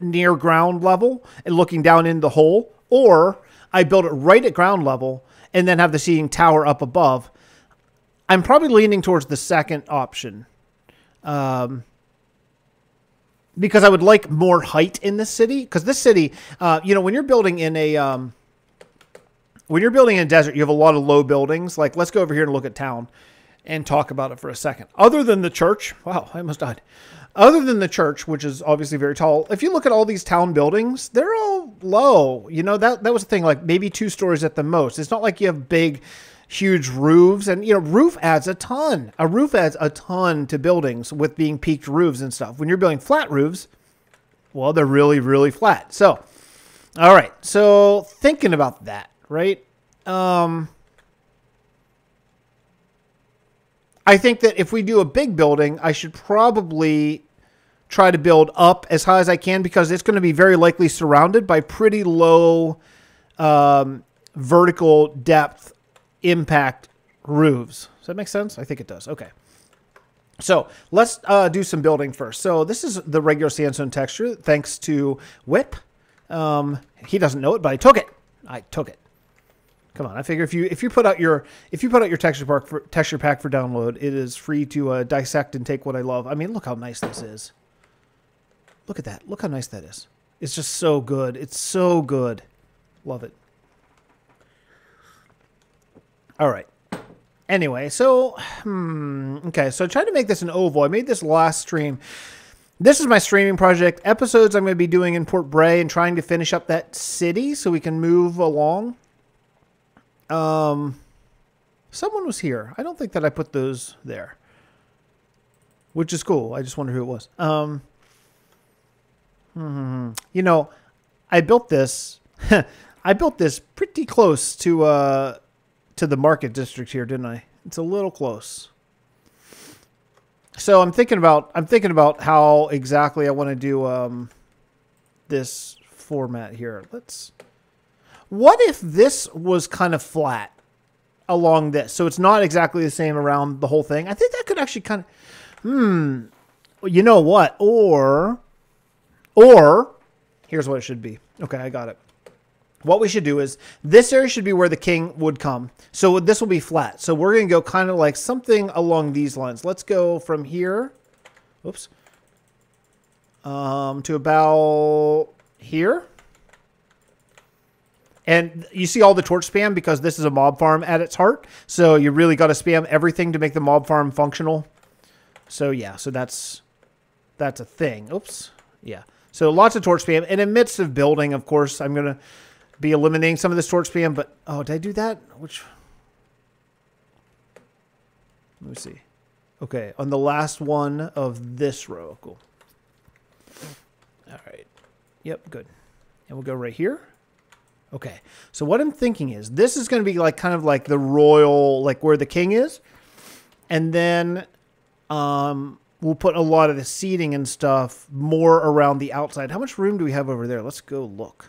ground level and looking down in the hole, or I build it right at ground level and then have the seating tower up above. I'm probably leaning towards the second option. Because I would like more height in this city. Because this city, you know, when you're building in a desert, you have a lot of low buildings. Like, let's go over here and look at town and talk about it for a second. Other than the church, wow, I almost died. Other than the church, which is obviously very tall, if you look at all these town buildings, they're all low. You know, that was the thing, like maybe 2 stories at the most. It's not like you have big, huge roofs. And, you know, roof adds a ton. A roof adds a ton to buildings with being peaked roofs and stuff. When you're building flat roofs, well, they're really, really flat. So, all right. So thinking about that, right? I think that if we do a big building, I should probably try to build up as high as I can because it's going to be very likely surrounded by pretty low vertical depth impact roofs. Does that make sense? I think it does. Okay. So let's do some building first. So this is the regular sandstone texture thanks to Whip. He doesn't know it, but I took it. I took it. Come on, I figure if you put out your texture pack for download, it is free to dissect and take what I love. I mean, look how nice this is. Look at that. Look how nice that is. It's just so good. It's so good. Love it. All right. Anyway, so okay, so I tried to make this an oval. I made this last stream. This is my streaming project. Episodes I'm going to be doing in Port Bray and trying to finish up that city so we can move along. Someone was here. I don't think that I put those there, which is cool. I just wonder who it was. You know, I built this. I built this pretty close to the market district here, didn't I? It's a little close. So I'm thinking about how exactly I want to do this format here. What if this was kind of flat along this? So it's not exactly the same around the whole thing. I think that could actually kind of, you know what? Or here's what it should be. Okay, I got it. What we should do is this area should be where the king would come. So this will be flat. So we're going to go kind of like something along these lines. Let's go from here. Oops. To about here. And you see all the torch spam because this is a mob farm at its heart. So you really got to spam everything to make the mob farm functional. So yeah, so that's a thing. Oops. Yeah. So lots of torch spam. And in midst of building, of course, I'm going to be eliminating some of this torch spam. But, oh, did I do that? Which? Let me see. Okay, on the last one of this row. Cool. All right. Yep, good. And we'll go right here. Okay, so what I'm thinking is this is going to be like kind of like the royal, like where the king is. And then we'll put a lot of the seating and stuff more around the outside. How much room do we have over there? Let's go look.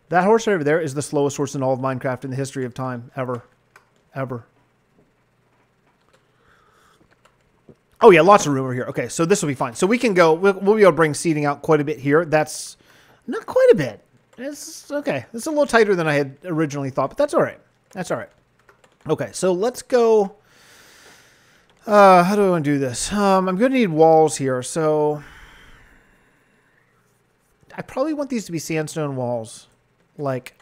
That horse over there is the slowest horse in all of Minecraft in the history of time, ever. Ever. Oh, yeah, lots of room over here. Okay, so this will be fine. So we can go, we'll be able to bring seating out quite a bit here. That's not quite a bit. It's okay. It's a little tighter than I had originally thought, but that's all right. That's all right. Okay, so let's go. How do I want to do this? I'm going to need walls here. So I probably want these to be sandstone walls, like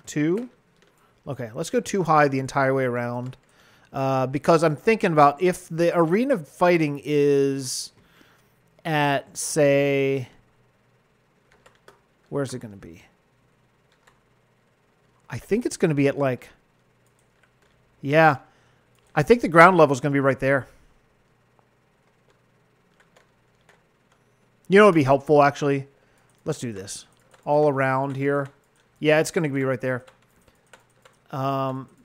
2. Okay, let's go 2 high the entire way around. Because I'm thinking about if the arena fighting is at, say, where's it going to be? I think it's going to be at like, yeah, I think the ground level is going to be right there. You know what would be helpful, actually? Let's do this. All around here. Yeah, it's going to be right there.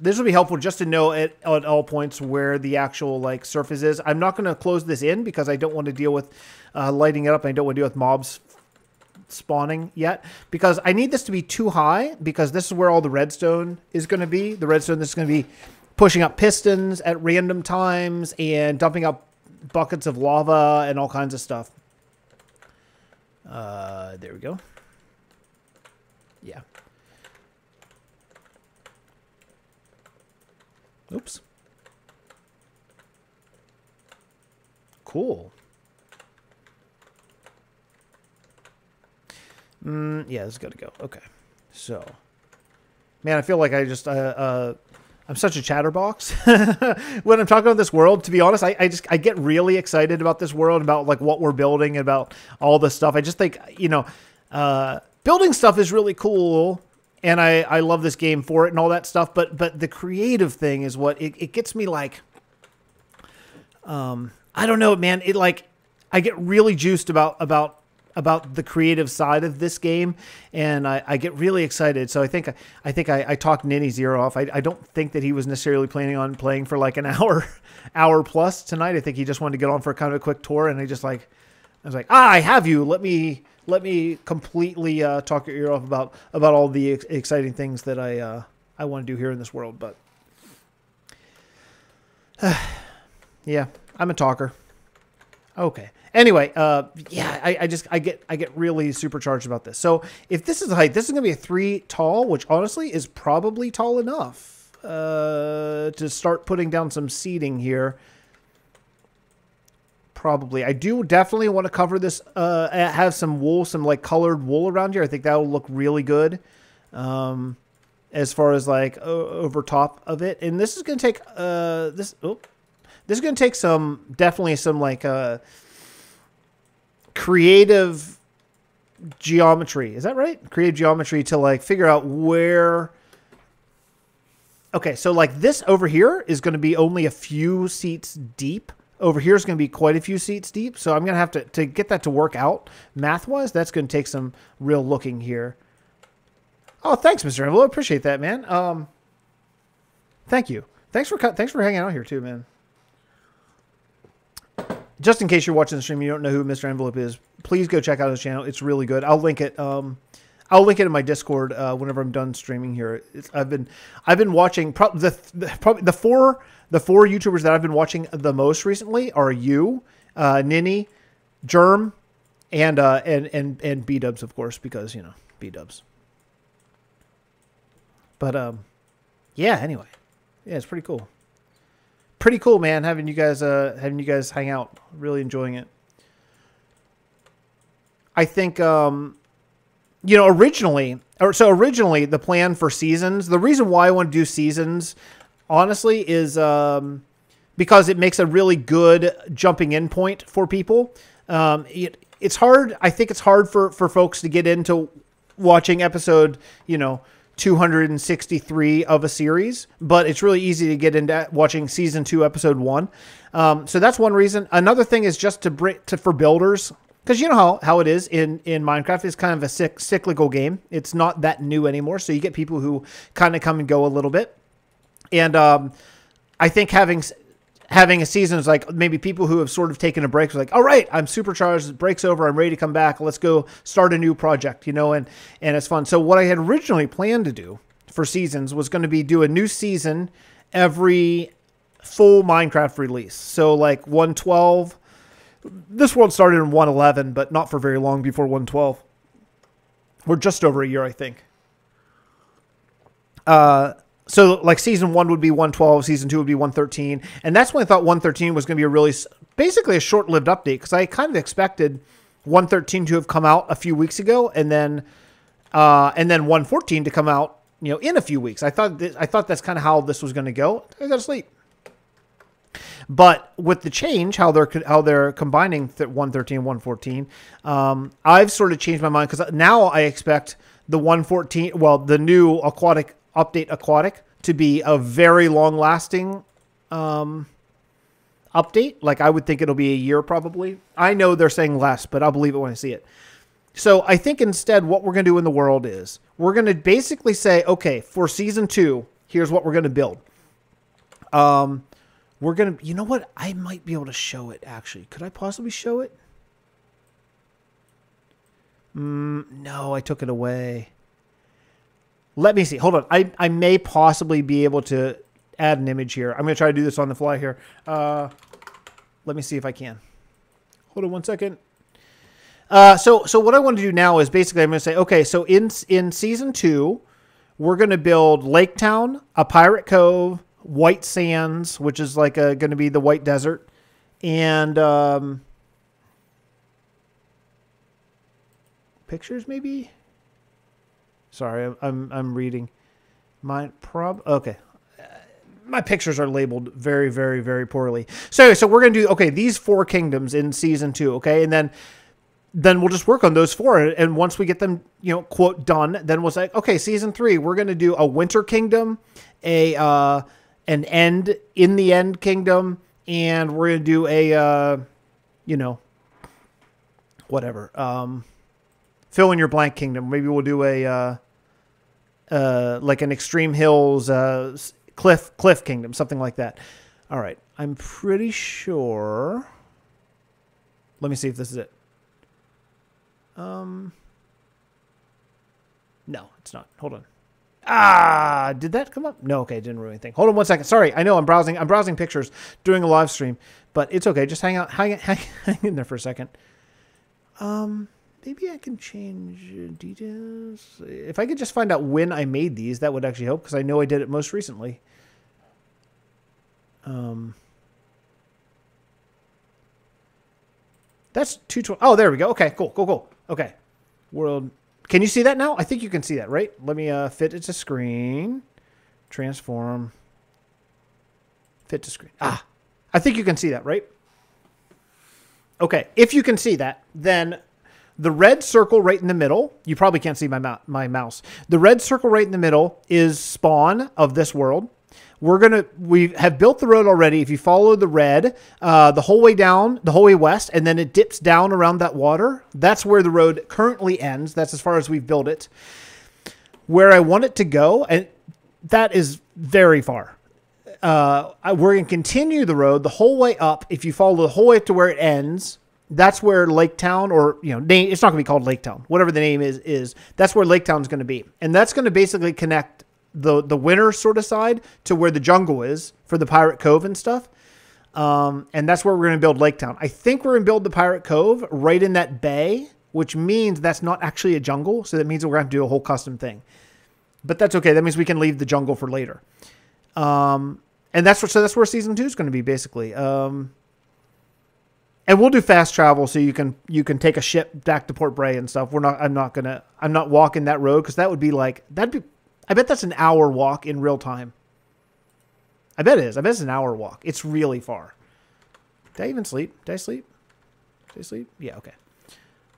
This will be helpful just to know at all points where the actual like surface is. I'm not going to close this in because I don't want to deal with lighting it up. I don't want to deal with mobs spawning yet because I need this to be too high because this is where all the redstone is going to be. The redstone that's going to be pushing up pistons at random times and dumping up buckets of lava and all kinds of stuff. There we go. Yeah. Oops. Cool. Yeah, this has got to go. Okay. So, man, I feel like I just, I'm such a chatterbox when I'm talking about this world. To be honest, I get really excited about this world, about like what we're building, about all this stuff. I just think, you know, building stuff is really cool. and I love this game for it and all that stuff. But the creative thing is what it gets me like. I don't know, man. It like I get really juiced about the creative side of this game, and I get really excited. So I think I talked Ninny's ear off. I don't think that he was necessarily planning on playing for like an hour plus tonight. I think he just wanted to get on for kind of a quick tour, and I was like, I have you. Let me completely talk your ear off about all the exciting things that I want to do here in this world. But yeah, I'm a talker. Okay. Anyway, yeah, I get really supercharged about this. So if this is the height, this is going to be a 3 tall, which honestly is probably tall enough to start putting down some seating here. Probably. I do definitely want to cover this, have some wool, some like colored wool around here. I think that will look really good as far as like over top of it. And this is going to take, this is going to take definitely some like creative geometry. Is that right? Creative geometry to like figure out where. Okay, so like this over here is going to be only a few seats deep. Over here is going to be quite a few seats deep. So I'm going to have to get that to work out math-wise. That's going to take some real looking here. Oh, thanks, Mr. Envelope. Appreciate that, man. Thank you. Thanks for hanging out here too, man. Just in case you're watching the stream, you don't know who Mr. Envelope is, please go check out his channel. It's really good. I'll link it. I'll link it in my Discord whenever I'm done streaming here. I've been watching probably the four YouTubers that I've been watching the most recently are you, Ninny, Germ, and B-Dubs, of course, because you know B-Dubs. But yeah. Anyway, yeah, it's pretty cool. Pretty cool, man. Having you guys hang out. Really enjoying it. I think you know, originally the plan for seasons, the reason why I want to do seasons, honestly, is because it makes a really good jumping in point for people. It's hard. I think it's hard for folks to get into watching episode, 263 of a series, but it's really easy to get into watching season 2, episode 1. So that's one reason. Another thing is just for builders. Because you know how it is in Minecraft. It's kind of a cyclical game. It's not that new anymore. So you get people who kind of come and go a little bit. And I think having a season is like maybe people who have sort of taken a break. Like, all right, I'm supercharged. The break's over. I'm ready to come back. Let's go start a new project, and it's fun. So what I had originally planned to do for seasons was going to be do a new season every full Minecraft release. So like 112. This world started in 111, but not for very long before 112. We're just over a year, I think. So like season 1 would be 112, season 2 would be 113. And that's when I thought 113 was going to be basically a short-lived update, because I kind of expected 113 to have come out a few weeks ago, and then 114 to come out, in a few weeks. I thought that's kind of how this was going to go. I got to sleep. But with the change, how they're combining 113 and 114, I've sort of changed my mind, because now I expect the 114, the new aquatic to be a very long-lasting update. Like I would think it'll be a year probably. I know they're saying less, but I'll believe it when I see it. So I think instead what we're going to do in the world is we're going to basically say, okay, for season 2, here's what we're going to build. We're going to, you know what? I might be able to show it, actually. Could I possibly show it? No, I took it away. Let me see. Hold on. I may possibly be able to add an image here. I'm going to try to do this on the fly here. Let me see if I can. Hold on one second. So what I want to do now is basically I'm going to say, okay, so in season 2, we're going to build Lake Town, a Pirate Cove, White Sands, which is like going to be the White Desert, and pictures maybe. Sorry, I'm reading. Okay. My pictures are labeled very, very, very poorly. So we're gonna do these 4 kingdoms in season 2, okay, and then then we'll just work on those 4. And once we get them, you know, quote, done, then we'll say, okay, season 3, we're going to do a winter kingdom, an end in the end kingdom, and we're going to do a, you know, whatever, fill in your blank kingdom. Maybe we'll do a, like an extreme hills, cliff kingdom, something like that. All right. I'm pretty sure. Let me see if this is it. No, it's not. Hold on. Ah, did that come up? No, okay, it didn't ruin anything. Hold on 1 second. Sorry, I know I'm browsing pictures during a live stream, but it's okay. Just hang in there for a second. Maybe I can change details. If I could just find out when I made these, that would actually help, because I know I did it most recently. That's 220. Oh, there we go. Okay, cool. Okay. World. Can you see that now? I think you can see that, right? Let me fit it to screen. Transform. Fit to screen. Ah, I think you can see that, right? Okay. If you can see that, then the red circle right in the middle, you probably can't see my mouse. The red circle right in the middle is spawn of this world. We have built the road already. If you follow the red, the whole way down, the whole way west, and then it dips down around that water, that's where the road currently ends. That's as far as we've built it. Where I want it to go, and that is very far. We're going to continue the road the whole way up. If you follow the whole way up to where it ends, that's where Lake Town, or, you know, it's not going to be called Lake Town. Whatever the name is, that's where Lake Town is going to be. And that's going to basically connect the winter sort of side to where the jungle is for the Pirate Cove and stuff. And that's where we're going to build Lake Town. I think we're going to build the Pirate Cove right in that bay, which means that's not actually a jungle. So that means we're going to have to do a whole custom thing. But that's okay. That means we can leave the jungle for later. And that's where season 2 is going to be, basically. And we'll do fast travel, so you can take a ship back to Port Bray and stuff. I'm not walking that road, because that would be like, I bet that's an hour walk in real time. I bet it is. I bet it's an hour walk. It's really far. Did I even sleep? Did I sleep? Did I sleep? Yeah, okay.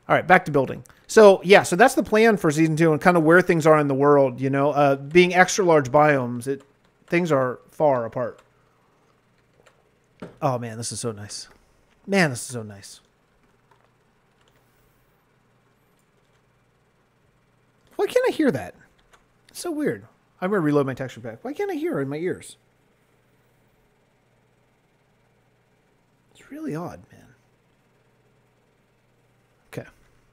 All right, back to building. So, yeah, so that's the plan for season 2 and kind of where things are in the world, you know. Being extra large biomes, things are far apart. Oh, man, this is so nice. Man, this is so nice. Why can't I hear that? It's so weird. I'm going to reload my texture pack. Why can't I hear it in my ears? It's really odd, man. Okay.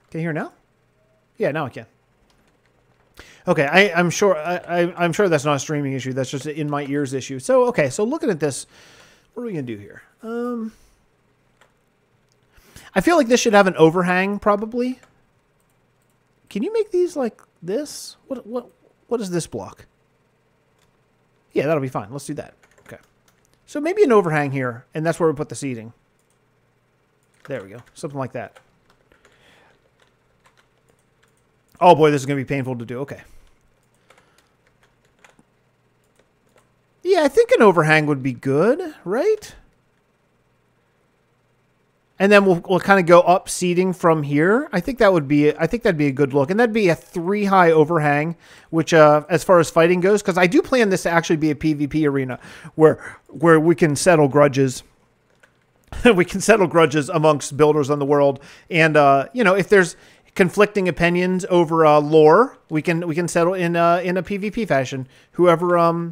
Can you hear now? Yeah, now I can. Okay, I'm sure I'm sure that's not a streaming issue. That's just an in my ears issue. So, okay, so looking at this, what are we going to do here? I feel like this should have an overhang, probably. Can you make these like this? What is this block? Yeah, that'll be fine. Let's do that. Okay. So maybe an overhang here, and that's where we put the seating. There we go. Something like that. Oh boy, this is going to be painful to do. Okay. Yeah, I think an overhang would be good, right? And then we'll kind of go up seating from here. I think that'd be a good look. And that'd be a 3 high overhang, which as far as fighting goes, because I do plan this to actually be a PvP arena where we can settle grudges. We can settle grudges amongst builders on the world. And you know, if there's conflicting opinions over lore, we can settle in a PvP fashion. Whoever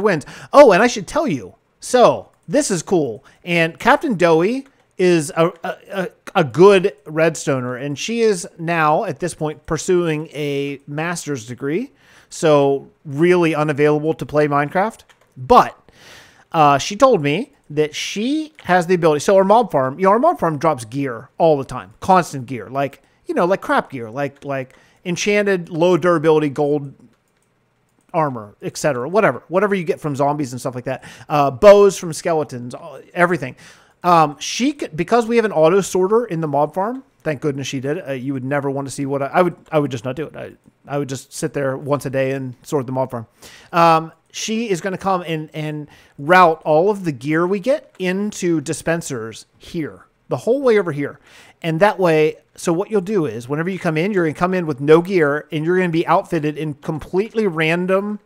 wins. Oh, and I should tell you. So, this is cool. And Captain Doey is a good redstoner, and she is now at this point pursuing a master's degree, so really unavailable to play Minecraft. But she told me that she has the ability. So our mob farm, our mob farm drops gear all the time, constant gear, like like crap gear, like enchanted low durability gold armor, etc. Whatever you get from zombies and stuff like that, bows from skeletons, everything. Because we have an auto sorter in the mob farm, thank goodness she did. You would never want to see what I would just not do it. I would just sit there once a day and sort the mob farm. She is going to come and route all of the gear we get into dispensers here. the whole way over here. And that way, so what you'll do is whenever you come in, you're going to come in with no gear and you're going to be outfitted in completely random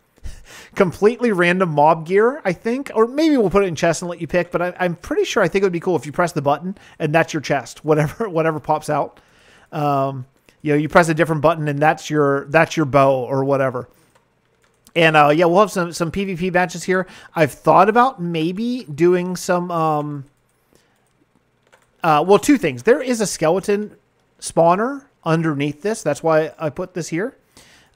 mob gear, I think. Or maybe we'll put it in chest and let you pick, but I'm pretty sure I think it would be cool if you press the button and that's your chest, whatever pops out. You know, you press a different button and that's your bow or whatever. And yeah, we'll have some PvP matches here. I've thought about maybe doing some well, two things. There is a skeleton spawner underneath this. That's why I put this here.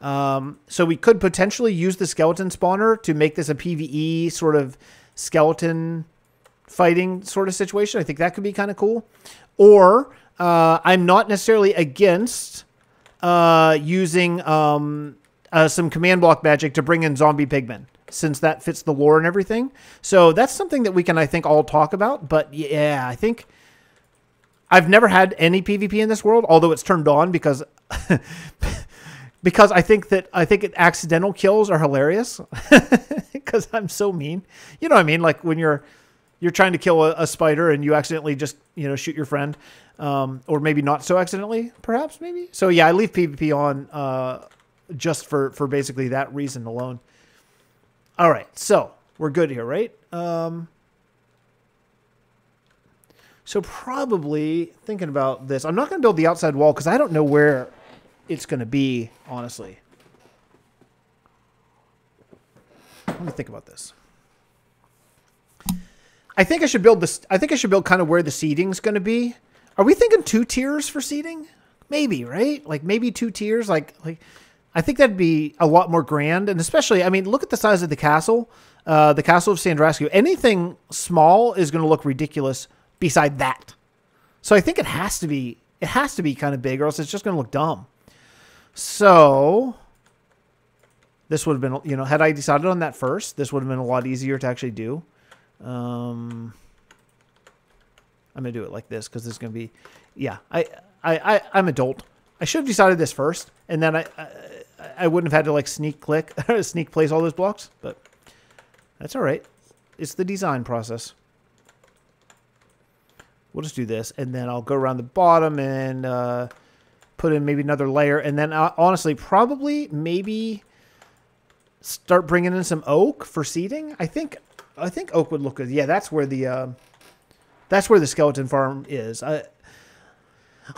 So we could potentially use the skeleton spawner to make this a PvE sort of skeleton fighting sort of situation. I think that could be kind of cool. Or I'm not necessarily against using some command block magic to bring in zombie pigmen, since that fits the lore and everything. So that's something that we can, I think, all talk about. But yeah, I think I've never had any PvP in this world, although it's turned on because because I think accidental kills are hilarious because I'm so mean. You know what I mean? Like when you're trying to kill a spider and you accidentally just, you know, shoot your friend, or maybe not so accidentally, perhaps, maybe. So yeah, I leave PvP on just for basically that reason alone. All right, so we're good here, right? So probably thinking about this, I'm not going to build the outside wall because I don't know where it's going to be, honestly. Let me think about this. I think I should build this. I think I should build kind of where the seating's going to be. Are we thinking 2 tiers for seating? Maybe, right? Like maybe 2 tiers. Like I think that'd be a lot more grand. And especially, I mean, look at the size of the castle of Sandrasku. Anything small is going to look ridiculous beside that. So I think it has to be kind of big, or else it's just going to look dumb. So this would have been, you know, had I decided on that first, this would have been a lot easier to actually do. I'm going to do it like this because this is going to be, yeah, I'm adult. I should have decided this first, and then I wouldn't have had to like sneak place all those blocks, but that's all right. It's the design process. We'll just do this, and then I'll go around the bottom and put in maybe another layer, and then honestly, probably maybe start bringing in some oak for seating. I think oak would look good. Yeah, that's where the skeleton farm is. I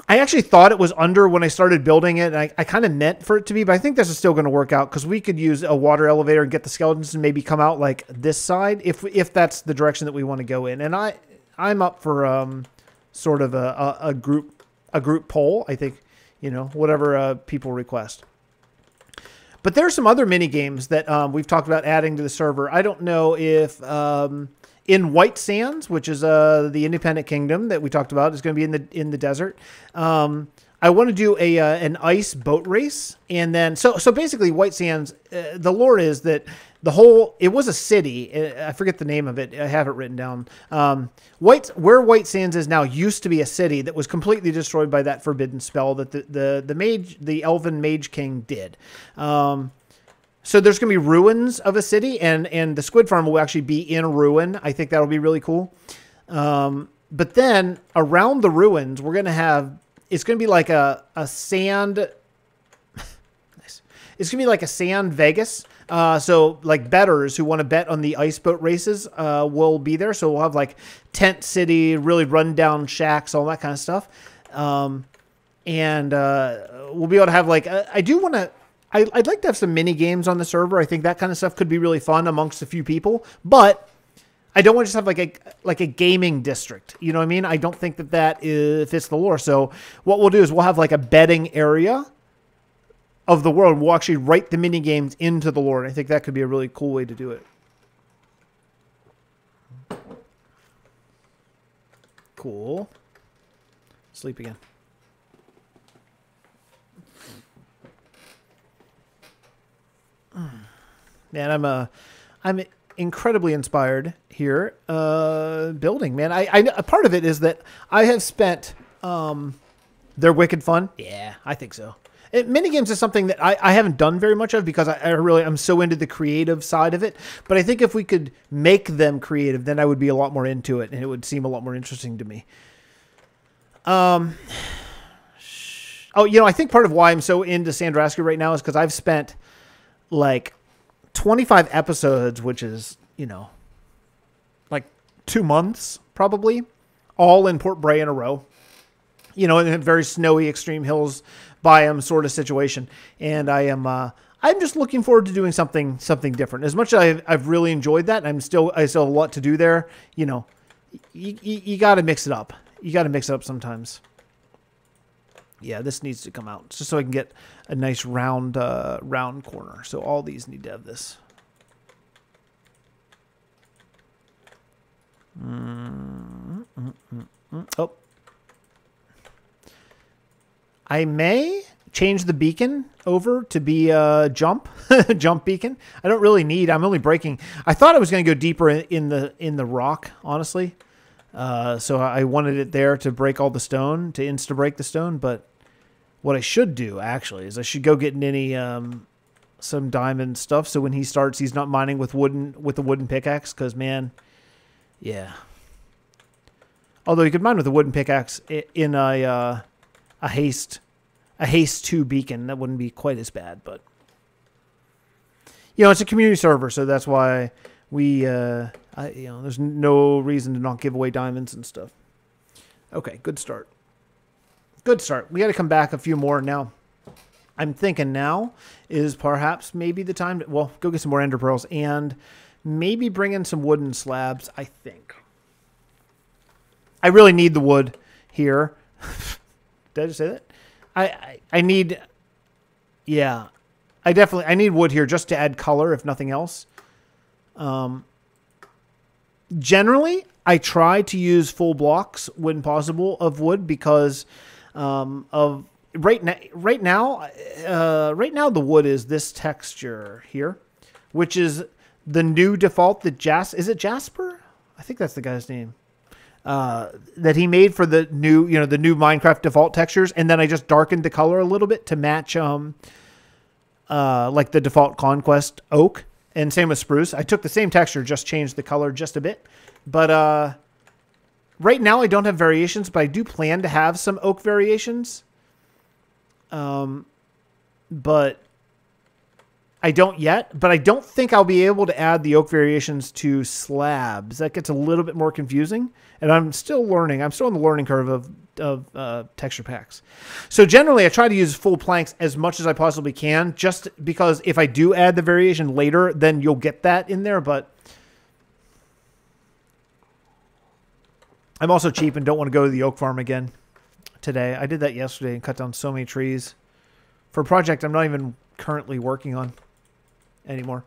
actually thought it was under when I started building it, and I kind of meant for it to be, but I think this is still going to work out because we could use a water elevator and get the skeletons and maybe come out like this side if that's the direction that we want to go in. And I'm up for sort of a group poll. I think, you know, whatever people request. But there are some other mini games that we've talked about adding to the server. I don't know if in White Sands, which is the independent kingdom that we talked about, is going to be in the desert. I want to do an ice boat race, and then so basically White Sands. The lore is that it was a city. I forget the name of it. I have it written down. Where White Sands is now used to be a city that was completely destroyed by that forbidden spell that the elven mage king did. So there's going to be ruins of a city, and the squid farm will actually be in a ruin. I think that'll be really cool. But then around the ruins, we're going to have, it's going to be like a sand. Nice. It's going to be like a sand Vegas. So like bettors who want to bet on the ice boat races will be there. So we'll have like tent city, really run down shacks, all that kind of stuff. And we'll be able to have like, I'd like to have some mini games on the server. I think that kind of stuff could be really fun amongst a few people, but I don't want to just have like a gaming district. You know what I mean? I don't think that fits the lore. So what we'll do is we'll have like a betting area of the world. We'll actually write the mini games into the lore. And I think that could be a really cool way to do it. Cool. Sleep again. Man, I'm incredibly inspired here building, man. A part of it is that I have spent they're wicked fun. Yeah, I think so. Minigames is something that I haven't done very much of because I'm so into the creative side of it. But I think if we could make them creative, then I would be a lot more into it and it would seem a lot more interesting to me. Oh, you know, I think part of why I'm so into Sandrasku right now is because I've spent like 25 episodes, which is, you know, like 2 months probably, all in Port Bray in a row. You know, in a very snowy, extreme hills biome sort of situation. And I'm just looking forward to doing something different. As much as I've really enjoyed that, I still have a lot to do there. You know, you got to mix it up. You got to mix it up sometimes. Yeah, this needs to come out just so I can get a nice round corner. So all these need to have this. Oh. I may change the beacon over to be a jump beacon. I don't really need. I'm only breaking. I thought I was going to go deeper in the rock, honestly. So I wanted it there to break all the stone, to insta break the stone. But what I should do actually is I should go get Ninny some diamond stuff. So when he starts, he's not mining with the wooden pickaxe. Because man, yeah. Although you could mine with a wooden pickaxe in a haste 2 beacon, that wouldn't be quite as bad. But you know, it's a community server, so that's why we you know, there's no reason to not give away diamonds and stuff. Okay, good start. Good start. We got to come back a few more now. I'm thinking now is perhaps maybe the time to, well, go get some more ender pearls and maybe bring in some wooden slabs, I think. I really need the wood here. Did I just say that? I need, yeah, I need wood here just to add color, if nothing else. Generally, I try to use full blocks when possible of wood because of right now the wood is this texture here, which is the new default that is it Jasper? I think that's the guy's name. That he made for the new, you know, the new Minecraft default textures, and then I just darkened the color a little bit to match like the default Conquest oak, and same with spruce. I took the same texture, just changed the color just a bit. But right now I don't have variations, but I do plan to have some oak variations. But I don't yet, but I don't think I'll be able to add the oak variations to slabs. That gets a little bit more confusing, and I'm still learning. I'm still on the learning curve of texture packs. So generally, I try to use full planks as much as I possibly can, just because if I do add the variation later, then you'll get that in there. But I'm also cheap and don't want to go to the oak farm again today. I did that yesterday and cut down so many trees for a project I'm not even currently working on anymore.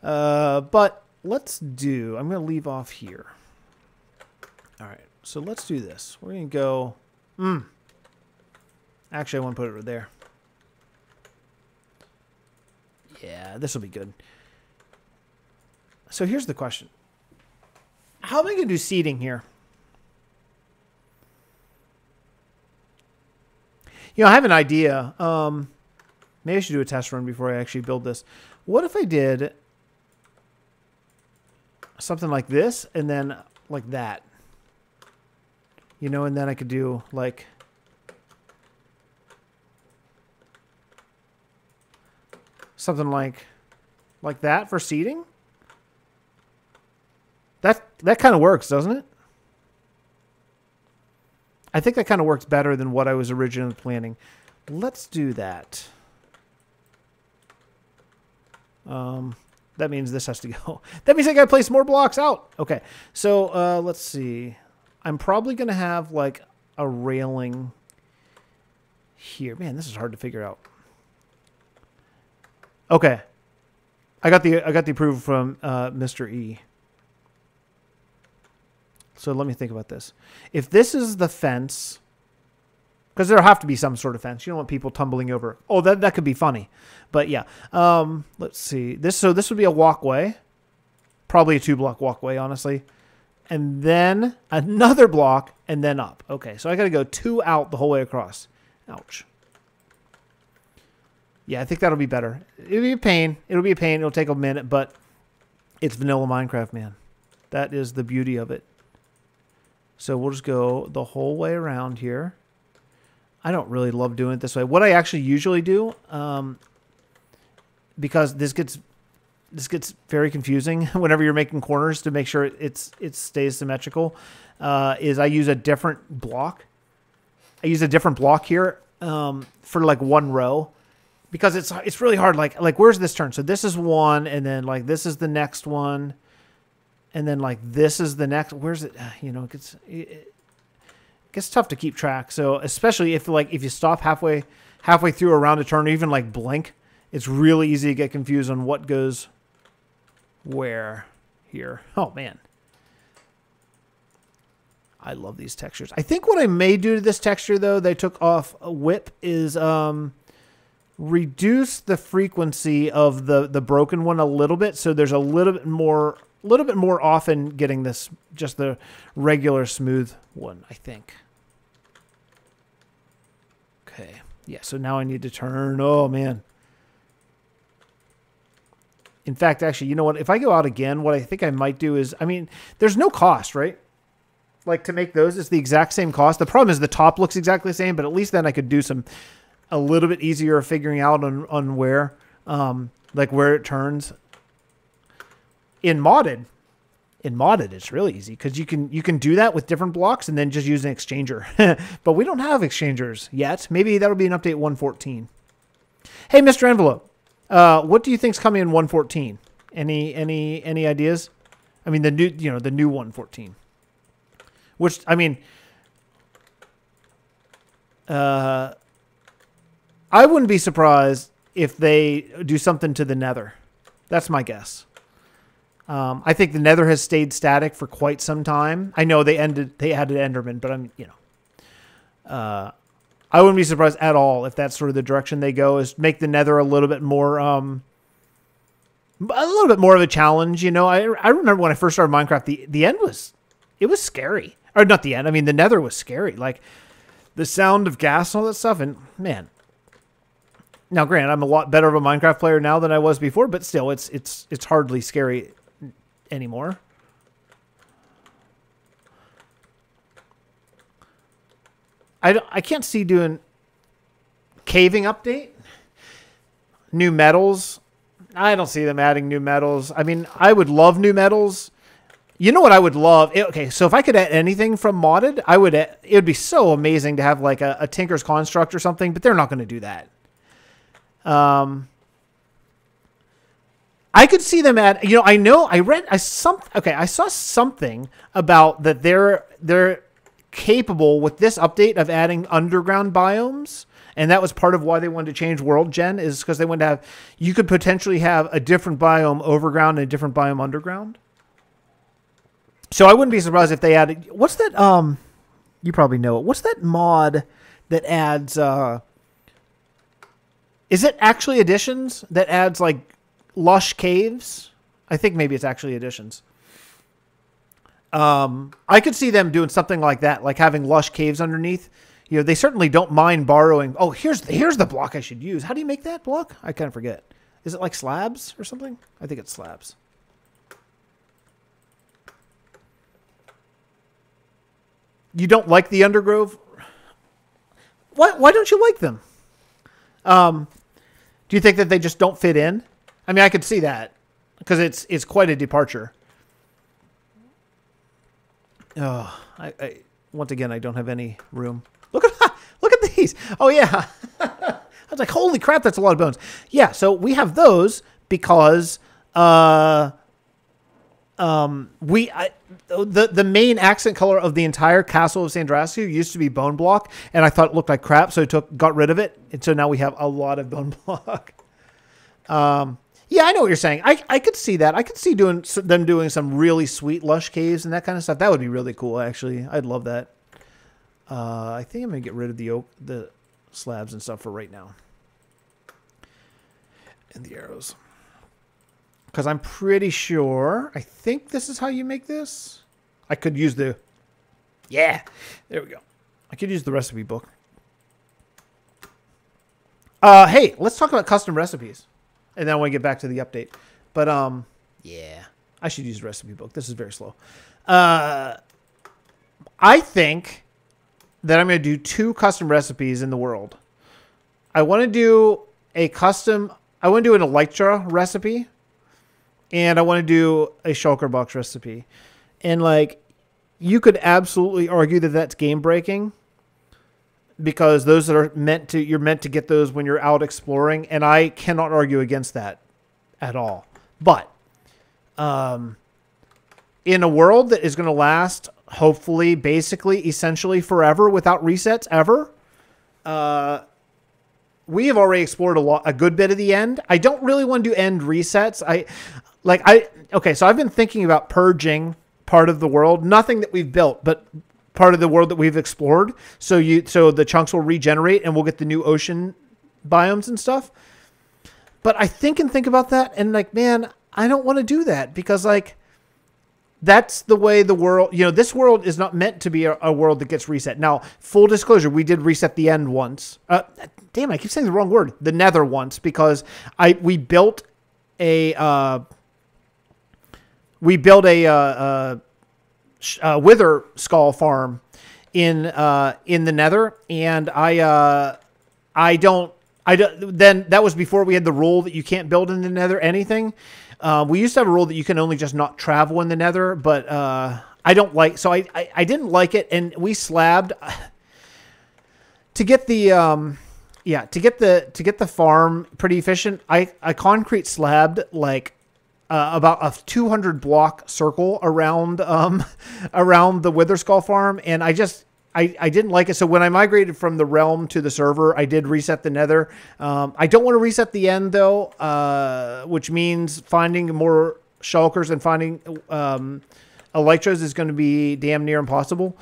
But let's do, I'm going to leave off here. All right, so let's do this. We're going to go, actually I want to put it right there. Yeah, this will be good. So here's the question. How am I going to do seeding here? You know, I have an idea. Maybe I should do a test run before I actually build this. What if I did something like this and then like that? You know, and then I could do like something like that for seeding. That kind of works, doesn't it? I think that kind of works better than what I was originally planning. Let's do that. That means this has to go. That means I gotta place more blocks out. Okay, so let's see. I'm probably gonna have like a railing here. Man, this is hard to figure out. Okay, I got the approval from Mr. E. So let me think about this. If this is the fence, because there'll have to be some sort of fence. You don't want people tumbling over. Oh, that could be funny. But yeah. Let's see. So this would be a walkway. Probably a 2-block walkway, honestly. And then another block and then up. Okay, so I got to go 2 out the whole way across. Ouch. Yeah, I think that'll be better. It'll be a pain. It'll be a pain. It'll take a minute, but it's vanilla Minecraft, man. That is the beauty of it. So we'll just go the whole way around here. I don't really love doing it this way. What I actually usually do, because this gets very confusing whenever you're making corners to make sure it stays symmetrical, is I use a different block. I use a different block here for like one row, because it's really hard. Like where's this turn? So this is one, and then like this is the next one, and then like this is the next. Where's it? You know, it gets tough to keep track. So especially if you stop halfway through around a turn, or even like blink, it's really easy to get confused on what goes where here. Oh man, I love these textures. I think what I may do to this texture, though, they took off a whip, is reduce the frequency of the broken one a little bit, so there's a little bit more often getting this, just the regular smooth one, I think. Okay, yeah, so now I need to turn. Oh man. In fact, actually, you know what? If I go out again, what I think I might do is, I mean, there's no cost, right? Like to make those, it's the exact same cost. The problem is the top looks exactly the same, but at least then I could do a little bit easier of figuring out on where, like where it turns. In modded, it's really easy because you can do that with different blocks and then just use an exchanger. But we don't have exchangers yet. Maybe that'll be an update 1.14. Hey, Mr. Envelope, what do you think's coming in 1.14? Any ideas? I mean, the new 1.14. Which, I mean, I wouldn't be surprised if they do something to the Nether. That's my guess. I think the Nether has stayed static for quite some time. I know they added Enderman, but I wouldn't be surprised at all if that's sort of the direction they go, is make the Nether a little bit more of a challenge. You know, I remember when I first started Minecraft, the end was scary. Or not the end. I mean, the Nether was scary. Like the sound of gas and all that stuff. And man, now granted, I'm a lot better of a Minecraft player now than I was before, but still, it's hardly scary anymore. I can't see doing caving update, new metals. I don't see them adding new metals. I mean, I would love new metals. You know what I would love? Okay, so if I could add anything from modded, it would be so amazing to have like a Tinker's Construct or something, but they're not going to do that. I could see them add, I saw something about that they're capable with this update of adding underground biomes. And that was part of why they wanted to change World Gen, is because they wanted to you could potentially have a different biome overground and a different biome underground. So I wouldn't be surprised if they added, what's that, you probably know it. What's that mod that adds, is it actually additions that adds like lush caves? I think maybe it's actually additions. I could see them doing something like that, like having lush caves underneath. You know, they certainly don't mind borrowing. Oh, here's the block I should use. How do you make that block? I kind of forget. Is it like slabs or something? I think it's slabs. You don't like the undergrove? Why don't you like them? Do you think that they just don't fit in? I mean, I could see that because it's quite a departure. Oh, I once again, I don't have any room. Look at these. Oh yeah. I was like, holy crap, that's a lot of bones. Yeah, so we have those because the main accent color of the entire castle of Sandrasku used to be bone block, and I thought it looked like crap, so I got rid of it, and so now we have a lot of bone block. Yeah, I know what you're saying. I could see that. I could see them doing some really sweet lush caves and that kind of stuff. That would be really cool, actually. I'd love that. I think I'm gonna get rid of the slabs and stuff for right now, and the arrows. Because I'm pretty sure, I think this is how you make this. I could use yeah, there we go. I could use the recipe book. Hey, let's talk about custom recipes. And then when we get back to the update. But, yeah, I should use the recipe book. This is very slow. I think that I'm going to do 2 custom recipes in the world. I want to do an Elytra recipe, and I want to do a shulker box recipe. And like, you could absolutely argue that that's game breaking, because those that are you're meant to get those when you're out exploring, and I cannot argue against that at all. But in a world that is going to last, hopefully, basically, essentially forever without resets ever, we have already explored a good bit of the end. I don't really want to do end resets. Okay, so I've been thinking about purging part of the world, nothing that we've built, but part of the world that we've explored. So the chunks will regenerate and we'll get the new ocean biomes and stuff. But I think about that, and like, man, I don't want to do that, because like, that's the way the world, this world is not meant to be a world that gets reset. Now, full disclosure, we did reset the end once. Damn, I keep saying the wrong word. The nether once, because we built a wither skull farm in the nether, and then that was before we had the rule that you can't build in the nether anything. We used to have a rule that you can only just not travel in the nether, but I don't like, so I didn't like it, and we slabbed to get the to get the farm pretty efficient. I concrete slabbed like about a 200 block circle around around the Wither Skull farm, and I didn't like it. So when I migrated from the realm to the server, I did reset the nether. I don't want to reset the end, though, which means finding more shulkers and finding elytras is going to be damn near impossible.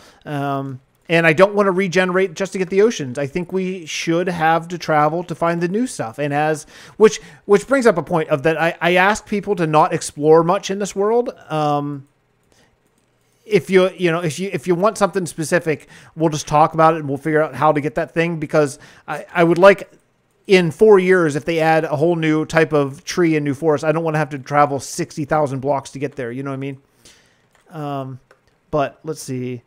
And I don't want to regenerate just to get the oceans. I think we should have to travel to find the new stuff. And which brings up a point of that I ask people to not explore much in this world. If you want something specific, we'll just talk about it and we'll figure out how to get that thing, because I would like, in 4 years, if they add a whole new type of tree in New Forest, I don't want to have to travel 60,000 blocks to get there. You know what I mean? But let's see.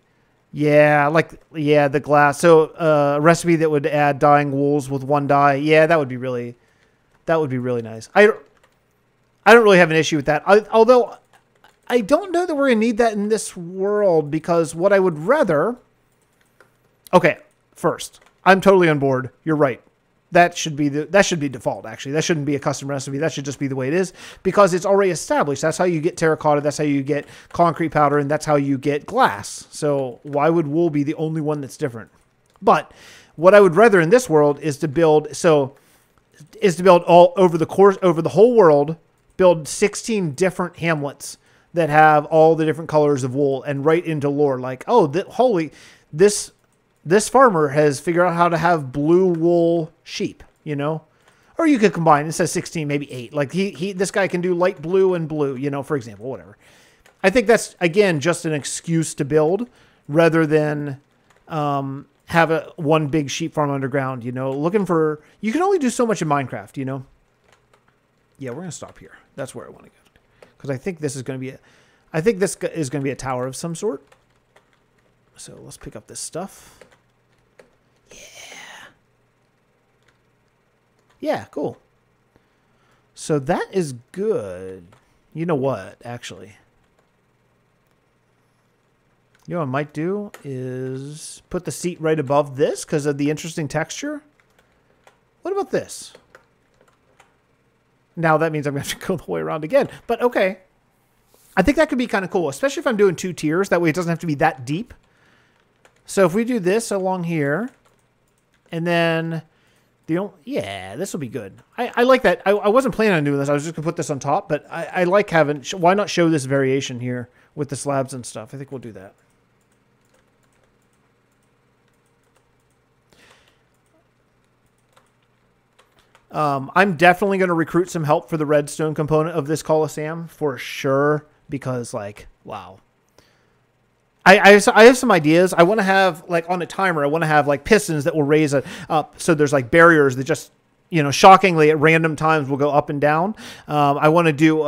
Yeah, the glass. So a recipe that would add dying wolves with 1 dye. Yeah, that would be really nice. I don't really have an issue with that. Although I don't know that we're going to need that in this world, because what I would rather... Okay, first, I'm totally on board. You're right. That should be default, actually. That shouldn't be a custom recipe. That should just be the way it is, because it's already established. That's how you get terracotta. That's how you get concrete powder, and that's how you get glass. So why would wool be the only one that's different? But what I would rather in this world is to build all over the whole world, build 16 different hamlets that have all the different colors of wool, and right into lore. Like, oh, this farmer has figured out how to have blue wool sheep, or you could combine. It says 16, maybe 8. Like this guy can do light blue and blue, for example, whatever. I think that's, again, just an excuse to build rather than have one big sheep farm underground, you can only do so much in Minecraft, Yeah, we're going to stop here. That's where I want to go. Because I think this is going to be a tower of some sort. So let's pick up this stuff. Yeah, cool. So that is good. You know what, actually? What I might do is put the seat right above this because of the interesting texture. What about this? Now that means I'm going to have to go the way around again. But okay. I think that could be kind of cool, especially if I'm doing 2 tiers. That way it doesn't have to be that deep. So if we do this along here, and then... this will be good. I like that. I wasn't planning on doing this. I was just going to put this on top, but I like having... Why not show this variation here with the slabs and stuff? I think we'll do that. I'm definitely going to recruit some help for the redstone component of this Colosseum for sure, because, like, wow. I have some ideas. I want to have, like, on a timer, I want to have, like, pistons that will raise up. So there's, like, barriers that just, shockingly at random times will go up and down. I want to do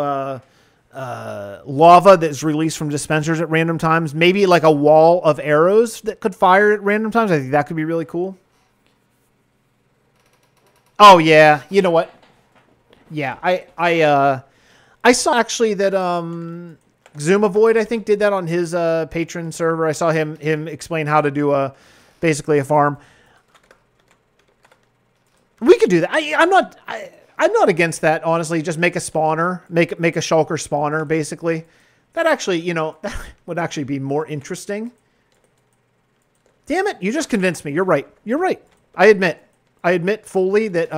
lava that's released from dispensers at random times. Maybe like a wall of arrows that could fire at random times. I think that could be really cool. Oh yeah, you know what? Yeah, I saw actually that Zumavoid, I think, did that on his patron server. I saw him explain how to do basically a farm. We could do that. I'm not against that, honestly. Just make a spawner, make a shulker spawner, basically. That actually, that would actually be more interesting. Damn it! You just convinced me. You're right. You're right. I admit fully that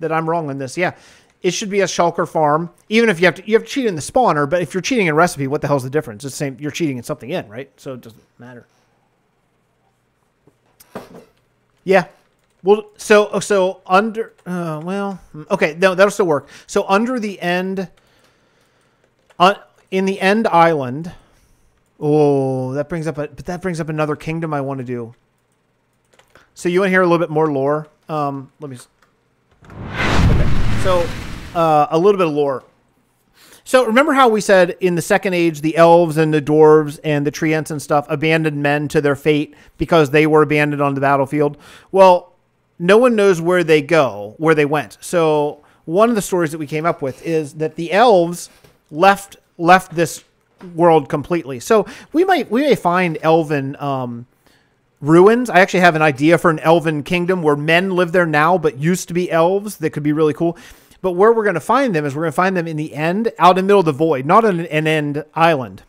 that I'm wrong on this. Yeah, it should be a shulker farm. Even if you have to cheat in the spawner, but if you're cheating in recipe, what the hell's the difference? It's the same. You're cheating in something in, right? So it doesn't matter. Yeah. Well, so under, well, okay, no, that'll still work. So under the end, in the end island, oh, that brings up another kingdom I want to do. So you want to hear a little bit more lore? Let me, okay, so, a little bit of lore. So remember how we said in the Second Age, the elves and the dwarves and the treants and stuff abandoned men to their fate because they were abandoned on the battlefield? Well, no one knows where they went. So one of the stories that we came up with is that the elves left this world completely. So we may find elven ruins. I actually have an idea for an elven kingdom where men live there now, but used to be elves. That could be really cool. But where we're going to find them is we're going to find them in the end, out in the middle of the void, not on an end island.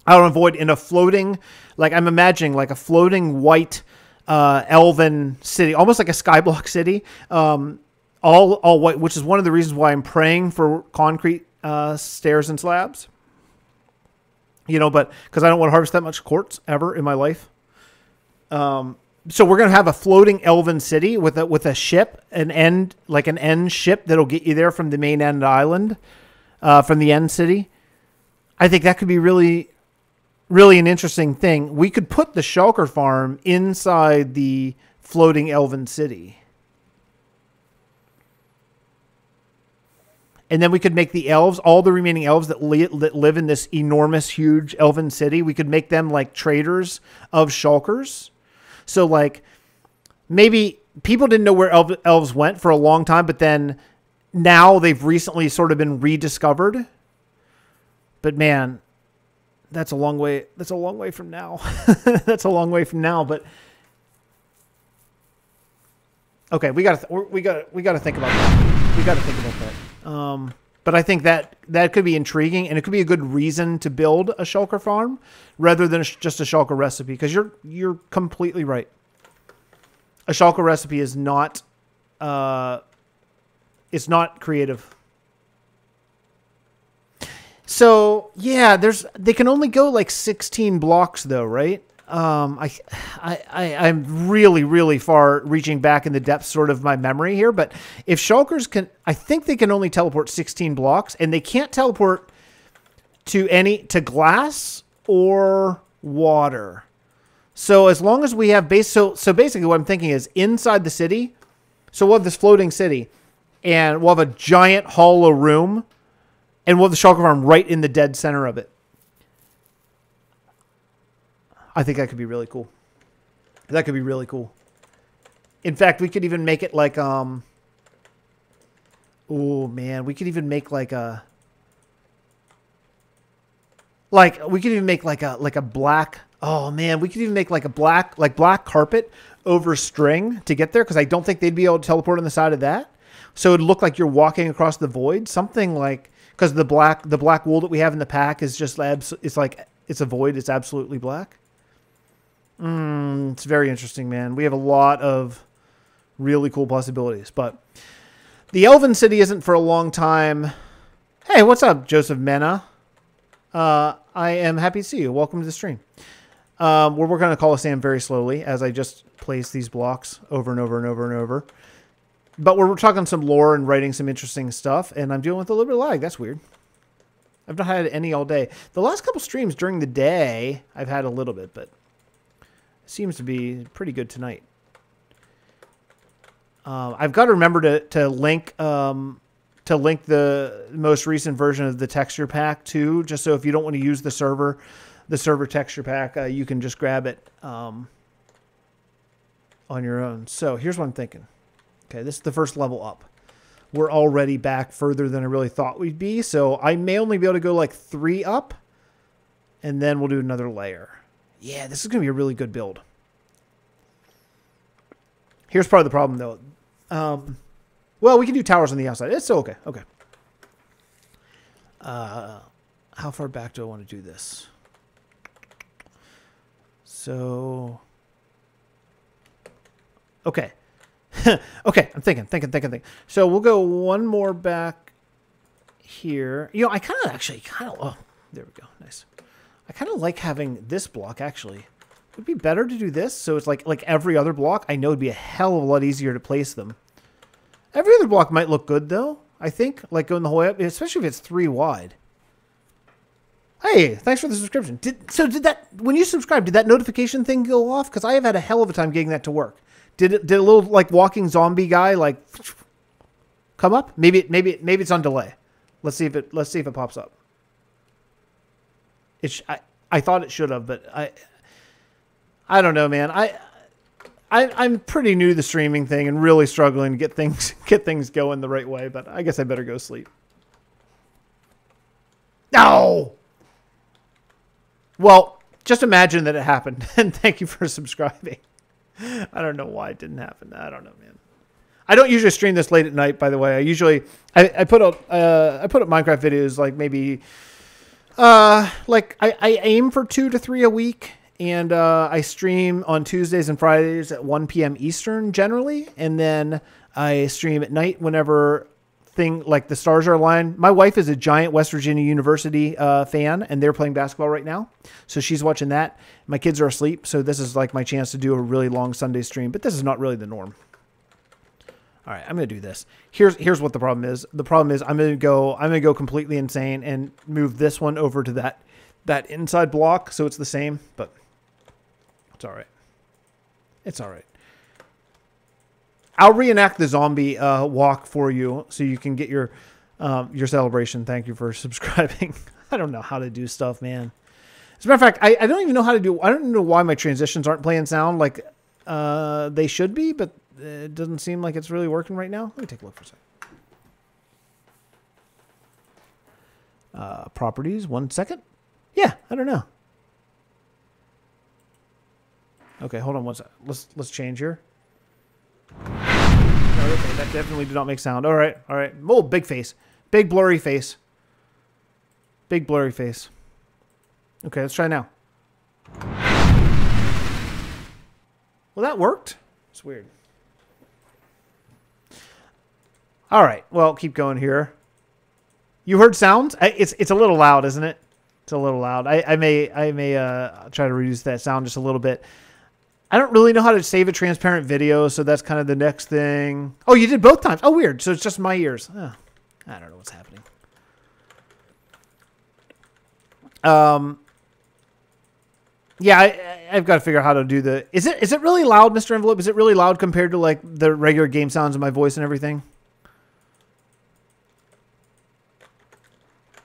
Out in a void in a floating, like I'm imagining like a floating white elven city, almost like a skyblock city, all white, which is one of the reasons why I'm praying for concrete stairs and slabs. But because I don't want to harvest that much quartz ever in my life. So we're gonna have a floating elven city with a ship, an end ship that'll get you there from the main end island, from the end city. I think that could be really an interesting thing. We could put the shulker farm inside the floating elven city. And then we could make the elves, all the remaining elves that live in this enormous, huge elven city, we could make them like traders of shulkers. So like maybe people didn't know where elves went for a long time, but then now they've recently sort of been rediscovered. But man, that's a long way. That's a long way from now. That's a long way from now. But okay, we got to think about that. We got to think about that. But I think that could be intriguing, and it could be a good reason to build a shulker farm rather than just a shulker recipe. Because you're completely right. A shulker recipe is not it's not creative. So yeah, they can only go like 16 blocks though, right? I'm really far reaching back in the depths sort of my memory here, but if shulkers can, I think they can only teleport 16 blocks, and they can't teleport to glass or water. So as long as we have so basically what I'm thinking is inside the city, so we'll have this floating city, and we'll have a giant hollow room, and we'll have the shulker farm right in the dead center of it. I think that could be really cool. That could be really cool. In fact, we could even make it like, oh man, we could even make like we could even make like a black, oh man, we could even make like a black carpet over string to get there. Cause I don't think they'd be able to teleport on the side of that. So it'd look like you're walking across the void, something like, cause the black wool that we have in the pack is just, it's like, it's a void. It's absolutely black. It's very interesting, man. We have a lot of really cool possibilities, but the Elven City isn't for a long time. Hey, what's up, Joseph Mena? I am happy to see you. Welcome to the stream. We're working on a Colosseum very slowly as I just place these blocks over and over and over and over. But we're talking some lore and writing some interesting stuff, and I'm dealing with a little bit of lag. That's weird. I've not had any all day. The last couple streams during the day, I've had a little bit, but seems to be pretty good tonight. I've got to remember to link to link the most recent version of the texture pack too, just so if you don't want to use the server texture pack, you can just grab it on your own. So here's what I'm thinking. Okay, this is the first level up. We're already back further than I really thought we'd be, so I may only be able to go like 3 up, and then we'll do another layer. Yeah, this is going to be a really good build. Here's part of the problem, though. Well, we can do towers on the outside. It's still okay. Okay. How far back do I want to do this? So... Okay. Okay, I'm thinking. So we'll go one more back here. You know, I kind of... Oh, there we go. Nice. I kind of like having this block, actually. It would be better to do this, so it's like every other block. I know it'd be a hell of a lot easier to place them. Every other block might look good, though, I think. Like going the whole way up, especially if it's 3 wide. Hey, thanks for the subscription. When you subscribed, did that notification thing go off? Because I have had a hell of a time getting that to work. Did a little like walking zombie guy like come up? Maybe it's on delay. Let's see if it pops up. I thought it should have, but I don't know, man. I'm pretty new to the streaming thing and really struggling to get things going the right way, but I guess I better go sleep. No. Well, just imagine that it happened, and thank you for subscribing. I don't know why it didn't happen. I don't know, man. I don't usually stream this late at night, by the way. I put up Minecraft videos like maybe I aim for 2 to 3 a week, and I stream on Tuesdays and Fridays at 1 p.m. Eastern generally, and then I stream at night whenever like the stars are aligned. My wife is a giant West Virginia University fan, and they're playing basketball right now, so she's watching that. My kids are asleep, so this is like my chance to do a really long Sunday stream, but this is not really the norm. All right, I'm going to do this. Here's what the problem is. The problem is I'm going to go completely insane and move this one over to that inside block so it's the same, but it's all right. It's all right. I'll reenact the zombie walk for you so you can get your celebration. Thank you for subscribing. I don't know how to do stuff, man. As a matter of fact, I don't even know how to do... I don't know why my transitions aren't playing sound like they should be, but it doesn't seem like it's really working right now. Let me take a look for a second. Properties, 1 second. Yeah, I don't know. Okay, hold on one second. Let's change here. Okay, that definitely did not make sound. All right. Oh, big face. Big blurry face. Big blurry face. Okay, let's try now. Well, that worked. It's weird. All right. Well, keep going here. You heard sounds? It's a little loud, isn't it? It's a little loud. I may try to reduce that sound just a little bit. I don't really know how to save a transparent video, so that's kind of the next thing. Oh, you did both times. Oh, weird. So it's just my ears. Oh, I don't know what's happening. Yeah, I've got to figure out how to do the... Is it really loud, Mr. Envelope? Is it really loud compared to like the regular game sounds of my voice and everything?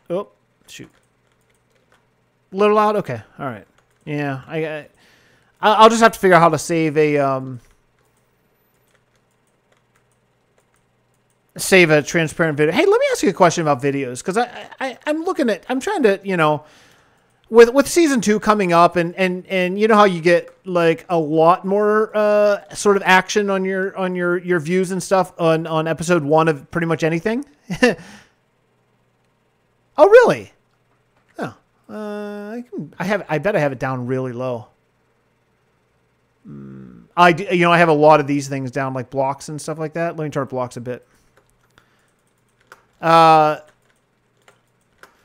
Oh, shoot. A little loud? Okay. All right. Yeah, I'll just have to figure out how to save a transparent video. Hey, let me ask you a question about videos, because I'm trying to, you know, with season 2 coming up, and you know how you get like a lot more sort of action on your views and stuff on episode 1 of pretty much anything. Oh, really? Oh, I bet I have it down really low. I have a lot of these things down, like blocks and stuff like that. Let me chart blocks a bit.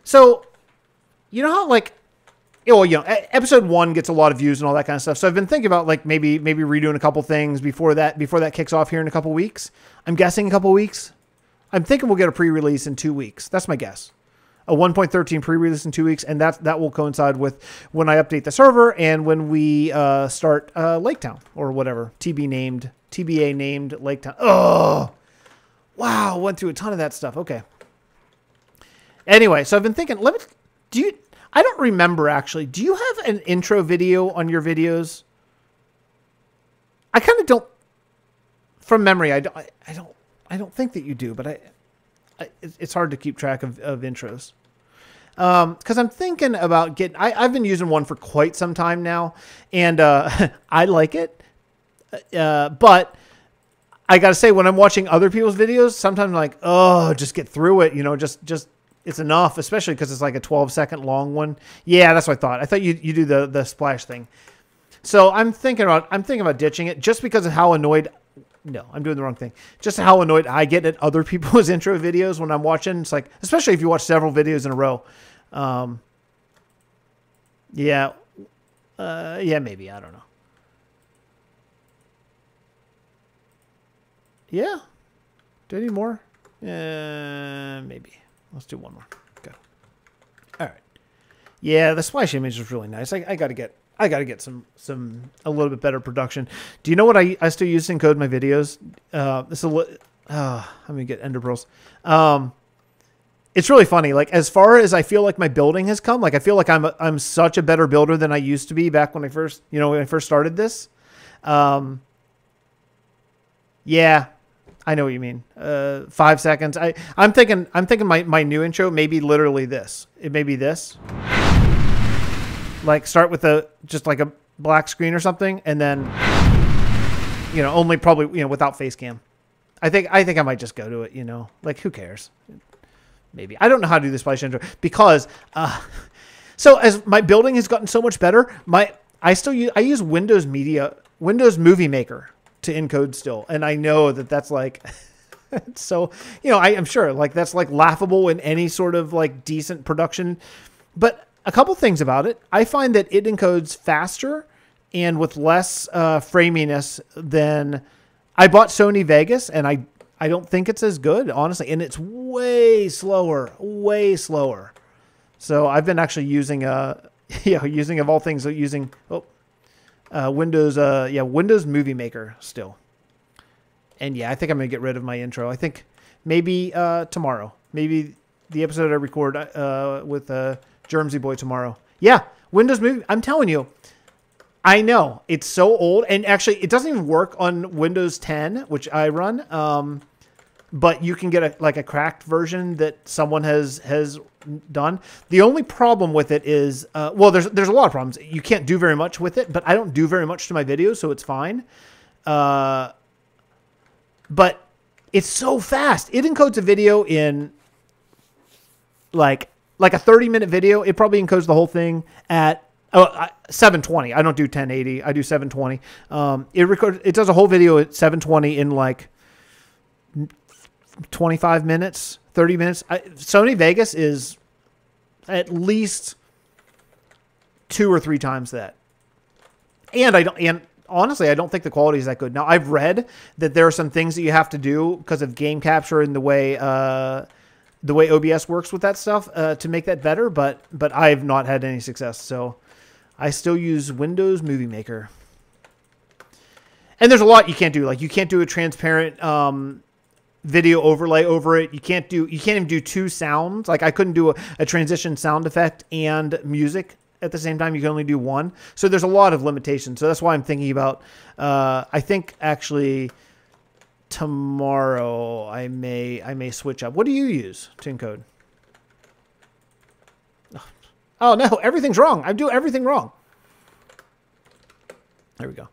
So, you know how like, episode 1 gets a lot of views and all that kind of stuff. So I've been thinking about like maybe redoing a couple things before that kicks off here in a couple weeks. I'm guessing a couple weeks. I'm thinking we'll get a pre-release in 2 weeks. That's my guess. A 1.13 pre-release in 2 weeks, and that will coincide with when I update the server and when we start Lake Town or whatever TBA named Lake Town. Oh, Wow, went through a ton of that stuff. Okay. Anyway, so I've been thinking, I don't remember actually. Do you have an intro video on your videos? I kind of don't, from memory, I don't think that you do, but it's hard to keep track of intros. Because I'm thinking about I've been using one for quite some time now, and I like it. But I gotta say, when I'm watching other people's videos, sometimes I'm like, oh, just get through it. You know, just it's enough, especially because it's like a 12-second long one. Yeah, that's what I thought. I thought you do the splash thing. So I'm thinking about ditching it just because of how annoyed. No, I'm doing the wrong thing. Just how annoyed I get at other people's intro videos when I'm watching. It's like, especially if you watch several videos in a row. Yeah, maybe, I don't know. Yeah, do any more? Maybe. Let's do one more. Okay. All right. Yeah, the splash image is really nice. I gotta get a little bit better production. Do you know what I still use to encode my videos? I'm gonna get ender pearls. It's really funny. Like, as far as I feel like my building has come, like I feel like I'm such a better builder than I used to be back when I first started this. Yeah, I know what you mean. 5 seconds. I'm thinking my new intro may be literally this. It may be this. Like, start with just like a black screen or something, and then, only probably, without face cam. I think I might just go to it, like, who cares? Maybe. I don't know how to do the splash intro because, so as my building has gotten so much better, I use Windows Movie Maker to encode still. And I know that's like, so, I'm sure like that's like laughable in any sort of like decent production, but a couple things about it. I find that it encodes faster and with less framiness than I bought Sony Vegas, and I don't think it's as good, honestly, and it's way slower. So I've been actually using using of all things using Windows Movie Maker still. And yeah, I think I'm gonna get rid of my intro. I think maybe tomorrow, maybe the episode I record with JermseyBoy tomorrow. Yeah, Windows Movie. I'm telling you, I know it's so old, and actually, it doesn't even work on Windows 10, which I run. But you can get a cracked version that someone has done. The only problem with it is, there's a lot of problems. You can't do very much with it, but I don't do very much to my videos, so it's fine. But it's so fast. It encodes a video in like a 30-minute video. It probably encodes the whole thing at 720. I don't do 1080. I do 720. It does a whole video at 720 in like 25 minutes, 30 minutes. Sony Vegas is at least 2 or 3 times that. And honestly, I don't think the quality is that good. Now, I've read that there are some things that you have to do because of game capture and the way OBS works with that stuff to make that better, but I've not had any success. So I still use Windows Movie Maker. And there's a lot you can't do. Like, you can't do a transparent video overlay over it. You can't even do 2 sounds. Like, I couldn't do a transition sound effect and music at the same time. You can only do 1. So there's a lot of limitations. So that's why I'm thinking about, I think actually tomorrow I may switch up. What do you use to encode? Oh no, everything's wrong. I do everything wrong. There we go.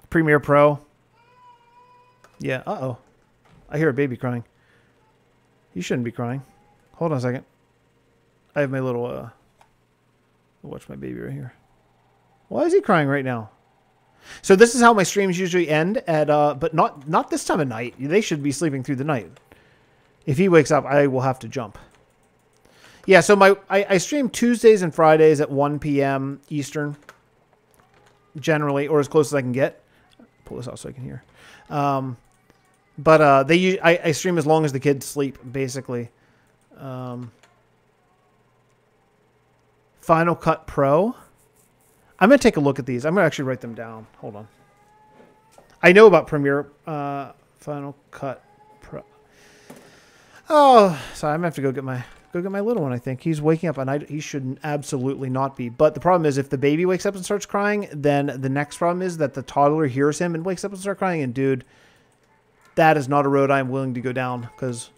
Premiere Pro. Yeah, uh-oh. I hear a baby crying. You shouldn't be crying. Hold on a second. I have my little, watch my baby right here. Why is he crying right now? So this is how my streams usually end at, but not this time of night. They should be sleeping through the night. If he wakes up, I will have to jump. Yeah, so I stream Tuesdays and Fridays at 1 p.m. Eastern, generally, or as close as I can get. Pull this out so I can hear. But I stream as long as the kids sleep, basically. Final Cut Pro. I'm going to take a look at these. I'm going to actually write them down. Hold on. I know about Premiere Final Cut Pro. Oh, sorry. I'm going to have to go get my little one, I think. He's waking up, and he should absolutely not be. But the problem is if the baby wakes up and starts crying, then the next problem is that the toddler hears him and wakes up and starts crying. And, dude, that is not a road I'm willing to go down, because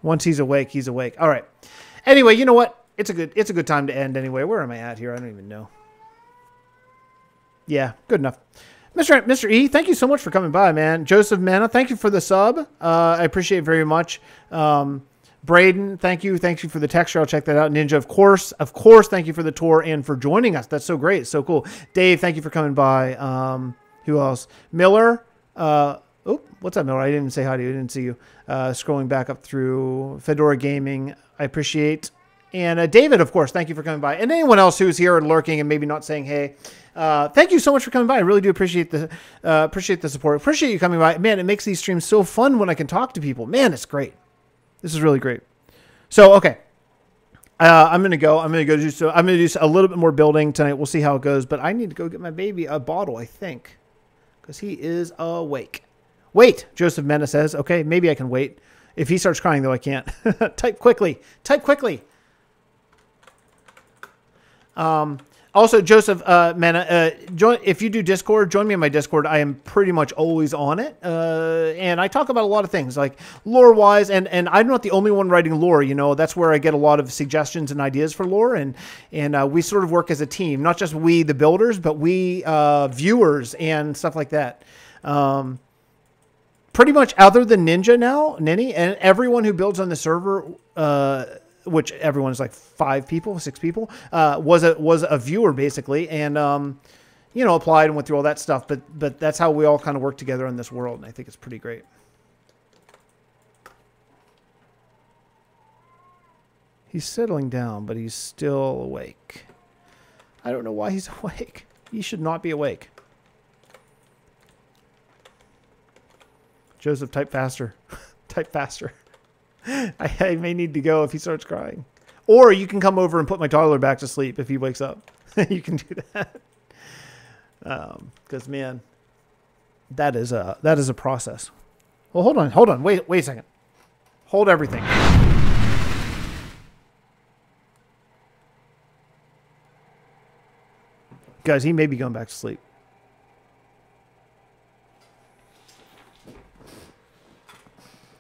once he's awake, he's awake. All right. Anyway, you know what? It's a good time to end anyway. Where am I at here? I don't even know. Yeah, good enough. Mr. E, thank you so much for coming by, man. Joseph Mana, thank you for the sub. I appreciate it very much. Braden, thank you. Thank you for the texture. I'll check that out. Ninja, of course, thank you for the tour and for joining us. That's so great. So cool. Dave, thank you for coming by. Who else? Miller. What's up, Miller? I didn't even say hi to you. I didn't see you. Scrolling back up through Fedora Gaming. I appreciate. And David, of course, thank you for coming by. And anyone else who's here and lurking and maybe not saying hey, thank you so much for coming by. I really do appreciate the support. Appreciate you coming by. Man, it makes these streams so fun when I can talk to people. Man, it's great. This is really great. So, okay. I'm gonna do a little bit more building tonight. We'll see how it goes. But I need to go get my baby a bottle, I think, because he is awake. Wait, Joseph Mena says. Okay, maybe I can wait. If he starts crying, though, I can't. Type quickly. Type quickly. Also, Joseph Mena, if you do Discord, join me on my Discord. I am pretty much always on it. And I talk about a lot of things, like lore-wise, and I'm not the only one writing lore. You know, that's where I get a lot of suggestions and ideas for lore, and we sort of work as a team, not just we, the builders, but we viewers and stuff like that. Pretty much other than Ninny, and everyone who builds on the server, which everyone's like 5 people, 6 people, was a viewer basically, and applied and went through all that stuff. But that's how we all kind of work together in this world, and I think it's pretty great. He's settling down, but he's still awake. I don't know why he's awake. He should not be awake. Joseph, type faster. Type faster. I may need to go if he starts crying. Or you can come over and put my toddler back to sleep if he wakes up. You can do that. Because, man, that is a process. Well, hold on. Wait a second. Hold everything. Guys, he may be going back to sleep.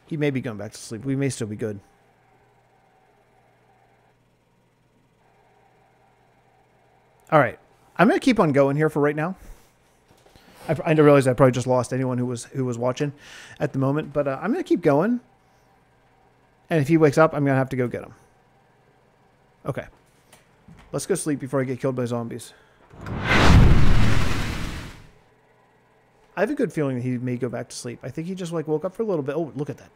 He may be going back to sleep. We may still be good. All right. I'm going to keep on going here for right now. I realize I probably just lost anyone who was watching at the moment, but I'm going to keep going. And if he wakes up, I'm going to have to go get him. Okay. Let's go sleep before I get killed by zombies. I have a good feeling that he may go back to sleep. I think he just woke up for a little bit. Oh, look at that.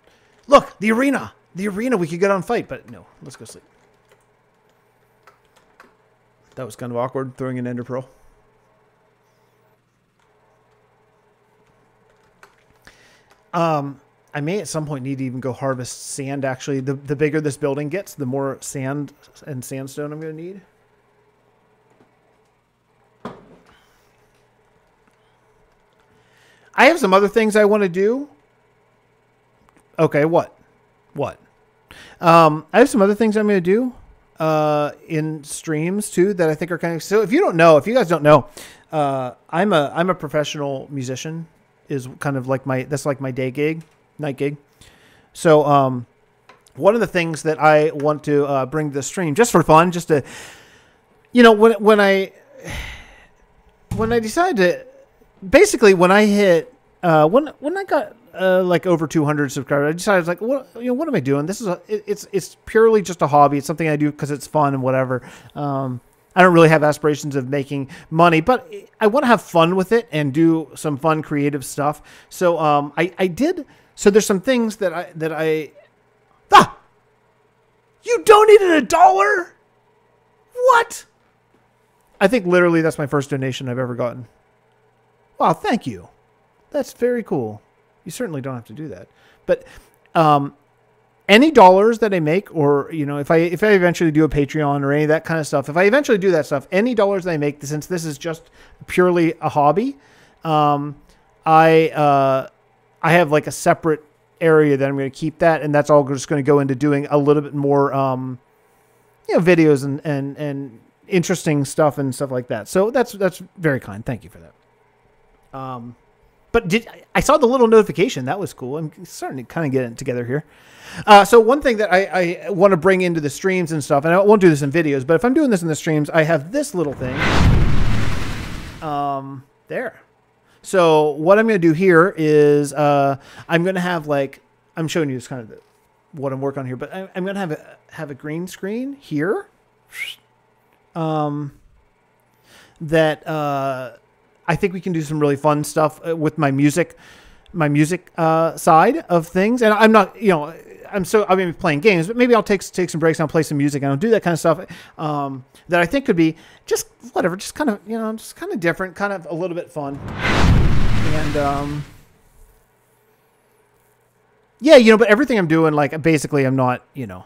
Look, the arena. The arena, we could get on fight, but no. Let's go sleep. That was kind of awkward, throwing an ender pearl. I may at some point need to even go harvest sand, actually. The bigger this building gets, the more sand and sandstone I'm going to need. I have some other things I want to do. Okay, what? I have some other things I'm going to do in streams too that I think are kind of. So if you guys don't know, I'm a professional musician. Is kind of like that's like my day gig, night gig. So one of the things that I want to bring to the stream just for fun, just to, when I decided to. Basically, when I hit, when I got over 200 subscribers, I decided what am I doing? This is it's purely just a hobby. It's something I do because it's fun and whatever. I don't really have aspirations of making money, but I want to have fun with it and do some fun creative stuff. So I did. So there's some things that I. You donated $1? What? I think literally that's my first donation I've ever gotten. Wow, thank you. That's very cool. You certainly don't have to do that. But any dollars that I make, or, you know, if I eventually do a Patreon or any of that kind of stuff, if I eventually do that stuff, any dollars that I make, since this is just purely a hobby, I have like a separate area that I'm going to keep that, and that's all just going to go into doing a little bit more, you know, videos and interesting stuff and stuff like that. So that's very kind. Thank you for that. But I saw the little notification. That was cool. I'm starting to kind of get it together here. So one thing that I want to bring into the streams and stuff, and I won't do this in videos, but if I'm doing this in the streams, I have this little thing. There. So what I'm going to do here is I'm going to have, like, I'm showing you this kind of what I'm working on here, but I'm going to have a green screen here. That I think we can do some really fun stuff with my music side of things. And I'm not, you know, I'm going to be playing games, but maybe I'll take some breaks and I'll play some music and I'll do that kind of stuff that I think could be just whatever, just kind of, you know, just kind of different, kind of a little bit fun. And yeah, you know, but everything I'm doing, like, basically I'm not, you know,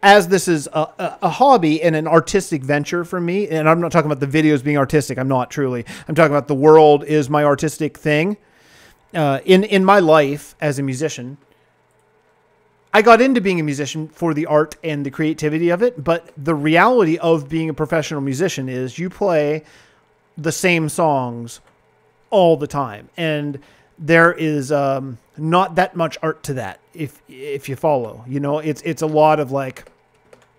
as this is a hobby and an artistic venture for me, and I'm not talking about the videos being artistic. I'm not truly. I'm talking about the world is my artistic thing. In my life as a musician, I got into being a musician for the art and the creativity of it. But the reality of being a professional musician is you play the same songs all the time, and there is not that much art to that. If you follow, you know, it's a lot of, like.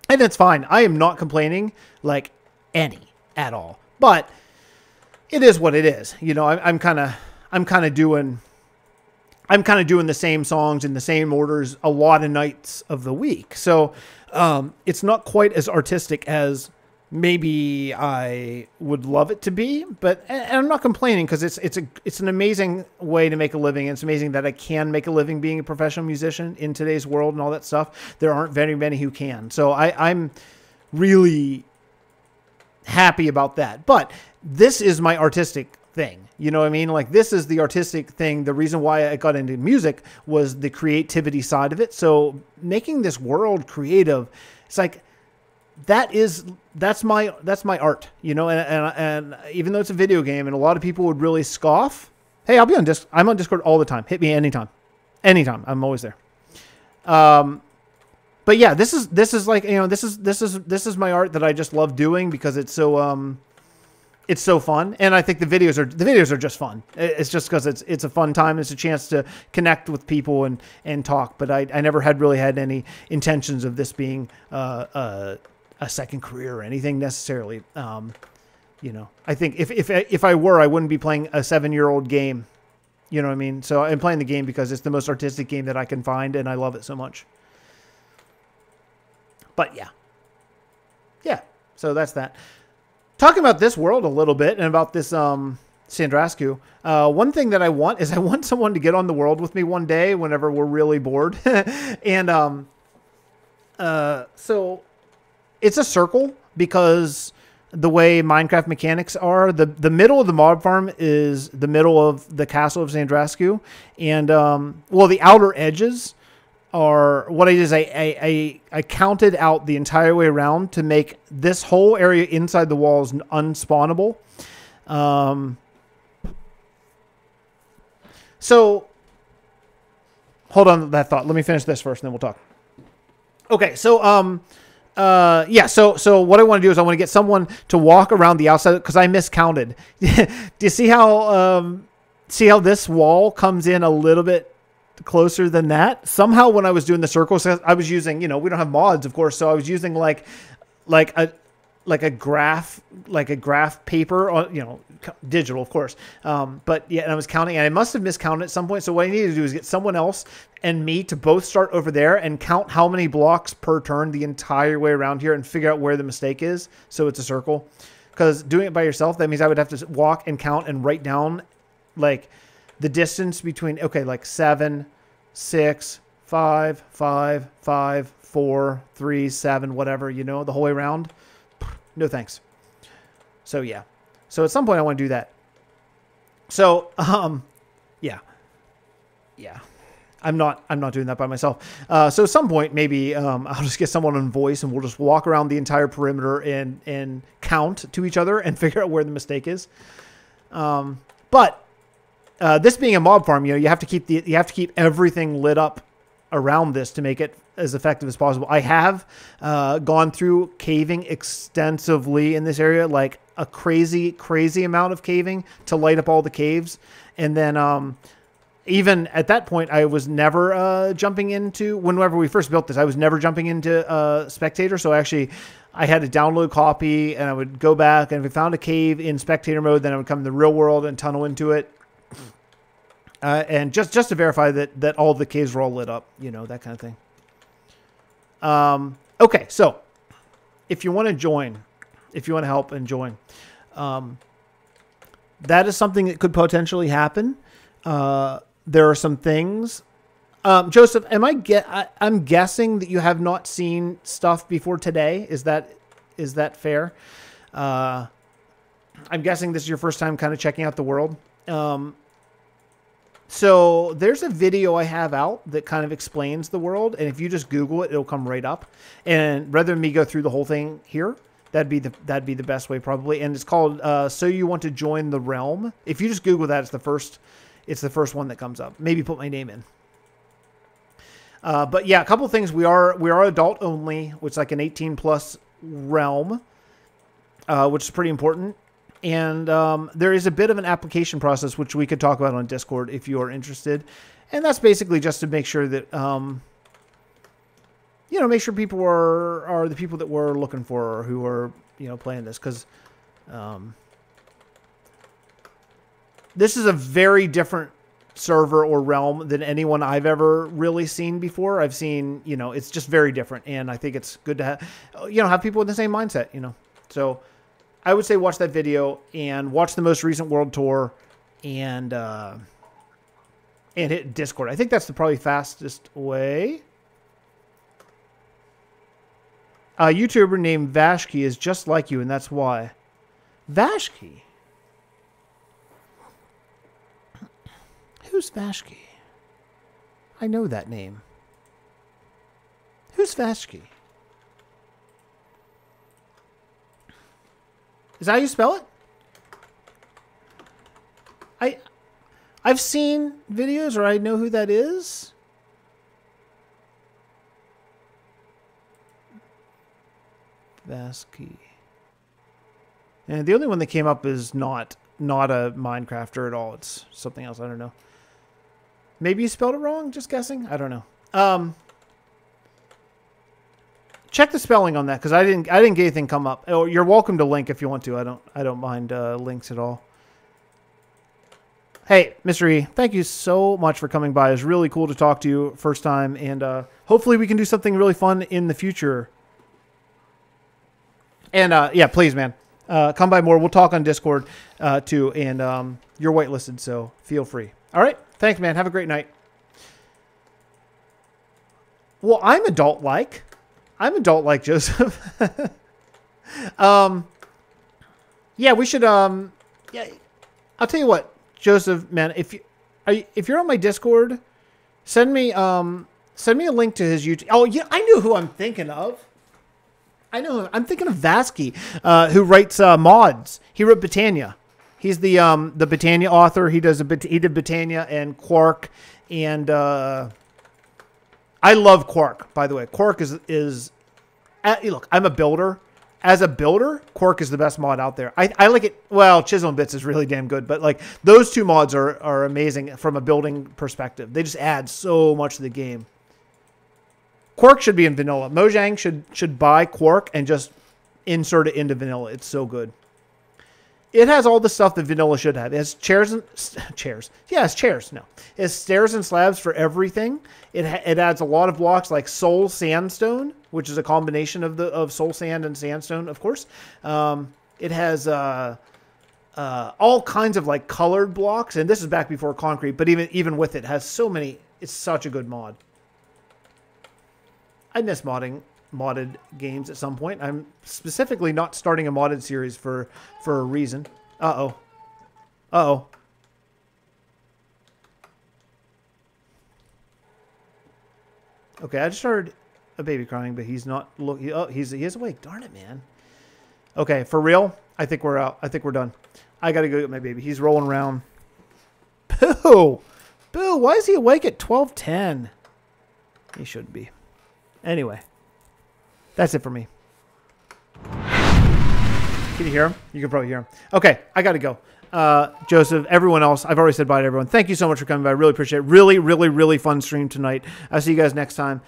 And it's fine. I am not complaining, like, any at all. But it is what it is. You know, I'm kind of doing the same songs in the same orders a lot of nights of the week. So it's not quite as artistic as maybe I would love it to be, but and I'm not complaining, because it's an amazing way to make a living. And it's amazing that I can make a living being a professional musician in today's world and all that stuff. There aren't very many who can. So I'm really happy about that. But this is my artistic thing. You know what I mean? Like, this is the artistic thing. The reason why I got into music was the creativity side of it. So making this world creative, it's like, that's my art, you know, and even though it's a video game and a lot of people would really scoff, hey, I'm on Discord all the time. Hit me anytime. I'm always there. But yeah, this is like, you know, this is my art that I just love doing because it's so fun. And I think the videos are just fun. It's just because it's a fun time. It's a chance to connect with people and talk, but I never really had any intentions of this being, a second career or anything necessarily. You know, I think if I were, I wouldn't be playing a 7-year-old game. You know what I mean? So I'm playing the game because it's the most artistic game that I can find, and I love it so much. But yeah. So that's that. Talking about this world a little bit and about this Sandrasku. One thing that I want is I want someone to get on the world with me one day whenever we're really bored. And so it's a circle because the way Minecraft mechanics are, the middle of the mob farm is the middle of the castle of Sandrasku, and well, the outer edges are what I did is I counted out the entire way around to make this whole area inside the walls unspawnable. So hold on to that thought. Let me finish this first, and then we'll talk. Okay, so yeah, so what I want to do is I want to get someone to walk around the outside because I miscounted. Do you see how this wall comes in a little bit closer than that? Somehow when I was doing the circles, I was using, you know, we don't have mods, of course, so I was using like a graph paper on, you know, digital, of course. But yeah, and I was counting, and I must have miscounted at some point. So what I needed to do is get someone else and me to both start over there and count how many blocks per turn the entire way around here and figure out where the mistake is. So it's a circle. Because doing it by yourself, that means I would have to walk and count and write down like the distance between, okay, like 7, 6, 5, 5, 5, 4, 3, 7, whatever, you know, the whole way around. No thanks. So yeah. So at some point I want to do that. So, yeah. I'm not doing that by myself. So at some point, maybe I'll just get someone on voice and we'll just walk around the entire perimeter and count to each other and figure out where the mistake is. But this being a mob farm, you know, you have to keep everything lit up around this to make it as effective as possible. I have gone through caving extensively in this area, like a crazy amount of caving to light up all the caves. And then even at that point, I was never jumping into, whenever we first built this, I was never jumping into spectator. So actually I had to download copy and I would go back, and if we found a cave in spectator mode, then I would come to the real world and tunnel into it. And just to verify that all the caves were all lit up, you know, that kind of thing. Okay, so if you want to join, if you want to help and join, that is something that could potentially happen. There are some things. Joseph, I'm guessing that you have not seen stuff before today. Is that fair? I'm guessing this is your first time kind of checking out the world. So there's a video I have out that kind of explains the world, and if you just Google it, it'll come right up. And rather than me go through the whole thing here, that'd be the best way probably. And it's called "So You Want to Join the Realm." If you just Google that, it's the first one that comes up. Maybe put my name in. But yeah, a couple of things. We are adult only, which is like an 18+ realm, which is pretty important. And there is a bit of an application process, which we could talk about on Discord if you are interested. And that's basically just to make sure that, you know, make sure people are the people that we're looking for, or who are, you know, playing this. Because this is a very different server or realm than anyone I've ever really seen before. I've seen, you know, it's just very different. And I think it's good to have, you know, have people with the same mindset, you know. So I would say watch that video and watch the most recent world tour and hit Discord. I think that's the probably fastest way. A YouTuber named Vashki is just like you, and that's why. Vashki? Who's Vashki? I know that name. Who's Vashki? Is that how you spell it? I've seen videos, or I know who that is. Vasky. And the only one that came up is not a Minecrafter at all. It's something else. I don't know. Maybe you spelled it wrong. Just guessing. I don't know. Check the spelling on that, because I didn't get anything come up. Oh, you're welcome to link if you want to. I don't mind links at all. Hey, Mr. E, thank you so much for coming by. It was really cool to talk to you first time, and hopefully we can do something really fun in the future. And yeah, please, man, come by more. We'll talk on Discord too, and you're whitelisted, so feel free. All right, thanks, man. Have a great night. Well, I'm adult-like. I'm adult-like, Joseph. Yeah, we should. Yeah, I'll tell you what, Joseph, man. If you're on my Discord, send me a link to his YouTube. Oh yeah, I know who I'm thinking of. I'm thinking of Vasky, who writes mods. He wrote Britannia. He's the Britannia author. He did Britannia and Quark, and I love Quark, by the way. Quark is look, I'm a builder. As a builder, Quark is the best mod out there. I like it. Well, Chisel and Bits is really damn good, but like those two mods are amazing from a building perspective. They just add so much to the game. Quark should be in vanilla. Mojang should buy Quark and just insert it into vanilla. It's so good. It has all the stuff that vanilla should have. It has chairs. Yeah, it's chairs. No, it has stairs and slabs for everything. It adds a lot of blocks like soul sandstone, which is a combination of soul sand and sandstone, of course. It has all kinds of like colored blocks, and this is back before concrete. But even with it, has so many. It's such a good mod. I miss modded games at some point. I'm specifically not starting a modded series for a reason. Uh-oh. Okay, I just heard a baby crying, but he's not. Look, he is awake. Darn it, man. Okay, for real. I think we're out. I think we're done. I gotta go get my baby. He's rolling around. Boo, boo. Why is he awake at 12:10? He shouldn't be. Anyway, that's it for me. Can you hear him? You can probably hear him. Okay, I gotta go. Joseph, everyone else, I've already said bye to everyone. Thank you so much for coming by. I really appreciate it. Really, really, really fun stream tonight. I'll see you guys next time.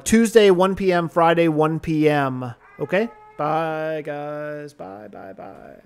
Tuesday, 1 p.m., Friday, 1 p.m. Okay? Bye, guys. Bye, bye, bye.